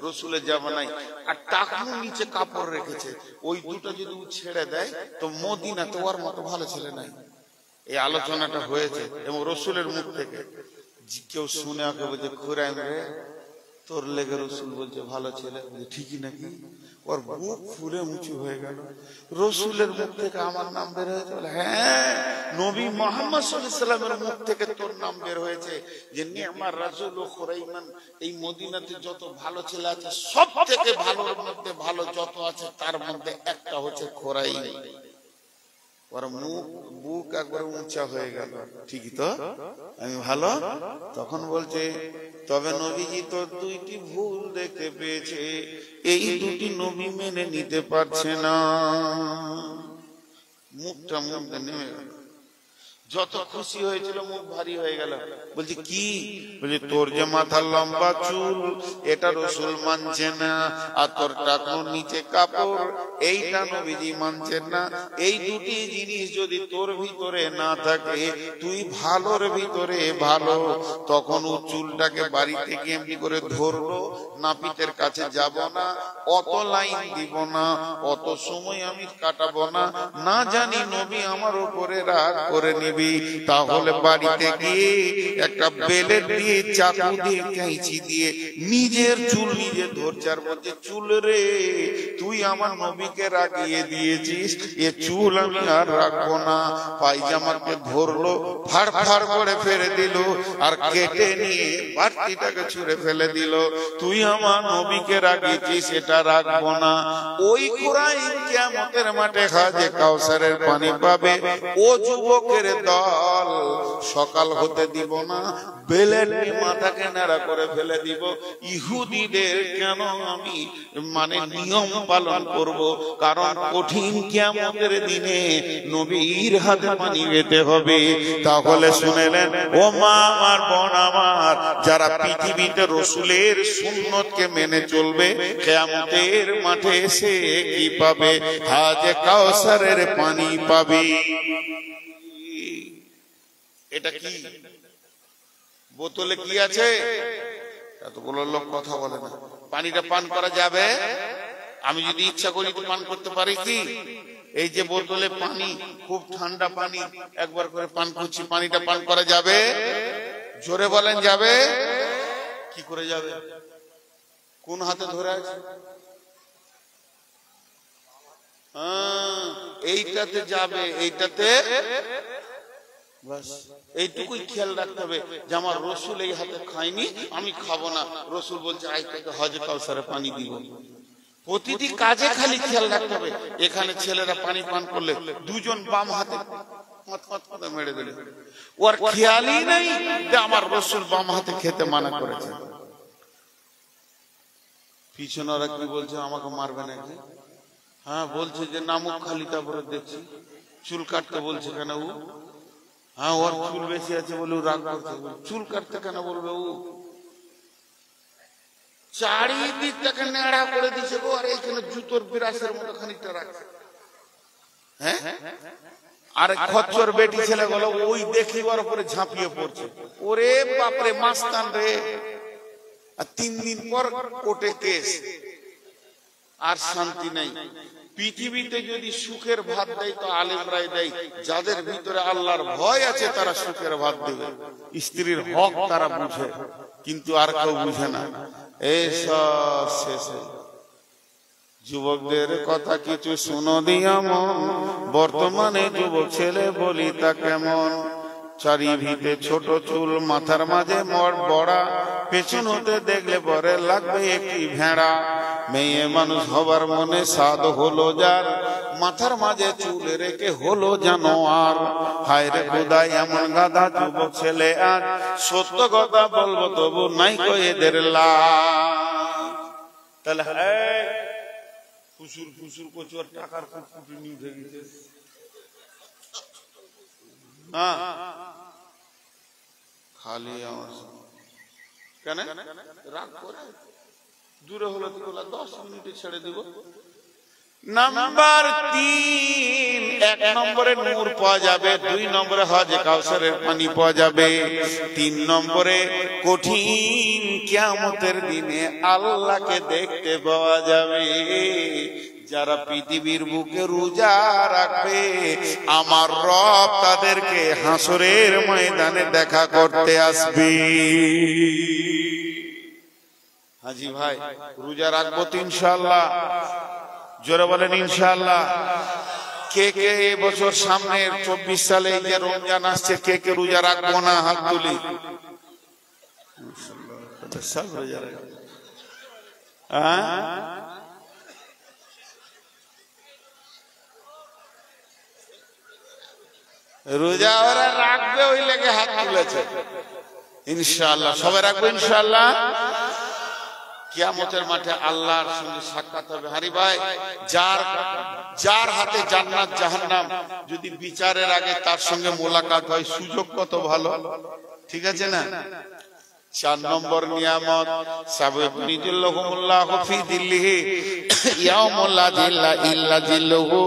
A: রসুলের জামানায়। আর টাকনু নিচে কাপড় রেখেছে। ওই দুটো যদি ছেড়ে দেয় তো মদিনাতে ওর মতো ভালো ছেলে নাই। এই আলোচনাটা হয়েছে এবং রসুলের মুখ থেকে। কেউ শুনে ওকে বলছে, খুরাইম রে তোর লেগে রসুল বলছে ভালো ছেলে। ঠিকই নাকি? ওর বুক ফুলে উঁচু হয়ে গেল। রসুলের মুখ থেকে আমার নাম বের হয়েছে? হ্যাঁ, নবী মুহাম্মদ সাল্লাল্লাহু আলাইহি ওয়াসাল্লামের মুখ থেকে তোর নাম বের হয়েছে যে নি'মার রাজুল খুরাইমান। এই মদিনাতে যত ভালো ছেলে আছে সব থেকে ভালোর মধ্যে ভালো যত আছে তার মধ্যে একটা হচ্ছে খুরাইম। ওর মুখ বুক একবার উঁচা হয়ে গেল। ঠিকই তো, আমি ভালো। তখন বলছে, তবে নবীজি তো দুইটি ভুল দেখতে পেয়েছে, এই দুটি নবী মেনে নিতে পারছে না। মুখটা মুখটা নেমে গেল। যত খুশি হয়েছিল মুখ ভারী হয়ে গেল। বলছি কি? বলছি তোর যে মাথার লম্বা চুল এটা রসুল মানছে না, আর তোর টাকনুর নিচে কাপড় এইটা নবীজি মানছেন না। এই দুটি জিনিস যদি তোর ভিতরে না থাকে, তুই ভালোর ভিতরে ভালো। তখন ও চুলটাকে বাড়িতে গিয়ে এমনি করে ধরলো, নাপিতের কাছে যাব না, অত লাইন দিব না, অত সময় আমি কাটাবো না, না জানি নবী আমার উপরে রাগ করে নিবে। তাহলে বাড়িতে গিয়ে একটা বেলেট দিয়ে, চাকু দিয়ে, কাঁচি দিয়ে নিজের চুল নিজে ধরছার মধ্যে, চুল রে তুই আমার নবীকে রাগিয়ে দিয়েছিস, এ চুল আমি আর রাখবো না। পায়জামাকে ধরলো, ফাড় ফাড় করে ফেলে দিল, আর কেটে নিয়ে বাড়তিটাকে ছুঁড়ে ফেলে দিল। তুই আমার নবীকে রাগিয়েছিস, এটা রাখবো না। ওই কুরাইন কিয়ামতের মাঠে হাজে কাউসারের পানি পাবে। ও যুবকের দল সকাল হতে দিব না, বেলেট মাথাকে নাড়া করে ফেলে দিব। ইহুদিদের কেন আমি নিয়ম পালন করব? কারণ কঠিন কিয়ামতের দিনে নবীর হাতে পানি পেতে হবে। তাহলে শুনেলেন ও মা আমার, বোন আমার, যারা পৃথিবীতে রসুলের সুন্নতকে মেনে চলবে, কিয়ামতের মাঠে এসে কি পাবে? হাজে কাউসারের পানি পাবে। এটা কি বোতলে কি আছে? এতগুলো লোক কথা বলে না। পানিটা পান করা যাবে? আমি যদি ইচ্ছা করি তো পান করতে পারি কি? এই যে বোতলে পানি, খুব ঠান্ডা পানি, একবার করে পান করছি, পানিটা পান করা যাবে? জোরে বলেন যাবে? কি করে যাবে? কোন হাতে ধরে আছে? এইটাতে যাবে, এইটাতে এইটুকুই খেয়াল রাখতে হবে যে আমার রসুল এই হাতে খায়নি, আমি খাবো না। রসুল বলছে আই তোকে হজে কাউসারে পানি দিব। প্রতিটি কাজে খালি খেয়াল রাখতে হবে। এখানে ছেলেরা পানি পান করলে দুজন বাম হাতে মেরে দিল, ওর খেয়ালই নাই যে আমার রসুল বাম হাতে খেতে মানা করেছে। পিছনেরা কি বলছে, আমাকে মারবে নাকি? হ্যাঁ বলছে যে নামুক খালি, তারপরে দেখছি চুল কাটতে বলছে কেন ও? হ্যাঁ ওর চুল বেশি আছে বলে ও রাগ করছে। চুল কাটতে কেন বলবে ও? চারিদিকটাকে নেড়া করে দিছে গো। আর এইখানে জুতোর বিরাসের মতো খানিকটা রাখছে। হ্যাঁ আর খচ্চর বেটি ছেলে গুলো ওই দেখি ওর উপরে ঝাঁপিয়ে পড়ছে। ওরে বাপরে মাস্তান রে। আর 3 দিন পর কোর্টে কেস, আর শান্তি নাই। পৃথিবীতে যদি সুখের ভাত দেয় তো আলেমরাই দেয়। যাদের ভিতরে আল্লাহর ভয় আছে তারা সুখের ভাত দেবে। স্ত্রীর হক তারা বুঝে, কিন্তু আর কেউ বুঝে না। এইসব শেষে যুবকদের কথা কিছু শুনো দিয়া মন। বর্তমানে যুবক ছেলে বলি তা কেমন? চারিভিতে ছোট চুল, মাথার মাঝে মড় বড়া, পেছন হতে দেখলে পরে লাগবে একটি ভেড়া। মেয়ে মানুষ হবার মনে সাদ হলো যার, মাথার মাঝে চুল রেখে হলো জানোয়ার। হায় রে খোদাই এমন গাধা যুবক ছেলে আর, সত্য কথা বলবো তবু নাই কো এদের লাজ। তাহলে হ্যাঁ ফুসুর ফুসুর করছে, ওর টাকার ফুটফুটি নিয়ে উঠে গেছে। খালি আমার কেন রাগ করে দূরে হলো তো 10 মিনিটে ছেড়ে দিব। নাম্বার 3, 1 নম্বরে নূর পাওয়া যাবে, 2 নম্বরে হজে কাউসারের পানি পাওয়া যাবে, 3 নম্বরে কঠিন কিয়ামতের দিনে আল্লাহকে দেখতে পাওয়া যাবে। যারা পৃথিবীর বুকে রোজা রাখবে আমার রব তাদেরকে হাসরের ময়দানে দেখা করতে আসবে। হাজি ভাই রোজা রাখবো তো ইনশাআল্লাহ, জোরে বলেন ইনশাআল্লাহ। কে কে এবছর সামনে 24 সালে যে রমজান আসছে, কে কে রোজা রাখবো না হাত তুলি। সব রোজা রাখবে। রোজা ওরা রাখবে ওই লেগে হাত তুলেছে। ইনশাআল্লাহ সবাই রাখবে ইনশাআল্লাহ। কিয়ামতের মাঠে আল্লাহর সঙ্গে সাক্ষাৎ হবে। হারি ভাই যার হাতে জান্নাত জাহান্নাম যদি বিচারের আগে তার সঙ্গে মোলাকাত হয়, সুযোগ কত ভালো, ঠিক আছে না? 4 নম্বর নিয়ামত সাবিকুনিজুল্লাহুমুল্লাহু ফি দিল্লিহি ইয়াউমুল লা জিল্লা ইল্লা জিল্লুহু।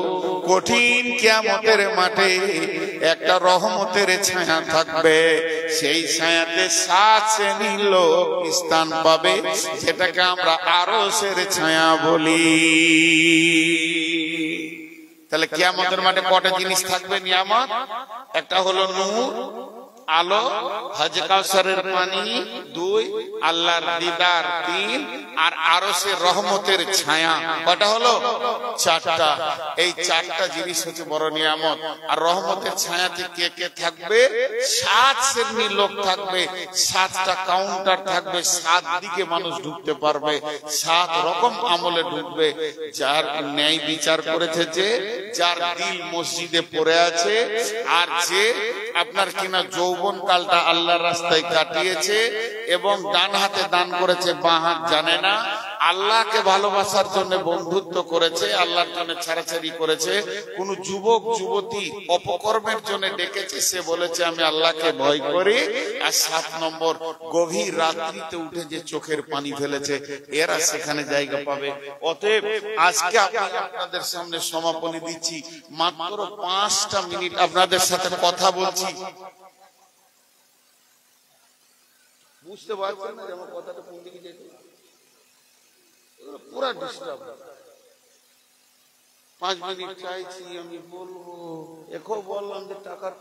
A: কঠিন কিয়ামতের মাঠে একটা রহমতের ছায়া থাকবে, সেই ছায়াতে 7 শ্রেণীর লোক স্থান পাবে, যেটাকে আমরা আরশের ছায়া বলি। তাহলে কিয়ামতের মাঠে কটা জিনিস থাকবে নিয়ামত? একটা হলো নূর, আলো, হজে কাউসারের পানি, 2 আল্লাহর দিদার, 3 আর আরশের রহমতের ছায়া। কটা হলো? 4টা। এই 4টা জিনিস হচ্ছে বড় নিয়ামত। আর রহমতের ছায়াতে কে কে থাকবে? 7 শ্রেণীর লোক থাকবে, 7টা কাউন্টার থাকবে, 7 দিকে মানুষ ঢুকতে পারবে, 7 রকম আমলে ঢুকবে। যার ন্যায় বিচার করেছে, যে যার দিল মসজিদে পড়ে আছে, আর যে আপনার কিনা যৌবন কালটা আল্লাহর রাস্তায় কাটিয়েছে এবং ডান হাতে দান করেছে, বাঁ হাত জানে না, আল্লাহকে ভালোবাসার জন্য বন্ধুত্ব করেছে, আল্লাহর জন্য ছাড়াছাড়ি করেছে। কোন যুবক যুবতী অপকর্মের জন্য ডেকেছে, সে বলেছে আমি আল্লাহকে ভয় করি। আর 7 নম্বর গভীর রাত্রিতে উঠে যে চোখের পানি ফেলেছে, এরা সেখানে জায়গা পাবে। অতএব আজকে আপনাদের সামনে সমাপনী দিচ্ছি, মাত্র 5টা মিনিট আপনাদের সাথে কথা বলছি। বুঝতে পারছেন না আমার কথাটা কোন দিকে যেতে? পুরা ডিস্টার্ব। 5 মিনিট চাইছি আমি বলবো, এখন বললাম যে টাকার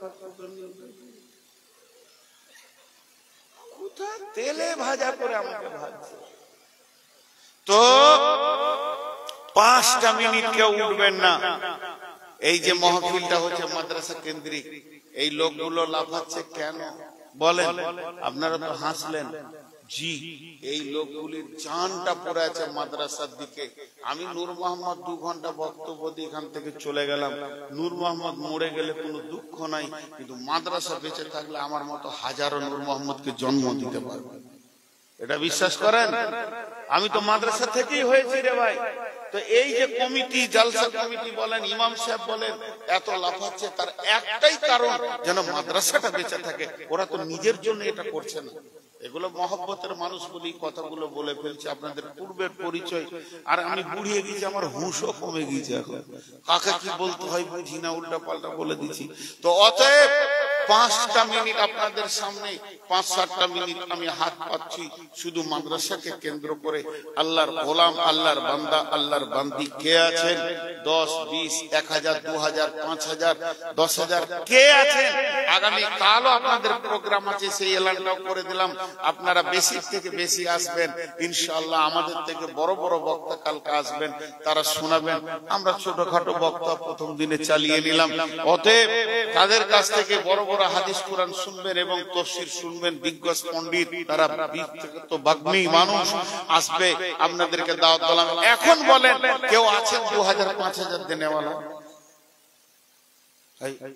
A: কোথা তেলে ভাজা করে আমাকে ভাজছে। তো 5টা মিনিট কেউ উঠবেন না। এই যে মাহফিলটা হচ্ছে মাদ্রাসা কেন্দ্রিক, এই লোকগুলো লাফাচ্ছে কেন বলেন? আপনারা তো হাসলেন। জি, এই লোকগুলির জানটা পড়ে আছে মাদ্রাসার দিকে। আমি নূর মোহাম্মদ 2 ঘন্টা বক্তব্য দিয়ে এখান থেকে চলে গেলাম। নূর মোহাম্মদ মরে গেলে কোনো দুঃখ নাই, কিন্তু মাদ্রাসা বেঁচে থাকলে আমার মতো হাজারো নূর মোহাম্মদকে জন্ম দিতে পারবে। এটা বিশ্বাস করেন? আমি তো মাদ্রাসা থেকেই হয়েছি রে ভাই। তো এই যে কমিটি, জালসা কমিটি বলেন, ইমাম সাহেব বলেন, এত লাফাচ্ছে, তার একটাই কারণ, যেন মাদ্রাসাটা বেঁচে থাকে। ওরা তো নিজের জন্য এটা করছে না। এগুলো মহব্বতের মানুষ বলি কথাগুলো বলে ফেলছে, আপনাদের পূর্বের পরিচয়। আর আমি বুড়িয়ে গেছি, আমার হুঁশও কমে গেছে, এখন কাকে কি বলতে হয় বুঝি না, উল্টা পাল্টা বলে দিচ্ছি। তো অতএব 5টা মিনিট আপনাদের সামনে, 5-7টা মিনিট আমি হাত পাচ্ছি শুধু মাদ্রাসাকে কেন্দ্র করে। আল্লাহর গোলাম, আল্লাহর বান্দা, আল্লাহর বান্দি কে আছেন? 10, 20, 1000, 2000, 5000, 10000 কে আছেন? আগামী কালও আপনাদের প্রোগ্রাম আছে, সেই এলানটাও করে দিলাম। আপনারা বেশি থেকে বেশি আসবেন ইনশাআল্লাহ। আমাদের থেকে বড় বড় বক্তা কালকে আসবেন, তারা শোনাবেন। আমরা ছোটখাটো বক্তা প্রথম দিনে চালিয়ে নিলাম। অতএব তাদের কাছ থেকে বড় বড় হাদিস কোরআন শুনবেন এবং তাফসীর শুনবেন। দিগ্গজ পণ্ডিত, তারা তো বাগ্মী মানুষ আসবে, আপনাদেরকে দাওয়াত দিলাম। এখন বলেন, কেউ আছেন 2000, 5000 দেনেওয়ালা?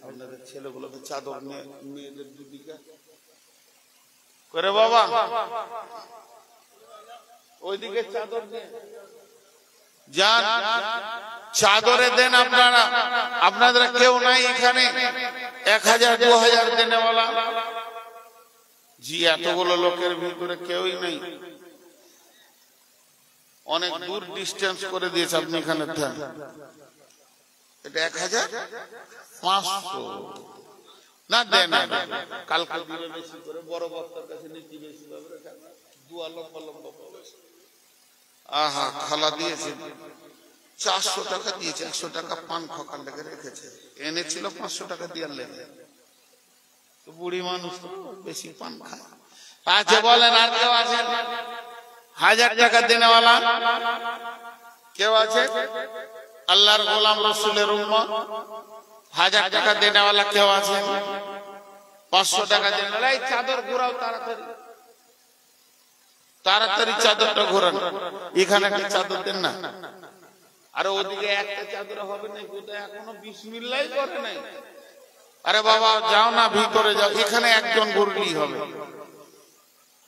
A: আপনাদের ছেলেগুলোকে চাদর নিয়ে মেয়েদের দুদিকে করে বাবা, ওইদিকে চাদর দিয়ে যান, চাদরে দেন আপনারা। আপনাদের কেউ নাই এখানে 1000, 2000 দেনেওয়ালা? জি, এতগুলো লোকের ভিতরে কেউই নেই। অনেক দূর ডিস্টেন্স করে দিয়েছে আপনি এখানে। এটা 1500 না দেন, কালকে দিলে বেশি করে, বড় বক্তার কাছে নীতি বেশি পাবে, দুয়া লম্বা লম্বা পাবে। আহা, খালা দিয়েছে 400 টাকা দিয়েছে, 100 টাকা পান খোকার লেগে রেখেছে, এনেছিল 500 টাকা দিয়ে লেগে। তো বুড়ি মানুষ বেশি পান খায়। আচ্ছা বলেন, আর কেউ আছেন 1000 টাকা দেনেওয়ালা? কেউ আছে? আল্লাহর গোলাম, রাসূলের উম্মত, 1000 টাকা দেনেওয়ালা কেউ আছে? 500 টাকা দেনেওয়ালা? এই চাদর ঘোরাও তাড়াতাড়ি, তাড়াতাড়ি চাদরটা ঘোরান। এখানে একটা চাদর দেন না। আরে ওদিকে একটা চাদর হবে না, কোথায় এখনো বিসমিল্লাহ করে নাই। আরে বাবা যাও না, ভিতরে যাও, এখানে একজন ঘুরলেই হবে।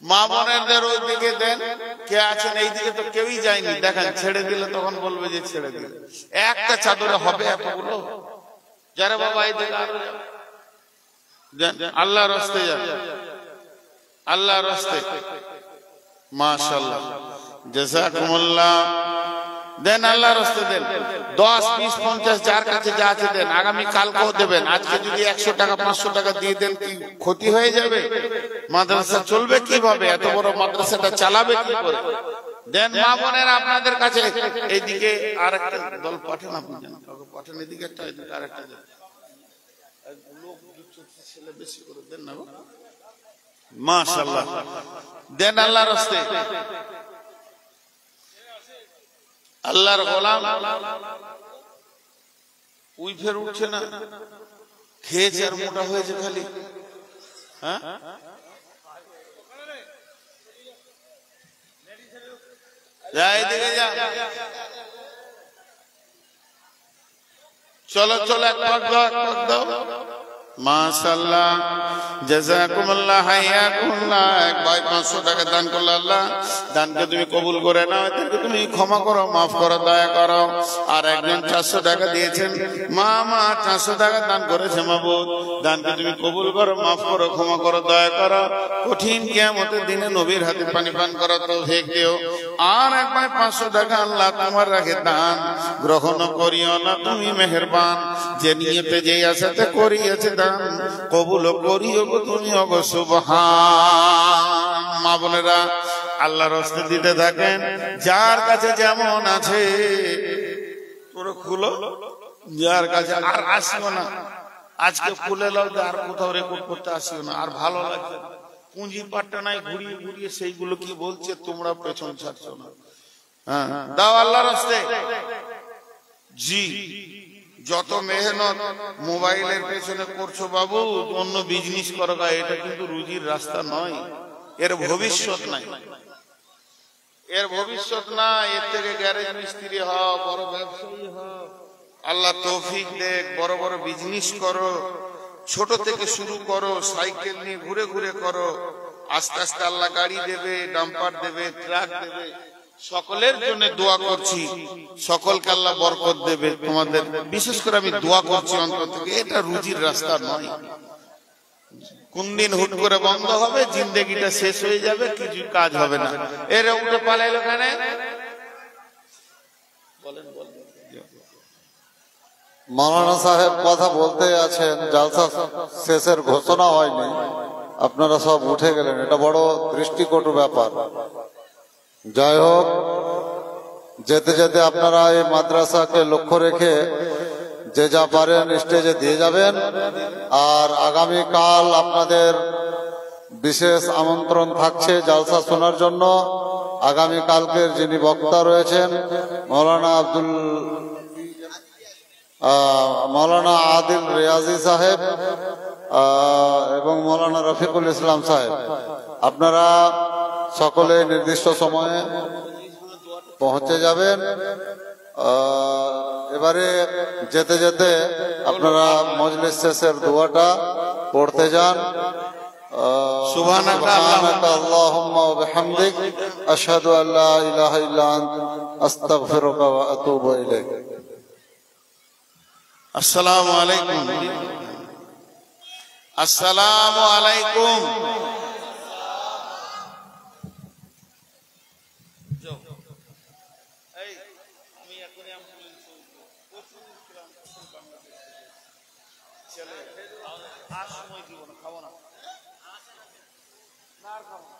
A: মা বোনেদের ওই দিকে দেন। কে আছেন এইদিকে? তো কেউই যায়নি, দেখেন। ছেড়ে দিলে তখন বলবে যে ছেড়ে দিলে। একটা চাদরে হবে এতগুলো? যারা বাবা এইদিকে আরো যান, আল্লাহর রাস্তে যান, আল্লাহর রাস্তে। মাশাআল্লাহ, জাযাকুমুল্লাহ। দেন, আল্লাহর রাস্তে দেন। 10, 20, 50 যার কাছে যা আছে দেন। আগামী কালকেও দেবেন। আজকে যদি 100 টাকা 500 টাকা দিয়ে দেন, কি ক্ষতি হয়ে যাবে? মাদ্রাসা চলবে কিভাবে? এত বড় মাদ্রাসাটা চালাবে কি করে? দেন মা বোনেরা, আপনাদের কাছে। এইদিকে আরেকটা দল পাঠান, আপনি জানেন, পাঠান এদিকে একটা, এদিকে আরেকটা দেন। লোক ছেলে বেশি করে দেন না। মাশাআল্লাহ, দেন আল্লাহর রাস্তে। আল্লাহর গোলাম উই ফের উঠছে না, খেয়েছে আর মোটা হয়েছে খালি। হ্যাঁ, এদিকে যা, চলো চলো, এক পাক দাও, এক পাক দাও। মাশাআল্লাহ, জাযাকুমুল্লাহ, হায়াকুমুল্লাহ। এক ভাই 500 টাকা দান করলো। আল্লাহ দানকে তুমি কবুল করে নাও, এদেরকে তুমি ক্ষমা করো, মাফ করো, দয়া করো। আর একজন 400 টাকা দিয়েছেন, মা 400 টাকা দান করেছে। মাবুদ, দানকে তুমি কবুল করো, মাফ করো, ক্ষমা করো, দয়া করো। কঠিন কিয়ামতের দিনে নবীর হাতে পানি পান করার তৌফিক দিও। আর এক ভাই 500 টাকা, আল্লাহ তোমার রাখে দান গ্রহণ করিও না, তুমি মেহেরবান। যে নিয়তে যেই আশাতে করিয়েছে দান, কবুল করিও তুমি, ওগো সুবহান। মা বোনেরা, আল্লাহর রাস্তে দিতে থাকেন। যার কাছে যেমন আছে পুরো খুলো, যার কাছে। আর আসিও না, আজকে খুলে লাও, আর কোথাও রেকর্ড করতে আসিও না। আর ভালো লাগছে পুঁজি পাট্টা নাই, ঘুরিয়ে ঘুরিয়ে সেইগুলো কি বলছে, তোমরা পেছন ছাড়ছো না। হ্যাঁ, দাও আল্লাহর রাস্তায়। জি, যত মেহনত মোবাইলের পেছনে করছো বাবু, অন্য বিজনেস করো, এটা কিন্তু রুজির রাস্তা নয়, এর ভবিষ্যৎ নাই, এর ভবিষ্যৎ না। এর থেকে গ্যারেজ মিস্ত্রি হও, বড় ব্যবসায়ী হও, আল্লাহ তৌফিক দেখ, বড় বড় বিজনেস করো, ছোট থেকে শুরু করো, সাইকেল নিয়ে ঘুরে ঘুরে করো, আস্তে আস্তে আল্লাহ গাড়ি দেবে, ডাম্পার দেবে, ট্রাক দেবে। সকলের জন্য দোয়া করছি, সকলকে আল্লাহ বরকত দেবে। তোমাদের বিশেষ করে আমি দোয়া করছি অন্তর থেকে, এটা রুজির রাস্তা নয়। কোন দিন হুট করে বন্ধ হবে, জিন্দেগিটা শেষ হয়ে যাবে, কিছু কাজ হবে না। এর উঠে পালাইলো কেন? বলেন বলেন।
B: মাওলানা সাহেব কথা বলতে আছেন, জালসা শেষের ঘোষণা হয়নি, আপনারা সব উঠে গেলেন, এটা বড় দৃষ্টিকটু ব্যাপার। যাই হোক, যেতে যেতে আপনারা এই মাদ্রাসাকে লক্ষ্য রেখে যে যা পারেন স্টেজে দিয়ে যাবেন। আর আগামীকাল আপনাদের বিশেষ আমন্ত্রণ থাকছে জালসা শোনার জন্য। আগামীকালকের যিনি বক্তা রয়েছেন মৌলানা আদিল রিয়াজি সাহেব এবং মৌলানা রফিকুল ইসলাম সাহেব, আপনারা সকলে নির্দিষ্ট সময়ে পৌঁছে যাবেন। এবারে যেতে যেতে আপনারা মজলিস শেষের দোয়াটা পড়তে যান। সুবহানাকা আল্লাহুম্মা ওয়া বিহামদিক আশহাদু আল্লা ইলাহা ইল্লা আনতা আস্তাগফিরুকা ওয়া আতুবু ইলাইক।
A: আসসালামু আলাইকুম। আসসালামু আলাইকুম। আর সময় দিব না, খাবো না, আর খাবো না।